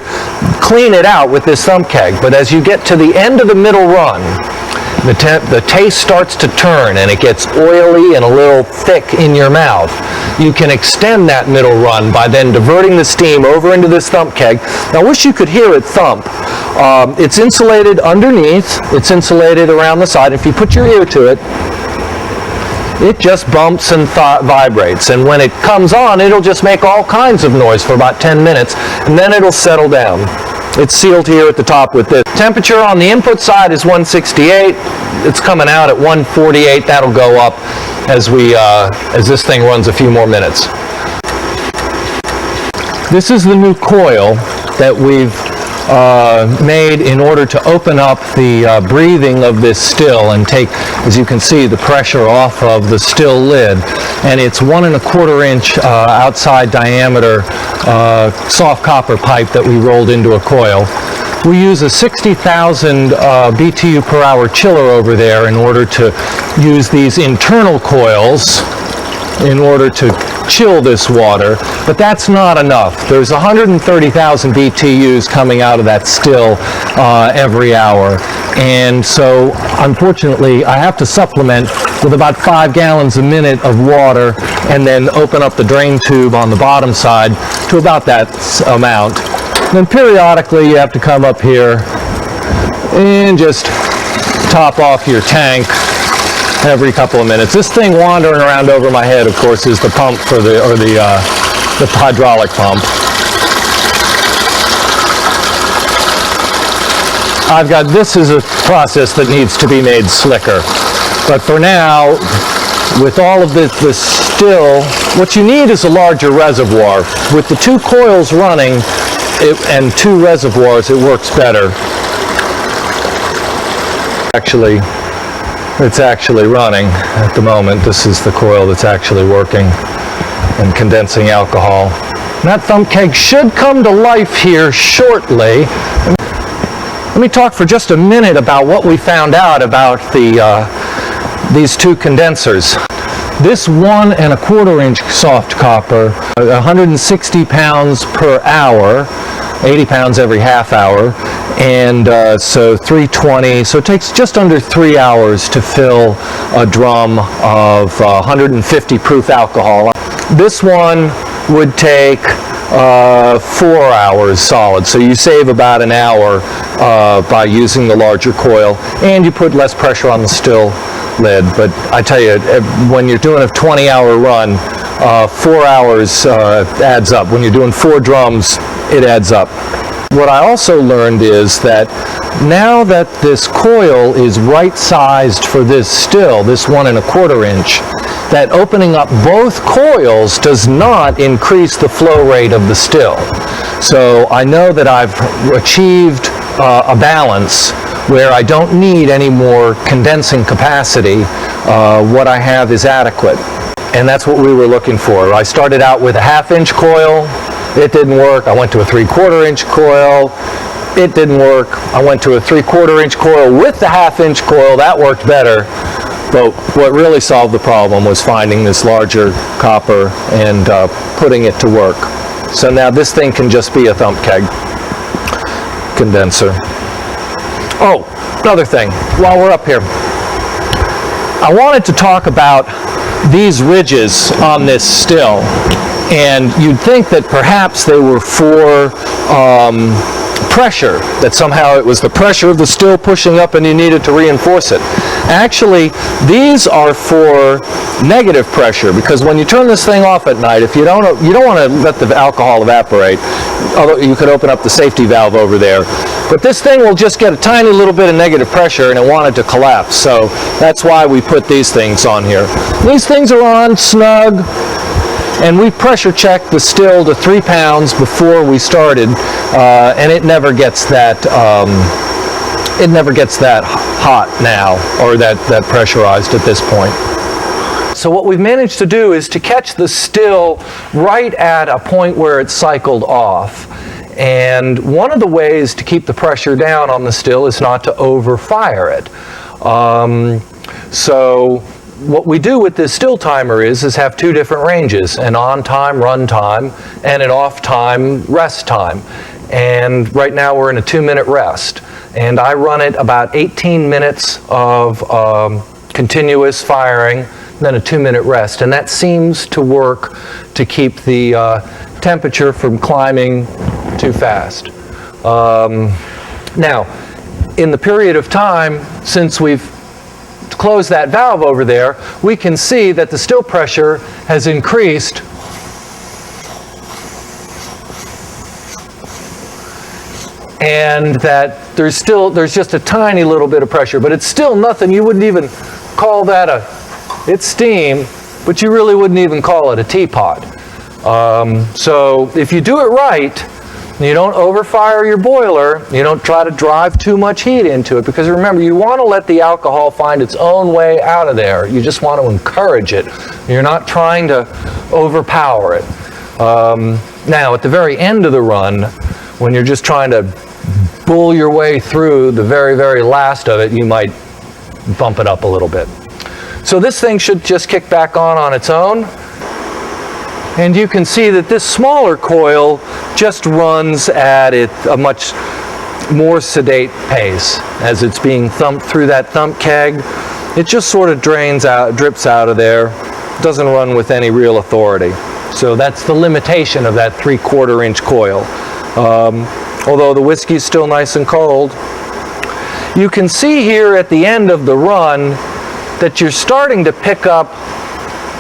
Speaker 3: clean it out with this thumb keg. But as you get to the end of the middle run, the taste starts to turn and it gets oily and a little thick in your mouth. You can extend that middle run by then diverting the steam over into this thump keg. Now I wish you could hear it thump. It's insulated underneath, it's insulated around the side. If you put your ear to it, it just bumps and vibrates. And when it comes on, it'll just make all kinds of noise for about 10 minutes and then it'll settle down. It's sealed here at the top with this. Temperature on the input side is 168. It's coming out at 148. That'll go up as this thing runs a few more minutes. This is the new coil that we've made in order to open up the breathing of this still and take, as you can see, the pressure off of the still lid. And it's 1 1/4 inch outside diameter soft copper pipe that we rolled into a coil. We use a 60,000 BTU per hour chiller over there in order to use these internal coils in order to chill this water, but that's not enough. There's 130,000 BTUs coming out of that still every hour, and so unfortunately I have to supplement with about 5 gallons a minute of water and then open up the drain tube on the bottom side to about that amount. Then periodically you have to come up here and just top off your tank every couple of minutes. This thing wandering around over my head, of course, is the pump for the hydraulic pump. This is a process that needs to be made slicker. But for now, with all of this still, what you need is a larger reservoir. With the 2 coils running and 2 reservoirs, it works better. It's actually running at the moment. This is the coil that's actually working and condensing alcohol. And that thumb keg should come to life here shortly. Let me talk for just a minute about what we found out about these 2 condensers. This 1 1/4 inch soft copper, 160 pounds per hour, 80 pounds every half hour, and so 320, so it takes just under 3 hours to fill a drum of 150 proof alcohol. This one would take 4 hours solid, so you save about an hour by using the larger coil, and you put less pressure on the still lid. But I tell you, when you're doing a 20-hour run, 4 hours adds up. When you're doing 4 drums, it adds up. What I also learned is that now that this coil is right-sized for this still, this 1 1/4 inch, that opening up both coils does not increase the flow rate of the still. So I know that I've achieved a balance where I don't need any more condensing capacity. What I have is adequate, and that's what we were looking for. I started out with a 1/2 inch coil. It didn't work. I went to a 3/4 inch coil. It didn't work. I went to a 3/4 inch coil with the 1/2 inch coil. That worked better. But what really solved the problem was finding this larger copper and putting it to work. So now this thing can just be a thump keg condenser. Oh, another thing, while we're up here. I wanted to talk about these ridges on this still. And you'd think that perhaps they were for pressure, that somehow it was the pressure of the still pushing up and you needed to reinforce it. Actually, these are for negative pressure, because when you turn this thing off at night, if you don't want to let the alcohol evaporate, although you could open up the safety valve over there. But this thing will just get a tiny little bit of negative pressure and it wanted to collapse. So that's why we put these things on here. These things are on snug. And we pressure checked the still to 3 pounds before we started, and it never gets that hot now, or that pressurized at this point. So what we've managed to do is to catch the still right at a point where it's cycled off.
Speaker 1: And one of the ways to keep the pressure down on the still is not to overfire it. So what we do with this still timer is have two different ranges, an on time, run time, and an off time, rest time. And right now we're in a 2-minute rest. And I run it about 18 minutes of continuous firing, then a 2-minute rest. And that seems to work to keep the temperature from climbing too fast. Now, in the period of time since we've closed that valve over there, we can see that the still pressure has increased and that there's just a tiny little bit of pressure, but it's still nothing. You wouldn't even call that it's steam, but you really wouldn't even call it a teapot. So if you do it right, you don't overfire your boiler, you don't try to drive too much heat into it, because remember, you want to let the alcohol find its own way out of there. You just want to encourage it. You're not trying to overpower it. Now, at the very end of the run, when you're just trying to bull your way through the very, very last of it, you might bump it up a little bit. So this thing should just kick back on its own. And you can see that this smaller coil just runs at a much more sedate pace. As it's being thumped through that thump keg, it just sort of drips out of there. Doesn't run with any real authority. So that's the limitation of that 3/4 inch coil. Although the whiskey's still nice and cold. You can see here at the end of the run that you're starting to pick up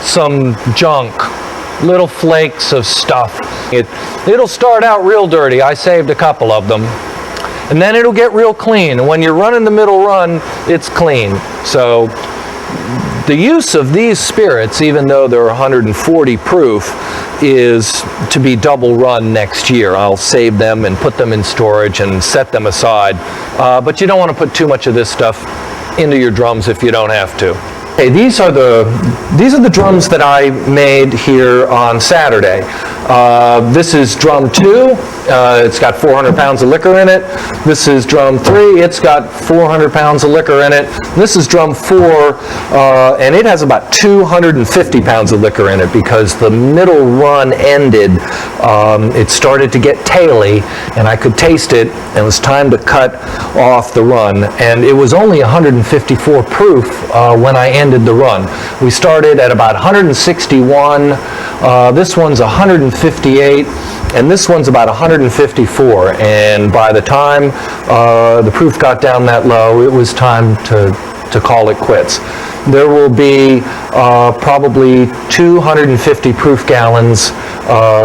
Speaker 1: some junk. Little flakes of stuff. It'll start out real dirty. I saved a couple of them. And then it'll get real clean. And when you're running the middle run, it's clean. So the use of these spirits, even though they're 140 proof, is to be double run next year. I'll save them and put them in storage and set them aside. But you don't want to put too much of this stuff into your drums if you don't have to. Okay, these are the drums that I made here on Saturday. This is drum 2. It's got 400 pounds of liquor in it. This is drum 3. It's got 400 pounds of liquor in it. This is drum 4, and it has about 250 pounds of liquor in it because the middle run ended. It started to get taily, and I could taste it, and it was time to cut off the run. And it was only 154 proof when I ended the run. We started at about 161. This one's 158, and this one's about 154. And by the time the proof got down that low, it was time to call it quits. There will be probably 250 proof gallons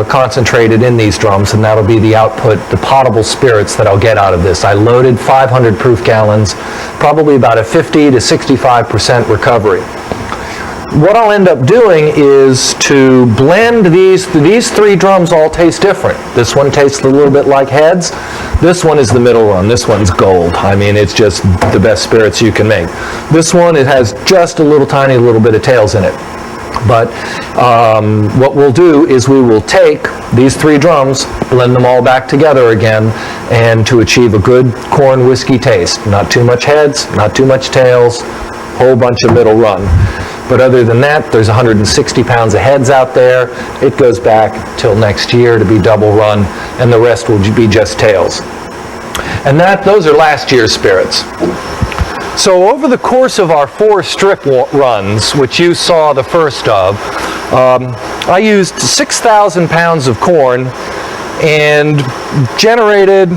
Speaker 1: concentrated in these drums, and that'll be the output, the potable spirits that I'll get out of this. I loaded 500 proof gallons, probably about a 50 to 65% recovery. What I'll end up doing is to blend these 3 drums all taste different. This one tastes a little bit like heads. This one is the middle run. This one's gold. I mean, it's just the best spirits you can make. This one, it has just a tiny little bit of tails in it. But what we'll do is we will take these 3 drums, blend them all back together again, and to achieve a good corn whiskey taste. Not too much heads, not too much tails, whole bunch of middle run. But other than that, there's 160 pounds of heads out there. It goes back till next year to be double run, and the rest will be just tails. And those are last year's spirits. So over the course of our 4 strip runs, which you saw the first of, I used 6,000 pounds of corn and generated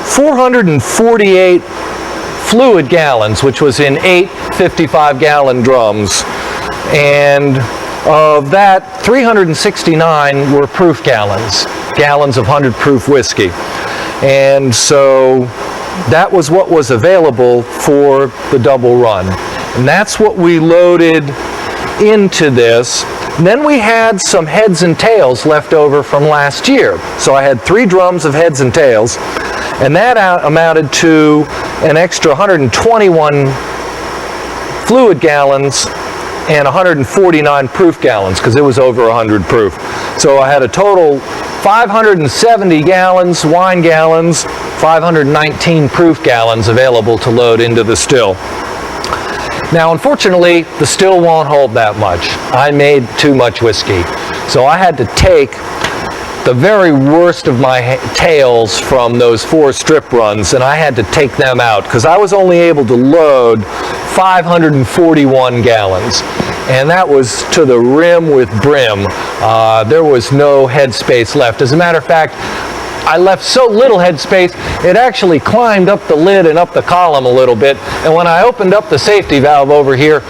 Speaker 1: 448 fluid gallons, which was in 8 55-gallon drums. And of that, 369 were proof gallons of 100 proof whiskey. And so that was what was available for the double run. And that's what we loaded into this. And then we had some heads and tails left over from last year. So I had 3 drums of heads and tails, and that amounted to an extra 121 fluid gallons
Speaker 3: and 149 proof gallons because it was over 100 proof. So I had a total 570 gallons, wine gallons, 519 proof gallons available to load into the still. Now, unfortunately, the still won't hold that much. I made too much whiskey. So I had to take the very worst of my tails from those 4 strip runs, and I had to take them out because I was only able to load 541 gallons. And that was to the rim with brim. There was no headspace left. As a matter of fact, I left so little headspace, it actually climbed up the lid and up the column a little bit. And when I opened up the safety valve over here,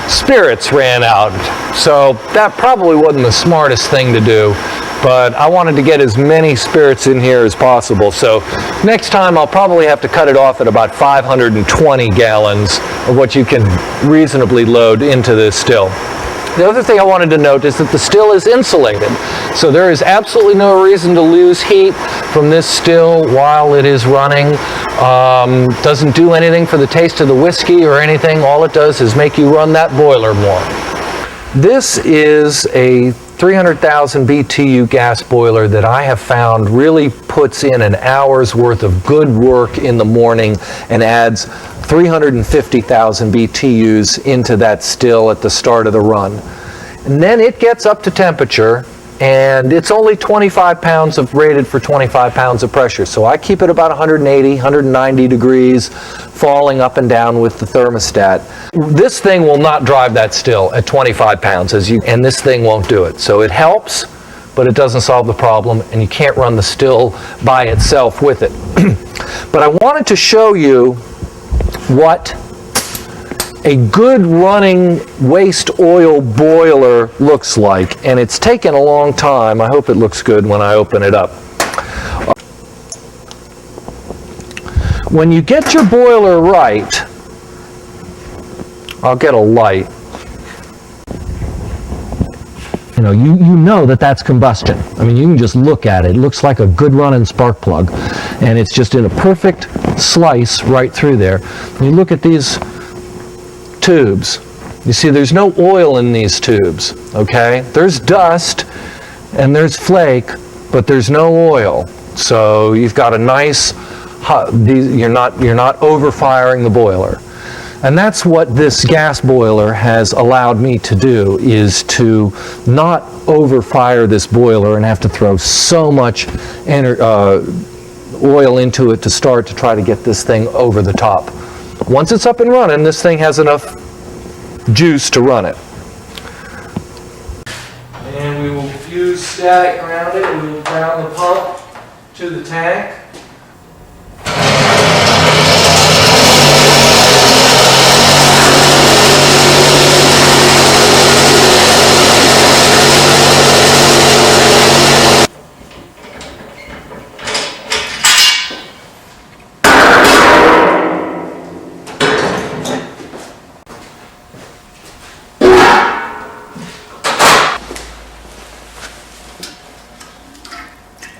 Speaker 3: spirits ran out. So that probably wasn't the smartest thing to do. But I wanted to get as many spirits in here as possible. So next time I'll probably have to cut it off at about 520 gallons of what you can reasonably load into this still. The other thing I wanted to note is that the still is insulated. So there is absolutely no reason to lose heat from this still while it is running. Doesn't do anything for the taste of the whiskey or anything. All it does is make you run that boiler more. This is a 300,000 BTU gas boiler that I have found really puts in an hour's worth of good work in the morning and adds 350,000 BTUs into that still at the start of the run. And then it gets up to temperature, and it's only 25 pounds of rated for 25 pounds of pressure. So I keep it about 180, 190 degrees, falling up and down with the thermostat. This thing will not drive that still at 25 pounds, and this thing won't do it. So it helps, but it doesn't solve the problem, and you can't run the still by itself with it. But I wanted to show you what a good running waste oil boiler looks like, and it's taken a long time. I hope it looks good when I open it up. When you get your boiler right, I'll get a light. You know that that's combustion. I mean, you can just look at it. It looks like a good running spark plug, and it's just in a perfect slice right through there. You look at these tubes. You see, there's no oil in these tubes. Okay, there's dust and there's flake, but there's no oil. So you've got a nice hot. You're not over firing the boiler. And that's what this gas boiler has allowed me to do, is to not overfire this boiler and have to throw so much oil into it to start to try to get this thing over the top. Once it's up and running, this thing has enough juice to run it. And we will use static ground it. We will ground the pump to the tank.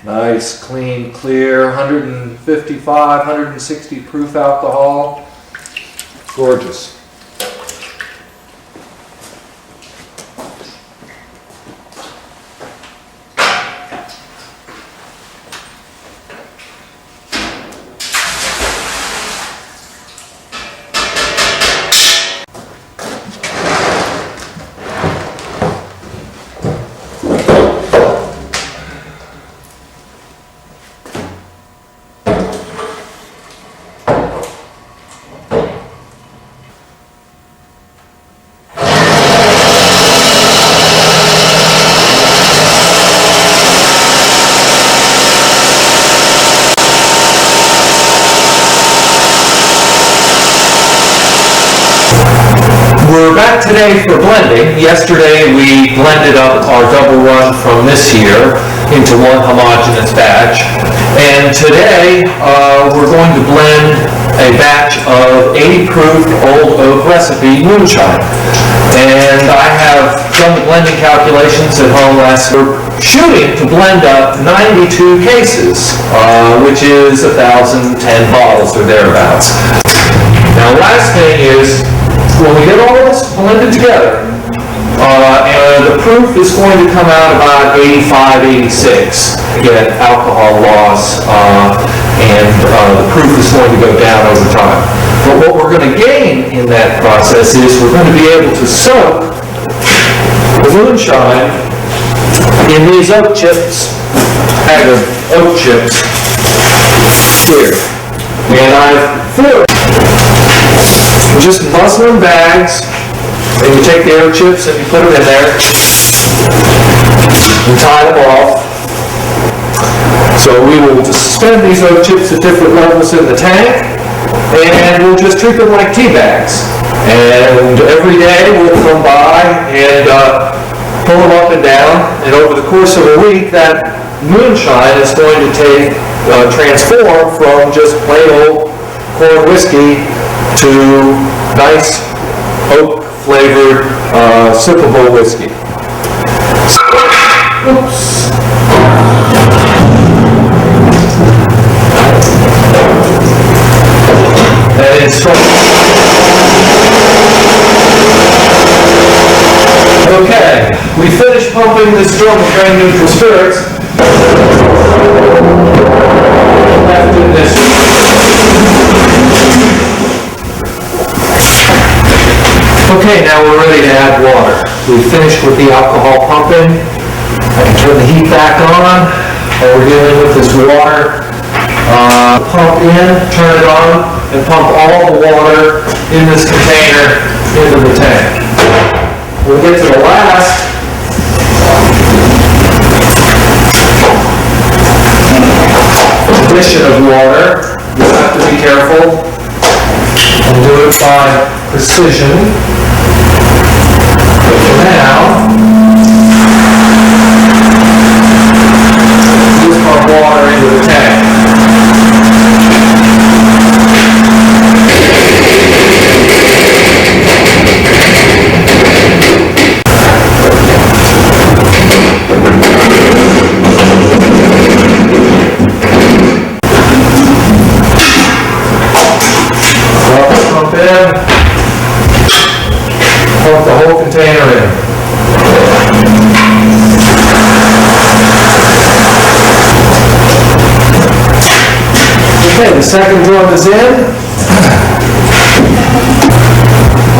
Speaker 3: Nice, clean, clear, 155, 160 proof alcohol. Gorgeous. We're back today for blending. Yesterday we blended up our double run from this year into one homogeneous batch. And today we're going to blend a batch of 80 proof Old Oak recipe Moonshine. And I have done the blending calculations at home last week. We're shooting to blend up 92 cases, which is 1,010 bottles or thereabouts. Now last thing is, when we get all this blended together,
Speaker 1: the proof is going to come out about 85, 86. Again, alcohol loss, and the proof is going to go down over time. But what we're going to gain in that process is we're going to be able to soak the moonshine in these oak chips, bag of oak chips here. And I've filled just muslin bags, and you take the oak chips and you put them in there and tie them off. So we will suspend these oak chips at different levels in the tank, and we'll just treat them like tea bags. And every day we'll come by and pull them up and down, and over the course of a week, that moonshine is going to transform from just plain old corn whiskey to nice oak-flavored, sippable whiskey. Oops. And it's okay, we finished pumping this drum of grain neutral spirits. Left in this. Okay, now we're ready to add water. We finished with the alcohol pumping. I can turn the heat back on, and we're dealing with this water. Pump in, turn it on, and pump all the water in this container into the tank. We'll get to the last addition of water. You have to be careful and do it by precision. But for now, just pump water into the tank. Pump the whole container in. Okay, the second drum is in.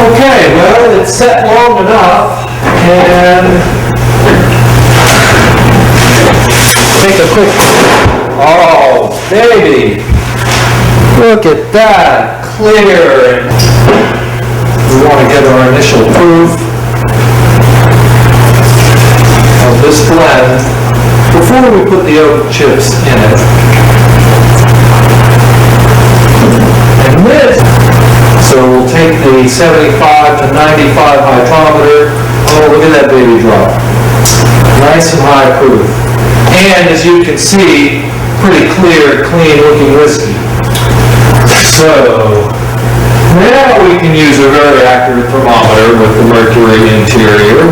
Speaker 1: Okay, well, it's set long enough, and take a quick, oh, baby, look at that, clear. We want to get our initial proof of this blend before we put the oak chips in it. And this, so we'll take the 75 to 95 hydrometer. Oh, look at that baby drop. Nice and high proof. And as you can see, pretty clear, clean looking whiskey. So, now we can use a very accurate thermometer with the mercury interior.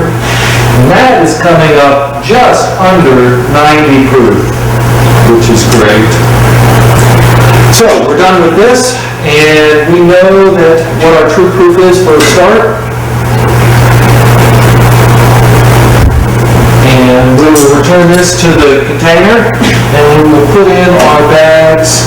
Speaker 1: And that is coming up just under 90 proof, which is great. So we're done with this, and we know that what our true proof is for a start. And we will return this to the container, and we will put in our bags.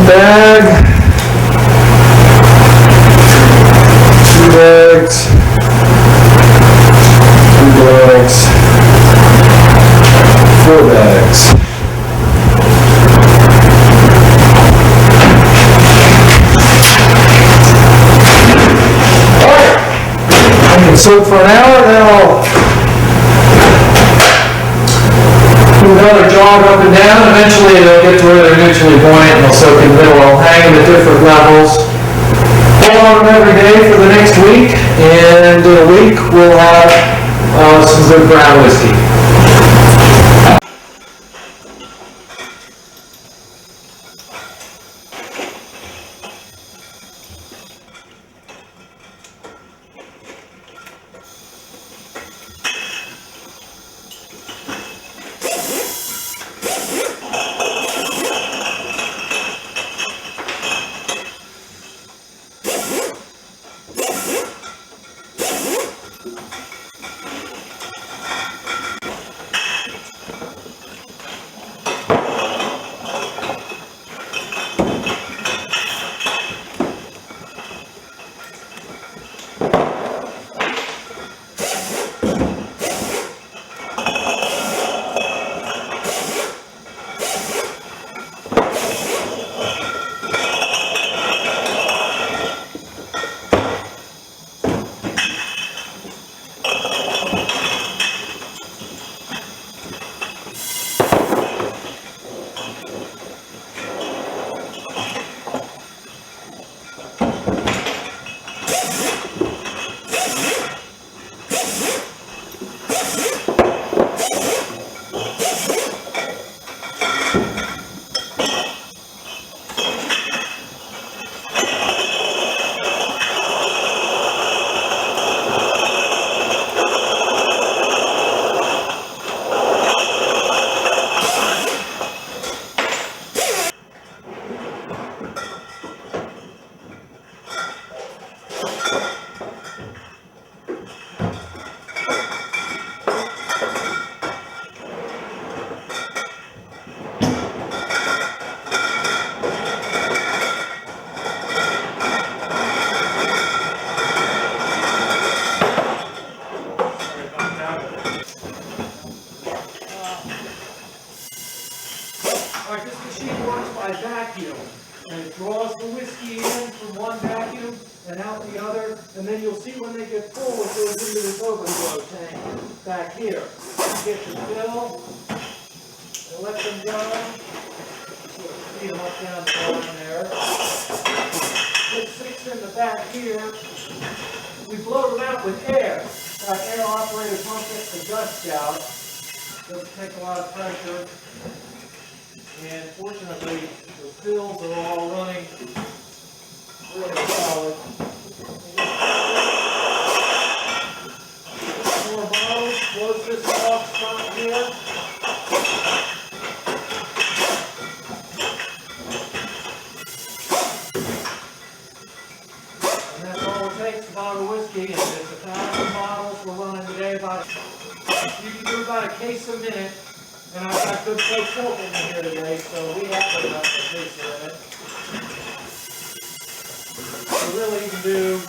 Speaker 1: Bag, 2 bags, 2 bags, 4 bags. Alright, I can soak for an hour, then I'll do another jog up and down. Eventually they'll get to where they're mutually buoyant and they'll soak in the middle. I'll hang them at different levels. And on them every day for the next week, and in a week we'll have some good brown whiskey.
Speaker 3: Alright, this machine works by vacuum, and it draws the whiskey in from one vacuum and out the other, and then you'll see when they get full, it goes into this overflow tank back here. You get the fill, and let them go. Sort of speed them up down the bottom there. Put 6 in the back here. We blow them out with air. Air operators won't get the dust out. Doesn't take a lot of pressure. And fortunately, the fills are all running really solid. More bottles, close this off, stop here. And that's all it takes, a bottle of whiskey, and it's 1,000 bottles we're running today. You can do about a case a minute. And I've got good folks helping me here today, so we have enough a case of it. So really you can do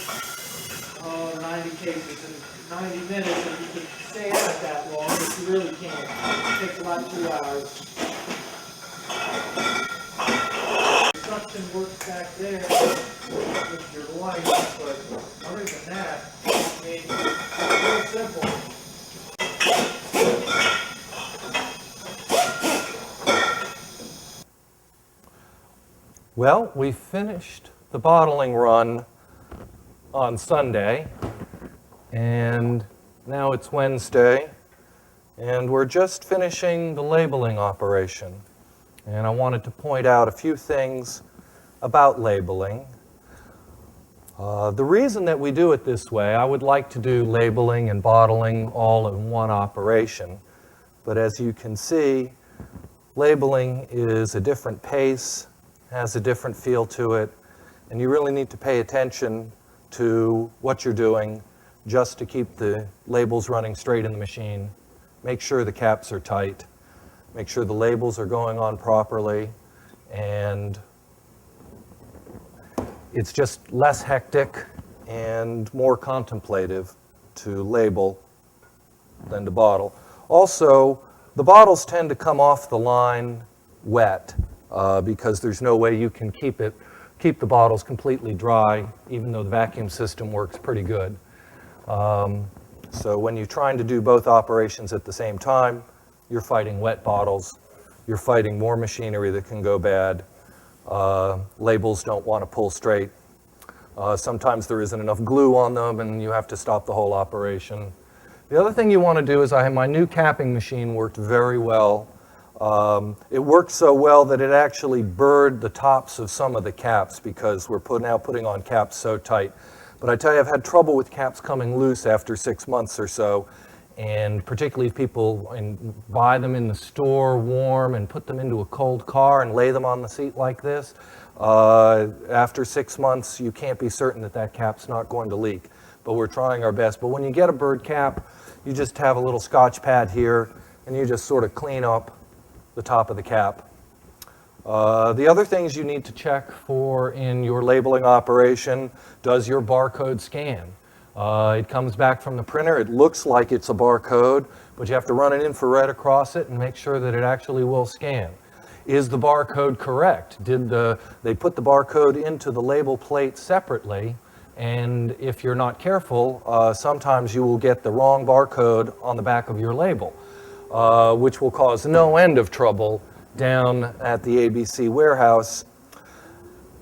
Speaker 3: 90 cases in 90 minutes, and you can stay at it that long, but you really can't. It takes about 2 hours. The suction works back there with your light, but other than that, I mean, it's very simple.
Speaker 1: Well, we finished the bottling run on Sunday, and now it's Wednesday, and we're just finishing the labeling operation. And I wanted to point out a few things about labeling. The reason that we do it this way, I would like to do labeling and bottling all in one operation, but as you can see, labeling is a different pace, has a different feel to it, and you really need to pay attention to what you're doing just to keep the labels running straight in the machine. Make sure the caps are tight, make sure the labels are going on properly, and it's just less hectic and more contemplative to label than to bottle. Also, the bottles tend to come off the line wet. Because there's no way you can keep the bottles completely dry, even though the vacuum system works pretty good. So when you're trying to do both operations at the same time, you're fighting wet bottles, you're fighting more machinery that can go bad, labels don't want to pull straight. Sometimes there isn't enough glue on them and you have to stop the whole operation. The other thing you want to do is my new capping machine worked very well. It worked so well that it actually burred the tops of some of the caps because we're now putting on caps so tight. But I tell you, I've had trouble with caps coming loose after 6 months or so, and particularly if people buy them in the store warm and put them into a cold car and lay them on the seat like this. After 6 months, you can't be certain that that cap's not going to leak, but we're trying our best. But when you get a burred cap, you just have a little Scotch pad here, and you just sort of clean up the top of the cap. The other things you need to check for in your labeling operation: does your barcode scan? It comes back from the printer, it looks like it's a barcode, but you have to run an infrared across it and make sure that it actually will scan. Is the barcode correct? They put the barcode into the label plate separately, and if you're not careful, sometimes you will get the wrong barcode on the back of your label, which will cause no end of trouble down at the ABC warehouse.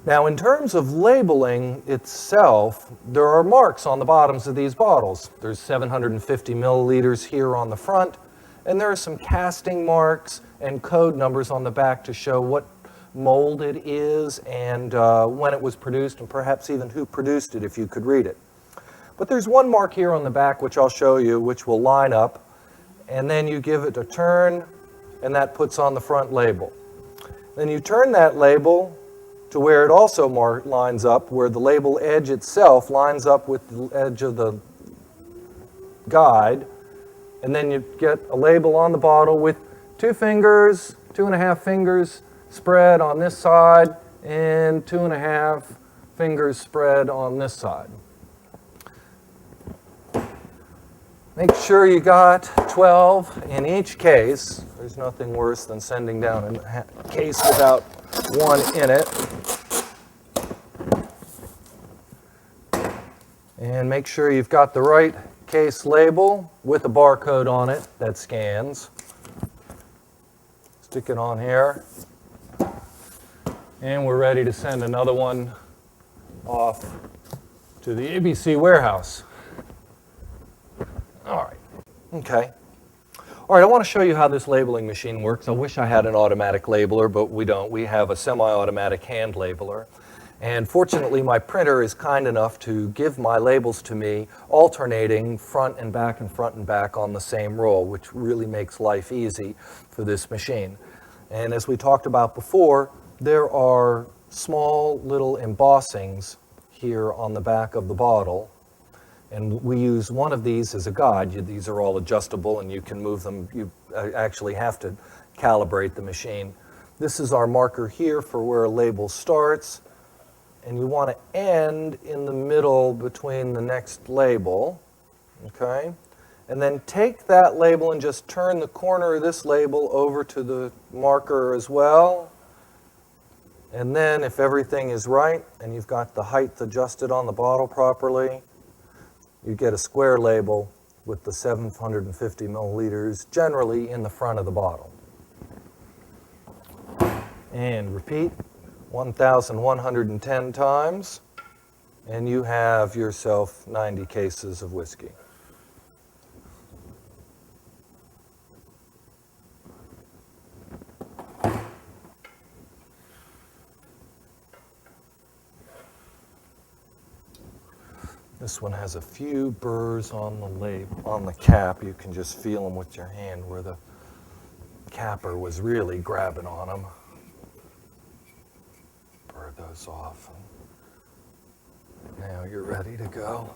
Speaker 1: Now, in terms of labeling itself, there are marks on the bottoms of these bottles. There's 750 milliliters here on the front, and there are some casting marks and code numbers on the back to show what mold it is and when it was produced, and perhaps even who produced it if you could read it. But there's one mark here on the back which I'll show you, which will line up, and then you give it a turn, and that puts on the front label. Then you turn that label to where it also lines up, where the label edge itself lines up with the edge of the guide, and then you get a label on the bottle with 2 fingers, 2.5 fingers spread on this side, and 2.5 fingers spread on this side. Make sure you got 12 in each case. There's nothing worse than sending down a case without one in it. And make sure you've got the right case label with a barcode on it that scans. Stick it on here. And we're ready to send another one off to the ABC warehouse. All right. Okay. All right, I want to show you how this labeling machine works. I wish I had an automatic labeler, but we don't. We have a semi-automatic hand labeler. And fortunately, my printer is kind enough to give my labels to me alternating front and back on the same roll, which really makes life easy for this machine. And as we talked about before, there are small little embossings here on the back of the bottle. And we use one of these as a guide. These are all adjustable and you can move them. You actually have to calibrate the machine. This is our marker here for where a label starts. And you want to end in the middle between the next label, okay? And then take that label and just turn the corner of this label over to the marker as well. And then if everything is right and you've got the height adjusted on the bottle properly, you get a square label with the 750 milliliters generally in the front of the bottle. And repeat 1,110 times, and you have yourself 90 cases of whiskey. This one has a few burrs on the label, on the cap. You can just feel them with your hand where the capper was really grabbing on them. Burr those off. Now you're ready to go.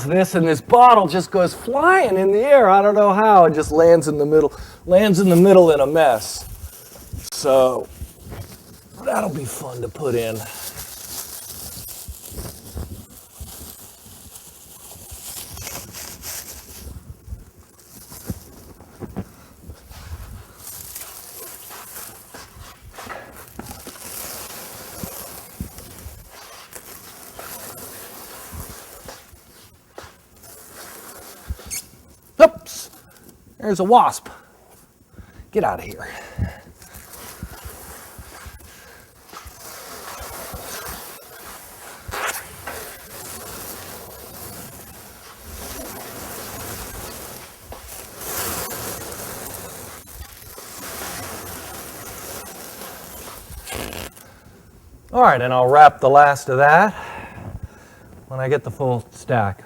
Speaker 1: This and this bottle just goes flying in the air. I don't know how. It just lands in the middle in a mess. So that'll be fun to put in.
Speaker 3: There's a wasp. Get out of here. All right, and I'll wrap the last of that when I get the full stack.